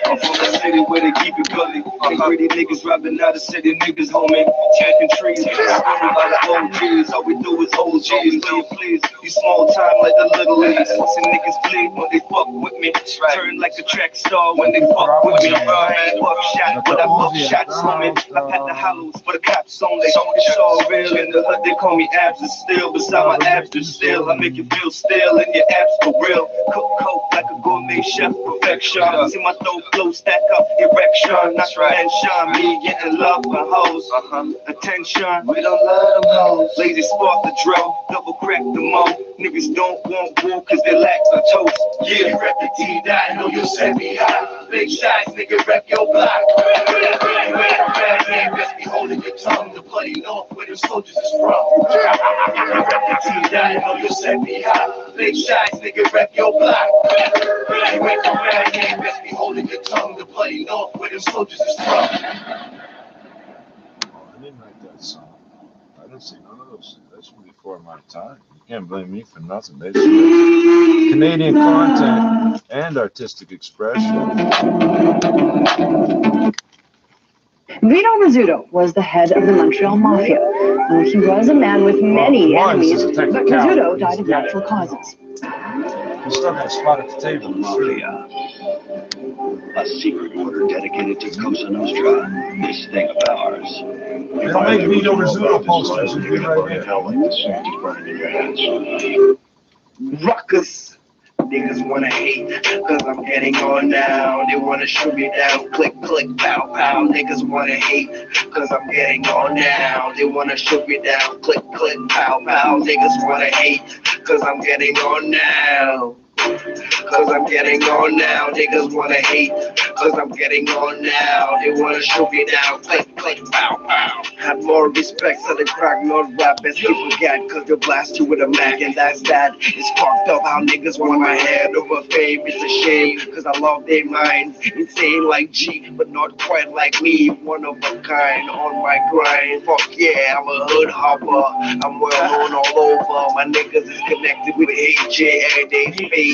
[SPEAKER 21] I'm from the city where they keep it gully. Pretty niggas robbing out of city niggas, homie. Checking trees, by the OGs. All we do is hold G's. Please, you small time like the little leagues. Pussy niggas bleed when they fuck with me. Turn like a track star when they fuck with me. Buckshot, but I buck shots, homie. I pat the hollows for the cops only. It's all real in the hood. They call me abs and still. Beside my abs, they're still. I make you feel still in your abs for real. Cook coke like a gourmet chef, perfection. See my throat flow stack up, erection. That's right. Mention me getting love for hoes. Attention, we don't love them hoes. Lazy spark the drill, double crack the mo. Niggas don't want war cause they lack the toast.
[SPEAKER 11] Yeah, you rep the team that I know you'll set me high. Big shots, nigga, rep your block. Bad game, best be holding your tongue. The bloody north where the soldiers is from. You rep the team that I know you'll set me high. Big shots, nigga, rep your block. You ain't from bad game, best be holding your tongue. The bloody north where the soldiers is from.
[SPEAKER 3] I didn't write that song. I didn't see none of those things. That's before my time. You can't blame me for nothing. They just Canadian content and artistic expression.
[SPEAKER 22] Vito Rizzuto was the head of the Montreal Mafia. He was a man with many enemies, but Rizzuto died of natural causes.
[SPEAKER 3] You still got a spot at the table.
[SPEAKER 18] Mafia. A secret order dedicated to Cosa Nostra, this thing of ours.
[SPEAKER 3] They don't make Vito Rizzuto posters. You'd be right here.
[SPEAKER 18] Like the sand is burning in your hands.
[SPEAKER 11] Ruckus. Niggas wanna hate, cause I'm getting on now. They wanna shoot me down, click, click, pow, pow. Niggas wanna hate, cause I'm getting on now. They wanna shoot me down, click, click, pow, pow. Niggas wanna hate, cause I'm getting on now. Cause I'm getting on now, niggas wanna hate. Cause I'm getting on now, they wanna shoot me down. Click, click, pow, pow. Have more respect so they crack not rap as people forget. Cause they'll blast you with a Mac and that's that. It's fucked up how niggas want my head over fame. It's a shame, cause I love their minds. Insane like G, but not quite like me. One of a kind on my grind. Fuck yeah, I'm a hood hopper. I'm well known all over. My niggas is connected with AJ every day's payday.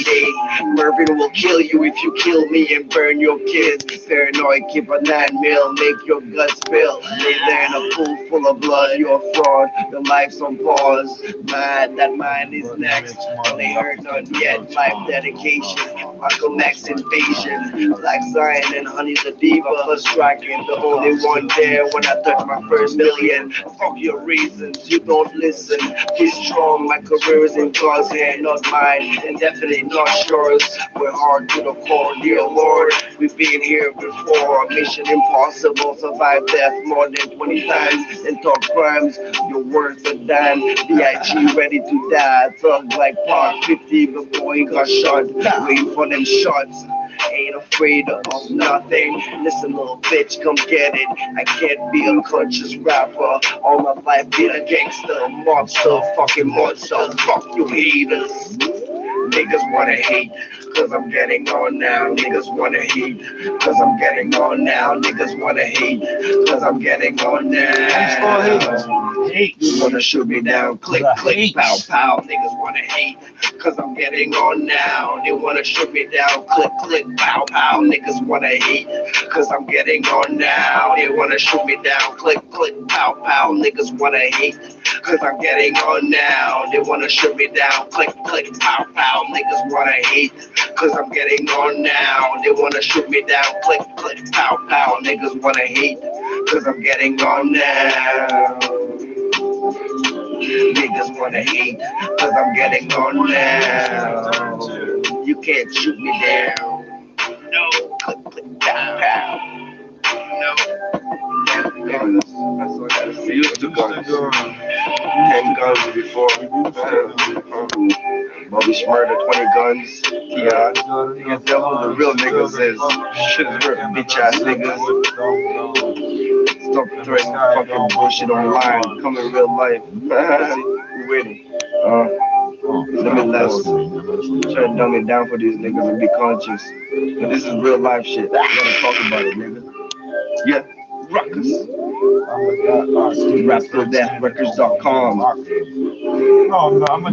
[SPEAKER 11] Mervin will kill you if you kill me and burn your kids. Paranoid, keep a 9 mil, make your guts spit. real. Lay there in a pool full of blood, you're a fraud. Your life's on pause. Mine, that mine is next. Only heard none yet. Life dedication. Michael X invasion. Black Zion and Honey the Diva for striking. The only one there when I touch my first million. Fuck your reasons, you don't listen. Be strong, my career is in God's hand, not mine. And definitely not yours. We're hard to the core, dear Lord. We've been here before. Mission impossible, survive death more than 20 times. And talk crimes, you're worth a dime. B.I.G. ready to die. Thug like Part 50 before he got shot. Waiting for them shots. Ain't afraid of nothing. Listen, little bitch, come get it. I can't be a conscious rapper. All my life be a gangster, monster, fucking monster. Fuck you haters. Niggas wanna hate, cause I'm getting on now. Niggas wanna hate, cause I'm getting on now. Niggas wanna hate, cause I'm getting on now. Hate, you wanna shoot me down. Click, click, pow, pow. Niggas wanna hate, cause I'm getting on now. They wanna shoot me down. Click, click, pow, pow. Niggas wanna hate, cause I'm getting on now. They wanna shoot me down. Click, click, pow, pow. Niggas wanna hate, cause I'm getting on now. They wanna shoot me down. Click, click, pow, pow. Niggas wanna hate, cause I'm getting on now. They wanna shoot me down. Click, click, pow, pow. Niggas wanna hate, cause I'm getting on now. Niggas wanna hate, cause I'm getting on now. You can't shoot me down. No, click, click, pow, pow. No. We used to guns. 10 guns before. Bobby Shmurda, 20 guns. Yeah. You can tell who the real niggas is. Shit is real bitch ass niggas. Stop throwing fucking bullshit online. Come in real life. We waiting. Limitless. Try to dumb it down for these niggas and be conscious. But this is real life shit. You gotta talk about it, nigga. Yeah. Ruckus. Raptilldeathrecords.com.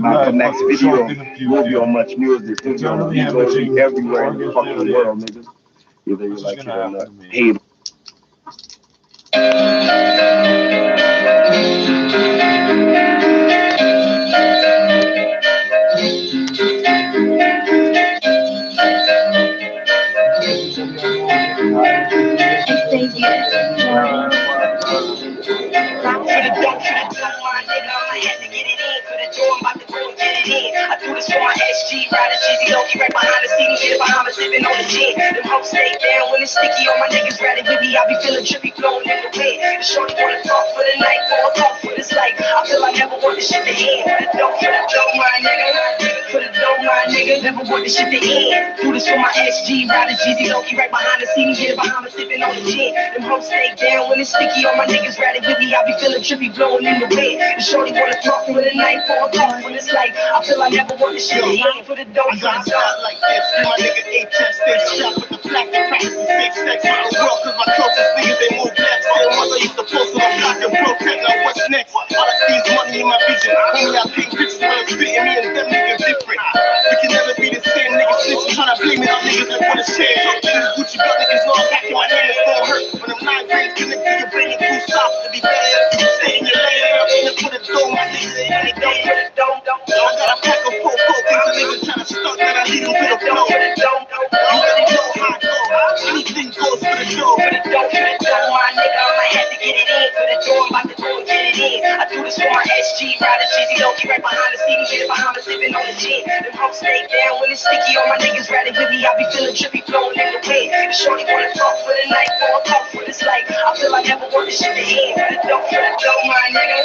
[SPEAKER 11] My next video will be on Much Music. It's gonna be everywhere in the fucking world, nigga. Either you like it or not. Hate. I do this for my SG riders, Jeezy Loki right behind the scene, get behind me sipping on the gin. Them hoes stay down when it's sticky, all my niggas ready with me. I be feeling trippy, flowing in the wind. The shorty wanna talk for the night, for a talk for this life. I feel I never want this shit to end. For the dough, my nigga. For the dough, my nigga. Never want this shit to end. Do this for my SG riders, Jeezy Loki right behind the scene, get behind me sipping on the gin. Them hoes stay down when it's sticky, all my niggas ready with me. I be feeling trippy, blowing in the wind. The shorty wanna talk for the night, for a talk for this life. I feel I never want this shit to end. For the dough, I got shot like this. My nigga HF stay strapped with the black and practice 6 sex. The world cause my closest niggas they move left. Still once I used to post on my block and protect. Now what's next? All I see is money in my vision. Homie, I paint pictures when I'm spitting. Me and them niggas different. We can never be the same. Niggas snitching trying to blame it on niggas that wanna share. Gucci belt niggas know I'm back in my name. It's gonna hurt when them 9 grains connect to your brain and too soft to be better if you stay in your lane. I'm in it for the dough, my niggas ain't it don't for the dough. I got a pack of 4 things a nigga trying to start that I lead him to the flow. You already know how I go. Anything goes for the dough. For the dough, my nigga, I might have to get it in. For the dough, I'm about to go and get it in. I do this for my SG riders, Jeezy Loki right behind the scene, get behind me sipping on the gin. Them hoes stay down when it's sticky, all my niggas ready with me. I be feeling trippy, flowing in the wind. The shorty wanna talk for the night, for a talk for this life. I feel I never want this shit to end. For the dough, my nigga.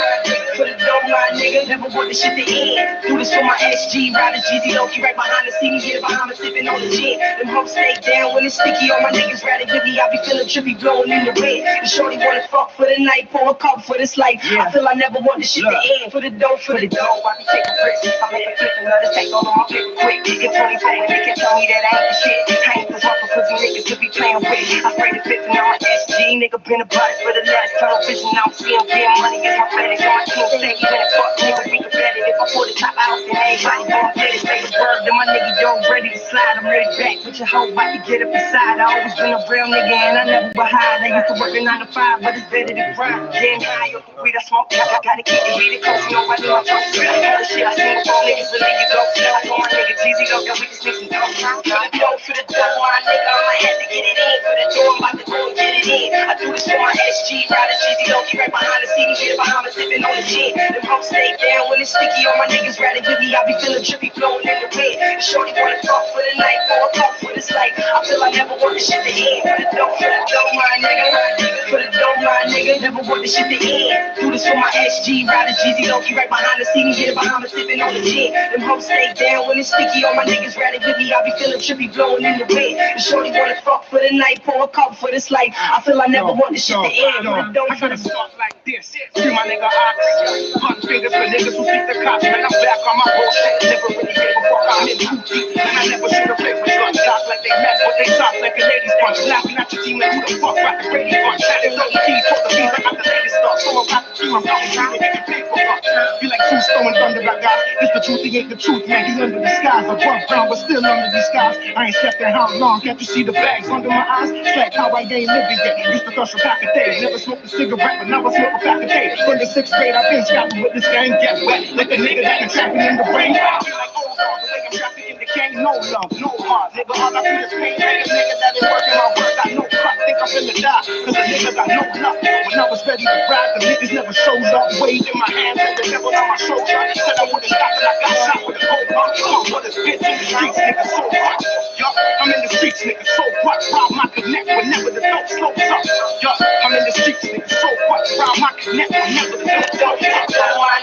[SPEAKER 11] For the dough, my nigga, never want this shit to end. Do this for my SG riders, Jeezy Loki right behind the scene, get behind me sipping on the gin. Them hoes stay down when it's sticky, all my niggas ready with me. I be feeling trippy, blowing in the wind. The shorty wanna fuck for the night, pour a cup for this life. I feel I never want this shit to end. For the dough, I be taking risks. I make a flip and let it take all of my paper quick. Get 24 and they can tell me that I ain't the shit. I ain't the hustle pussy niggas to be playing with. I spray the fifth and on my SG, nigga been about it for the last television. I'm seeing getting money is my fetish. So my team say you in a fuck nigga, we competitive. I pull the top out and everybody gon' get it. Say the word, then my nigga yo ready to
[SPEAKER 22] slide, I'm ready back with your hoe, about to get up inside. I always been a real nigga and I never behind. I used to work a 9 to 5, but it's better to grind. Getting high off the weed I smoke, I gotta keep it really close. Nobody my folks. All the shit I seen before niggas will leave you go. I told my nigga Jeezy go, that we can sneak some dope. For the dough, my nigga, I'ma have to get it in. For the door, I'm about to go and get it in. I do this for my SG riders, Jeezy Loki right behind the scene, get behind me sipping on the gin. Them hoes stay down when it's sticky, all my niggas rather with me. I be feeling trippy, flowing in the wind. The shorty wanna talk for the night, for a talk for this life. I feel I never want this shit to end. For the dough, my nigga. For the dough, my nigga, never want this shit to end. Do this for my SG riders, Jeezy Loki right behind the scene, get behind me sipping on the gin. Them hoes stay down when it's sticky, all my niggas rather with me. I be feeling trippy, blowing in the wind. The shorty wanna fuck for the night, pour a cup for this life. I feel I never want this shit to end.
[SPEAKER 12] I gotta start like this. Free my nigga Ox. Button fingers for niggas who speak the cops. Man, I'm back on my bullshit. Never really gave a fuck. I'm in too deep. And I never shoot a play with guns. Shots like they mess, but they talk like a ladies bunch. Laughing at your team like who the fuck got the Brady bunch. Had it low keys, told the beat like I'm the latest stuff. Someone got the team, I'm fucking trying to get you paid for fuck. Feel like two throwing thunder like God. It's the truth, he ain't the truth, man. He's under the skies. Above ground, but still under these skies. I ain't stepped in how long. Can't you see the bags under my eyes? It's like how I ain't living yet. Used to crush a pack a day. Never smoked a cigarette, but now I smoke a pack a day. From the 6th grade, I've been scrapping with this gang. Get wet like a nigga that been trapping in the rain. I feel like old dog, the way I'm trapping in the gang. No love, no heart, nigga. All I feel is pain. Hey, nigga that ain't working my work. I know cut, think I'm finna die. Cause the nigga got no luck. When I was ready to ride, the niggas never showed up. Waved in my hands and the devil on my shoulder. Said I wouldn't stop and I got shot with a gold gun. Come on, what is bitch in the streets, nigga, so what? Yo, I'm in the streets, nigga, so what? Rob my connect whenever the dope slopes up. Yo, I'm in the streets, nigga, so what? Rob my connect whenever the dope slopes up.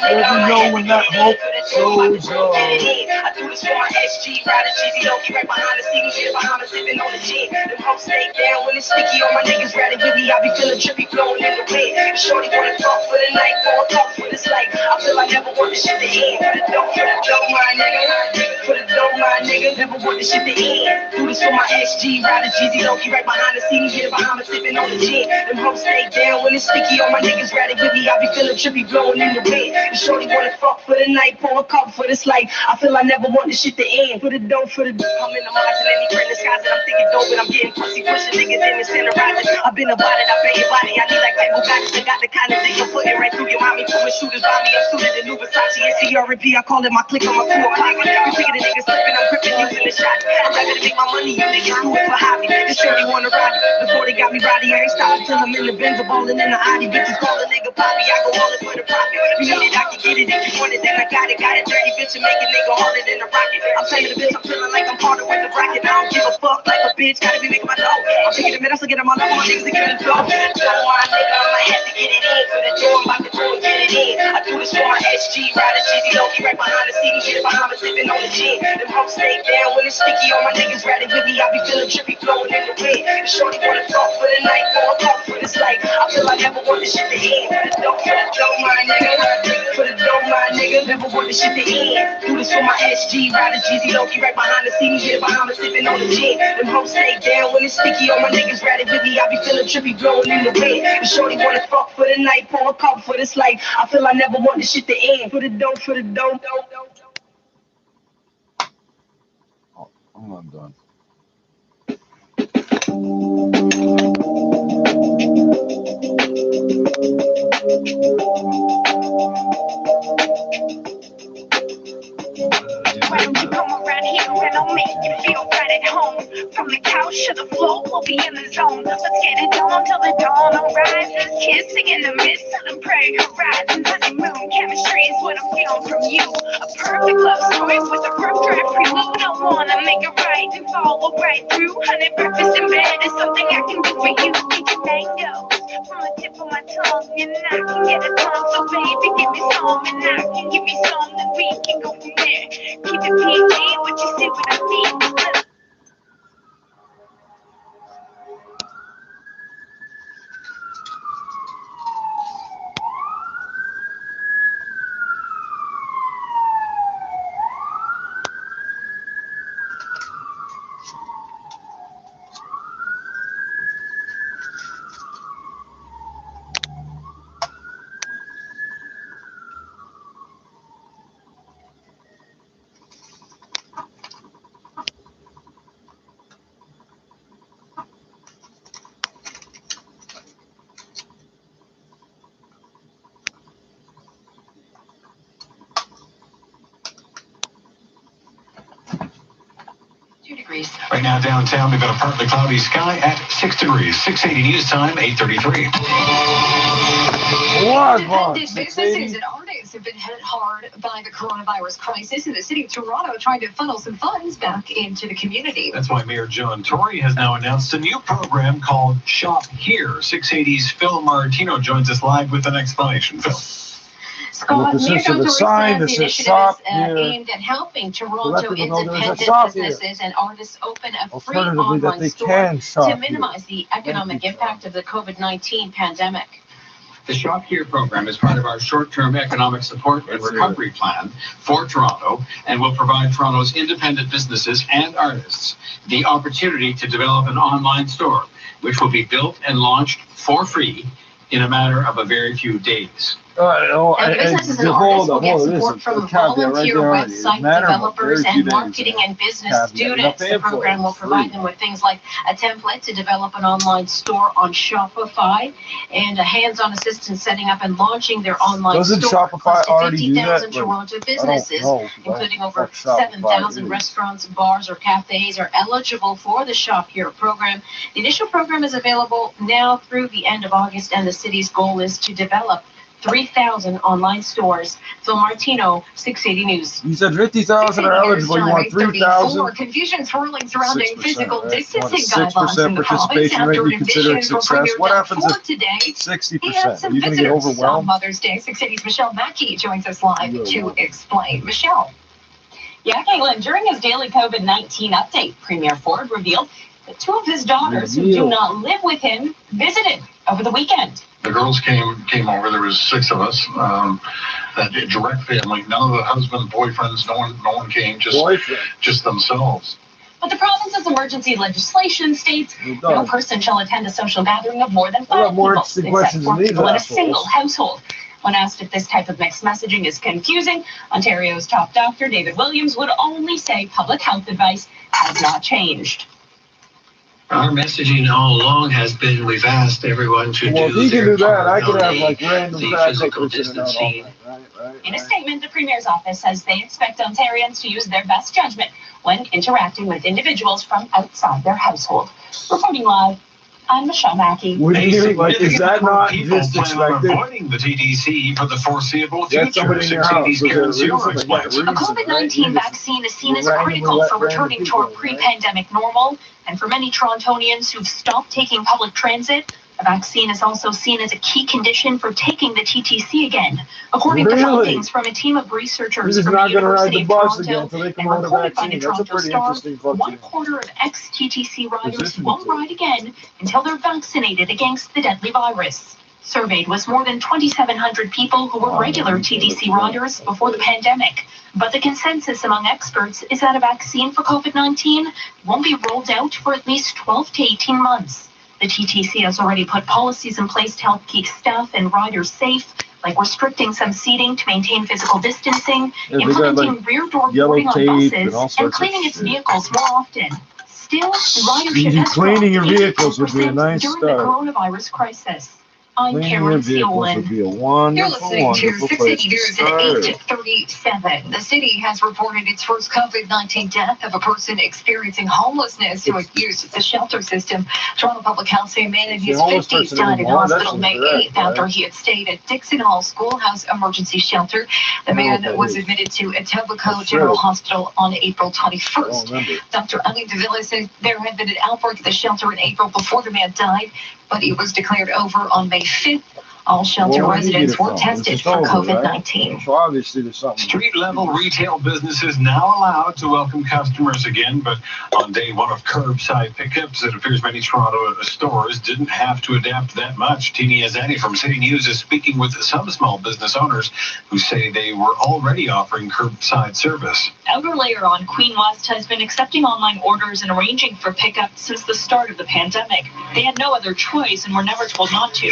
[SPEAKER 3] Let me know when that hope shows up.
[SPEAKER 22] I do this for my SG riders, Jeezy Loki right behind the scene, get behind me sipping on the gin. Them hoes stay down when it's sticky, all my niggas rather with me. I be feeling trippy, flowing in the wind. The shorty wanna talk for the night, for a talk for this life. I feel I never want this shit to end. For the dough, my nigga. For the dough, my nigga, never want this shit to end. Do this for my SG riders, Jeezy Loki right behind the scene, get behind me sipping on the gin. Them hoes stay down when it's sticky, all my niggas rather with me. I be feeling trippy, blowing in the wind. The shorty wanna fuck for the night, pour a cup for this life. I feel I never want this shit to end. For the dough, for the dough. I'm in the minds and any friend skies and I'm thinking dope, but I'm getting pussy, pushing niggas in the center rising. I've been about it, I pay your body. I need like Tango guys. I got the kind of thing you're putting right through your mommy. Pulling shooters by me, I'm suited in new Versace and CRP. I call it my click on my 2 o'clock. You figure the niggas slipping, I'm gripping, using the shot. I'm ready to make my money, you niggas do it for hobby. This shorty wanna ride me. Before they got me body, I ain't stopping till I'm in the Benz, balling in the Audi. Bitches call a nigga poppy, I go all in for the profit. You need it, I can get it. If you want it, then I got it. Got it, dirty bitch and make a nigga harder than a rocket. I'm saying the bitch, I'm feeling like I'm harder with the bracket. I don't give a fuck like a bitch, gotta be making my dough. I'm picking the middle, so get on my level, my niggas to get in the dough. So my nigga, I'ma have to get it in. For the door, I'm about to go and get it in. I do this for my SG riders, Jeezy Loki right behind the scene, get behind me sipping on the gin. Them hoes stay down when it's sticky, all my niggas rather with me. I be feeling trippy, flowing in the wind. The shorty wanna talk for the night, for a talk for this life. I feel I never want this shit to end. For the dough, my nigga. For the dough, my nigga, never want this shit to end. Do this for my SG riders, Jeezy Loki right behind the scene, get behind me sipping on the gin. Them hoes stay down when it's sticky, all my niggas rather with me. I be feeling trippy, blowing in the wind. The shorty wanna fuck for the night, pour a cup for this life. I feel I never want this shit to end. For the dough, for the dough.
[SPEAKER 3] I'm not done.
[SPEAKER 17] Why don't you come around here and I'll make you feel right at home. From the couch to the floor, we'll be in the zone. Let's get it on till the dawn arises. Kissing in the midst of the prairie horizon. Honeymoon chemistry is what I'm feeling from you. A perfect love story with a rough draft prelude. I wanna make it right and follow right through. Honey, breakfast in bed is something I can do for you. Eat your mangoes from the tip of my tongue, and I can get a tongue. So baby, give me some, and I can give you some, then we can go from there. Keep it PG, but you see what I mean.
[SPEAKER 14] degrees.
[SPEAKER 13] Right now downtown, we've got a partly cloudy sky at 6 degrees. 6:80 news time, 8:33.
[SPEAKER 9] Independent businesses and artists have been hit hard by the coronavirus crisis in the city of Toronto, trying to funnel some funds back into the community.
[SPEAKER 13] That's why Mayor John Tory has now announced a new program called Shop Here. 680's Phil Martino joins us live with an explanation. Phil.
[SPEAKER 9] Scott, Mayor John Tory says the initiative is
[SPEAKER 3] here.
[SPEAKER 9] aimed at helping Toronto
[SPEAKER 3] Let people know there's a
[SPEAKER 9] independent
[SPEAKER 3] shop
[SPEAKER 9] businesses and artists open a free
[SPEAKER 3] Alternatively, that
[SPEAKER 9] online
[SPEAKER 3] they
[SPEAKER 9] store
[SPEAKER 3] can shop
[SPEAKER 9] to minimize the economic impact of the COVID-19 pandemic.
[SPEAKER 6] The Shop Here program is part of our short-term economic support and recovery plan for Toronto and will provide Toronto's independent businesses and artists the opportunity to develop an online store, which will be built and launched for free in a matter of a very few days.
[SPEAKER 9] Businesses and artists will get support from volunteer website developers and marketing and business students. The program will provide them with things like a template to develop an online store on Shopify and a hands-on assistance setting up and launching their online store.
[SPEAKER 3] Shopify already do that?
[SPEAKER 9] 50,000 Toronto businesses, including over 7,000 restaurants, bars, or cafes, are eligible for the Shop Here program. The initial program is available now through the end of August, and the city's goal is to develop 3,000 online stores. Phil Martino, 680 News.
[SPEAKER 3] You said 50,000 are eligible. You want 3,000?
[SPEAKER 9] Confusion swirling surrounding physical distancing
[SPEAKER 3] 6%
[SPEAKER 9] guidelines in the province
[SPEAKER 3] participation rate.
[SPEAKER 9] after
[SPEAKER 3] You consider it
[SPEAKER 9] divisions were
[SPEAKER 3] success.
[SPEAKER 9] premiered
[SPEAKER 3] What
[SPEAKER 9] at
[SPEAKER 3] happens
[SPEAKER 9] 4
[SPEAKER 3] if
[SPEAKER 9] today.
[SPEAKER 3] 60%? Are you going to get
[SPEAKER 9] On
[SPEAKER 3] overwhelmed?
[SPEAKER 9] Mother's Day, 680's Michelle Mackey joins us live to explain. Michelle.
[SPEAKER 20] Yeah, Caitlin, during his daily COVID-19 update, Premier Ford revealed that 2 of his daughters who do not live with him visited over the weekend.
[SPEAKER 16] The girls came over. There was 6 of us. That direct family. None of the husband, boyfriends. No one came. Just themselves.
[SPEAKER 20] But the province's emergency legislation states no person shall attend a social gathering of more than 5 people, except 4 people in a single household. When asked if this type of mixed messaging is confusing, Ontario's top doctor, David Williams, would only say public health advice has not changed.
[SPEAKER 8] Our messaging all along has been we've asked everyone to
[SPEAKER 3] well,
[SPEAKER 8] do
[SPEAKER 3] if he can
[SPEAKER 8] their
[SPEAKER 3] do that, I
[SPEAKER 8] part
[SPEAKER 3] could
[SPEAKER 8] on
[SPEAKER 3] have like random
[SPEAKER 8] the
[SPEAKER 3] fact
[SPEAKER 8] physical
[SPEAKER 3] checkers in and out all
[SPEAKER 8] distancing.
[SPEAKER 3] night.
[SPEAKER 20] In a statement, the Premier's office says they expect Ontarians to use their best judgment when interacting with individuals from outside their household. Reporting live, I'm Michelle Mackey.
[SPEAKER 3] Is that not just expected?
[SPEAKER 13] Avoiding the TTC for the foreseeable future.
[SPEAKER 3] Somebody in your house.
[SPEAKER 9] A COVID-19 vaccine is seen as critical for returning to a pre-pandemic normal, and for many Torontonians who've stopped taking public transit, a vaccine is also seen as a key condition for taking the TTC again. According to findings from a team of researchers from the University of Toronto and reported by the Toronto Star, 1/4 of ex-TTC riders won't ride again until they're vaccinated against the deadly virus. Surveyed was more than 2,700 people who were regular TTC riders before the pandemic. But the consensus among experts is that a vaccine for COVID-19 won't be rolled out for at least 12 to 18 months. The TTC has already put policies in place to help keep staff and riders safe, like restricting some seating to maintain physical distancing, implementing rear door boarding on buses, and cleaning its vehicles more often. Still, ridership has
[SPEAKER 3] cleaning your vehicles would be a nice
[SPEAKER 9] during
[SPEAKER 3] start.
[SPEAKER 9] the coronavirus crisis. I'm
[SPEAKER 3] Cleaning
[SPEAKER 9] Karen
[SPEAKER 3] your vehicles would
[SPEAKER 9] Seolin.
[SPEAKER 3] be a wonderful,
[SPEAKER 9] You're listening to
[SPEAKER 3] wonderful
[SPEAKER 9] 680
[SPEAKER 3] place to
[SPEAKER 9] News
[SPEAKER 3] start.
[SPEAKER 9] at 8:37. The city has reported its first COVID-19 death of a person experiencing homelessness who had used the shelter system. Toronto Public Health say a man in his 50s died in hospital May 8th after he had stayed at Dixon Hall Schoolhouse Emergency Shelter. The man was admitted to Etobicoke General Hospital on April 21st. Dr. Ali Davila said there had been an outbreak at the shelter in April before the man died, but it was declared over on May 5th. All shelter residents were tested for COVID-19.
[SPEAKER 3] So obviously there's something.
[SPEAKER 13] Street-level retail businesses now allowed to welcome customers again, but on day 1 of curbside pickups, it appears many Toronto stores didn't have to adapt that much. Tini Azani from City News is speaking with some small business owners who say they were already offering curbside service.
[SPEAKER 20] Outer Layer on Queen West has been accepting online orders and arranging for pickup since the start of the pandemic. They had no other choice and were never told not to.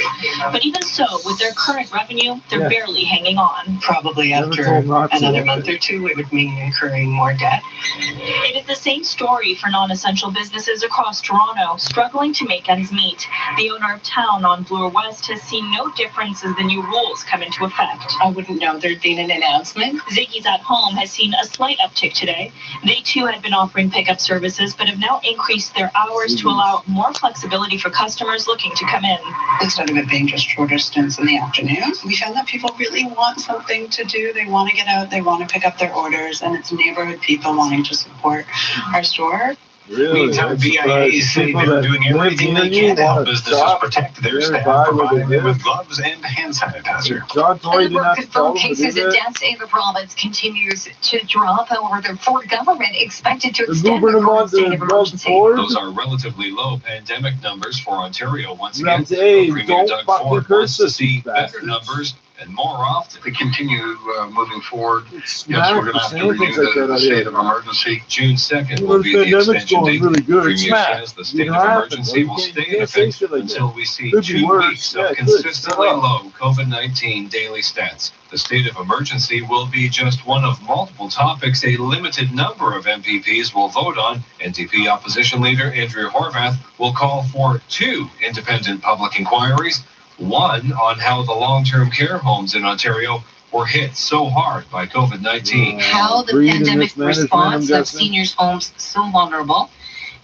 [SPEAKER 20] But even so, So with their current revenue, they're barely hanging on.
[SPEAKER 10] Probably after another month or two, it would mean incurring more debt.
[SPEAKER 20] It is the same story for non-essential businesses across Toronto, struggling to make ends meet. The owner of Town on Bloor West has seen no difference as the new rules come into effect.
[SPEAKER 10] I wouldn't know there'd been an announcement.
[SPEAKER 20] Ziggy's at Home has seen a slight uptick today. They too had been offering pickup services, but have now increased their hours to allow more flexibility for customers looking to come in.
[SPEAKER 10] Instead of it being just shorter stints in the afternoon, we found that people really want something to do. They want to get out, they want to pick up their orders, and it's neighborhood people wanting to support our store.
[SPEAKER 13] Really? Meantime, BIA say they're doing everything they can to help businesses protect their staff, providing them with gloves and hand sanitizer.
[SPEAKER 9] The number of confirmed cases and deaths in the province continues to drop. However, the Ford government expected to extend the current state of emergency.
[SPEAKER 15] Those are relatively low pandemic numbers for Ontario. Once again, Premier Doug Ford wants to see better numbers and more often.
[SPEAKER 16] To continue moving forward, yes, we're going to have to renew the state of emergency.
[SPEAKER 15] June 2nd will be the extension date. The Premier says the state of emergency will stay in effect until we see 2 weeks of consistently low COVID-19 daily stats. The state of emergency will be just one of multiple topics a limited number of MPPs will vote on. NDP opposition leader Andrea Horwath will call for 2 independent public inquiries. One on how the long-term care homes in Ontario were hit so hard by COVID-19.
[SPEAKER 9] How the pandemic response left seniors' homes so vulnerable,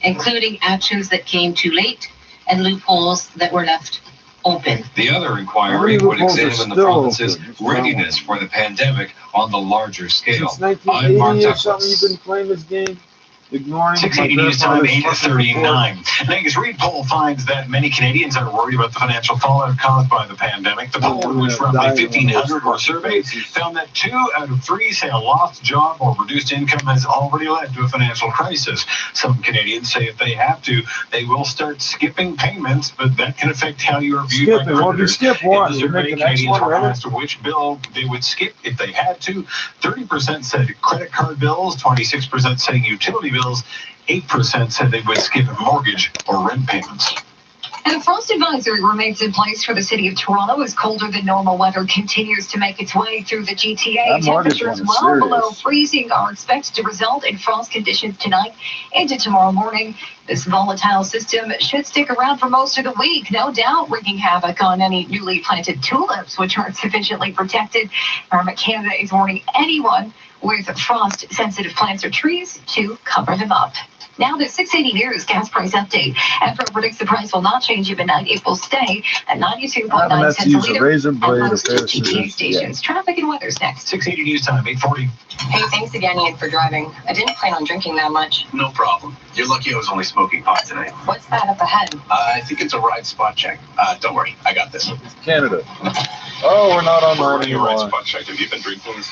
[SPEAKER 9] including actions that came too late and loopholes that were left open.
[SPEAKER 15] The other inquiry would examine the province's readiness for the pandemic on the larger scale. I'm Mark Douglas.
[SPEAKER 3] Ignoring
[SPEAKER 13] 680 News Time, 8:39. Angus Reid poll finds that many Canadians are worried about the financial fallout caused by the pandemic. The poll, which roughly 1,500 were surveyed, found that 2 out of 3 say a lost job or reduced income has already led to a financial crisis. Some Canadians say if they have to, they will start skipping payments, but that can affect how you are viewed by creditors.
[SPEAKER 3] Well, if you skip one, you make the next
[SPEAKER 13] Canadians
[SPEAKER 3] one,
[SPEAKER 13] were
[SPEAKER 3] right?
[SPEAKER 13] asked which bill they would skip if they had to. 30% said credit card bills, 26% saying utility bills, 8% said they would skip mortgage or rent payments.
[SPEAKER 9] And a frost advisory remains in place for the city of Toronto as colder than normal weather continues to make its way through the GTA. Temperatures well below freezing are expected to result in frost conditions tonight into tomorrow morning. This volatile system should stick around for most of the week, no doubt wreaking havoc on any newly planted tulips, which aren't sufficiently protected. Environment Canada is warning anyone with frost-sensitive plants or trees to cover them up. Now the 680 News gas price update. After predicts the price will not change overnight, it will stay at 92.9 cents a liter at most GTA stations. Traffic and weather's next.
[SPEAKER 13] 680 News Time, 8:40.
[SPEAKER 10] Hey, thanks again, Ian, for driving. I didn't plan on drinking that much.
[SPEAKER 5] No problem. You're lucky I was only smoking pot today.
[SPEAKER 10] What's that up ahead?
[SPEAKER 5] I think it's a ride spot check. Don't worry, I got this.
[SPEAKER 3] Canada. Oh, we're not on
[SPEAKER 13] We're
[SPEAKER 3] that
[SPEAKER 13] running a ride
[SPEAKER 3] anymore.
[SPEAKER 13] spot check. Have you been drinking?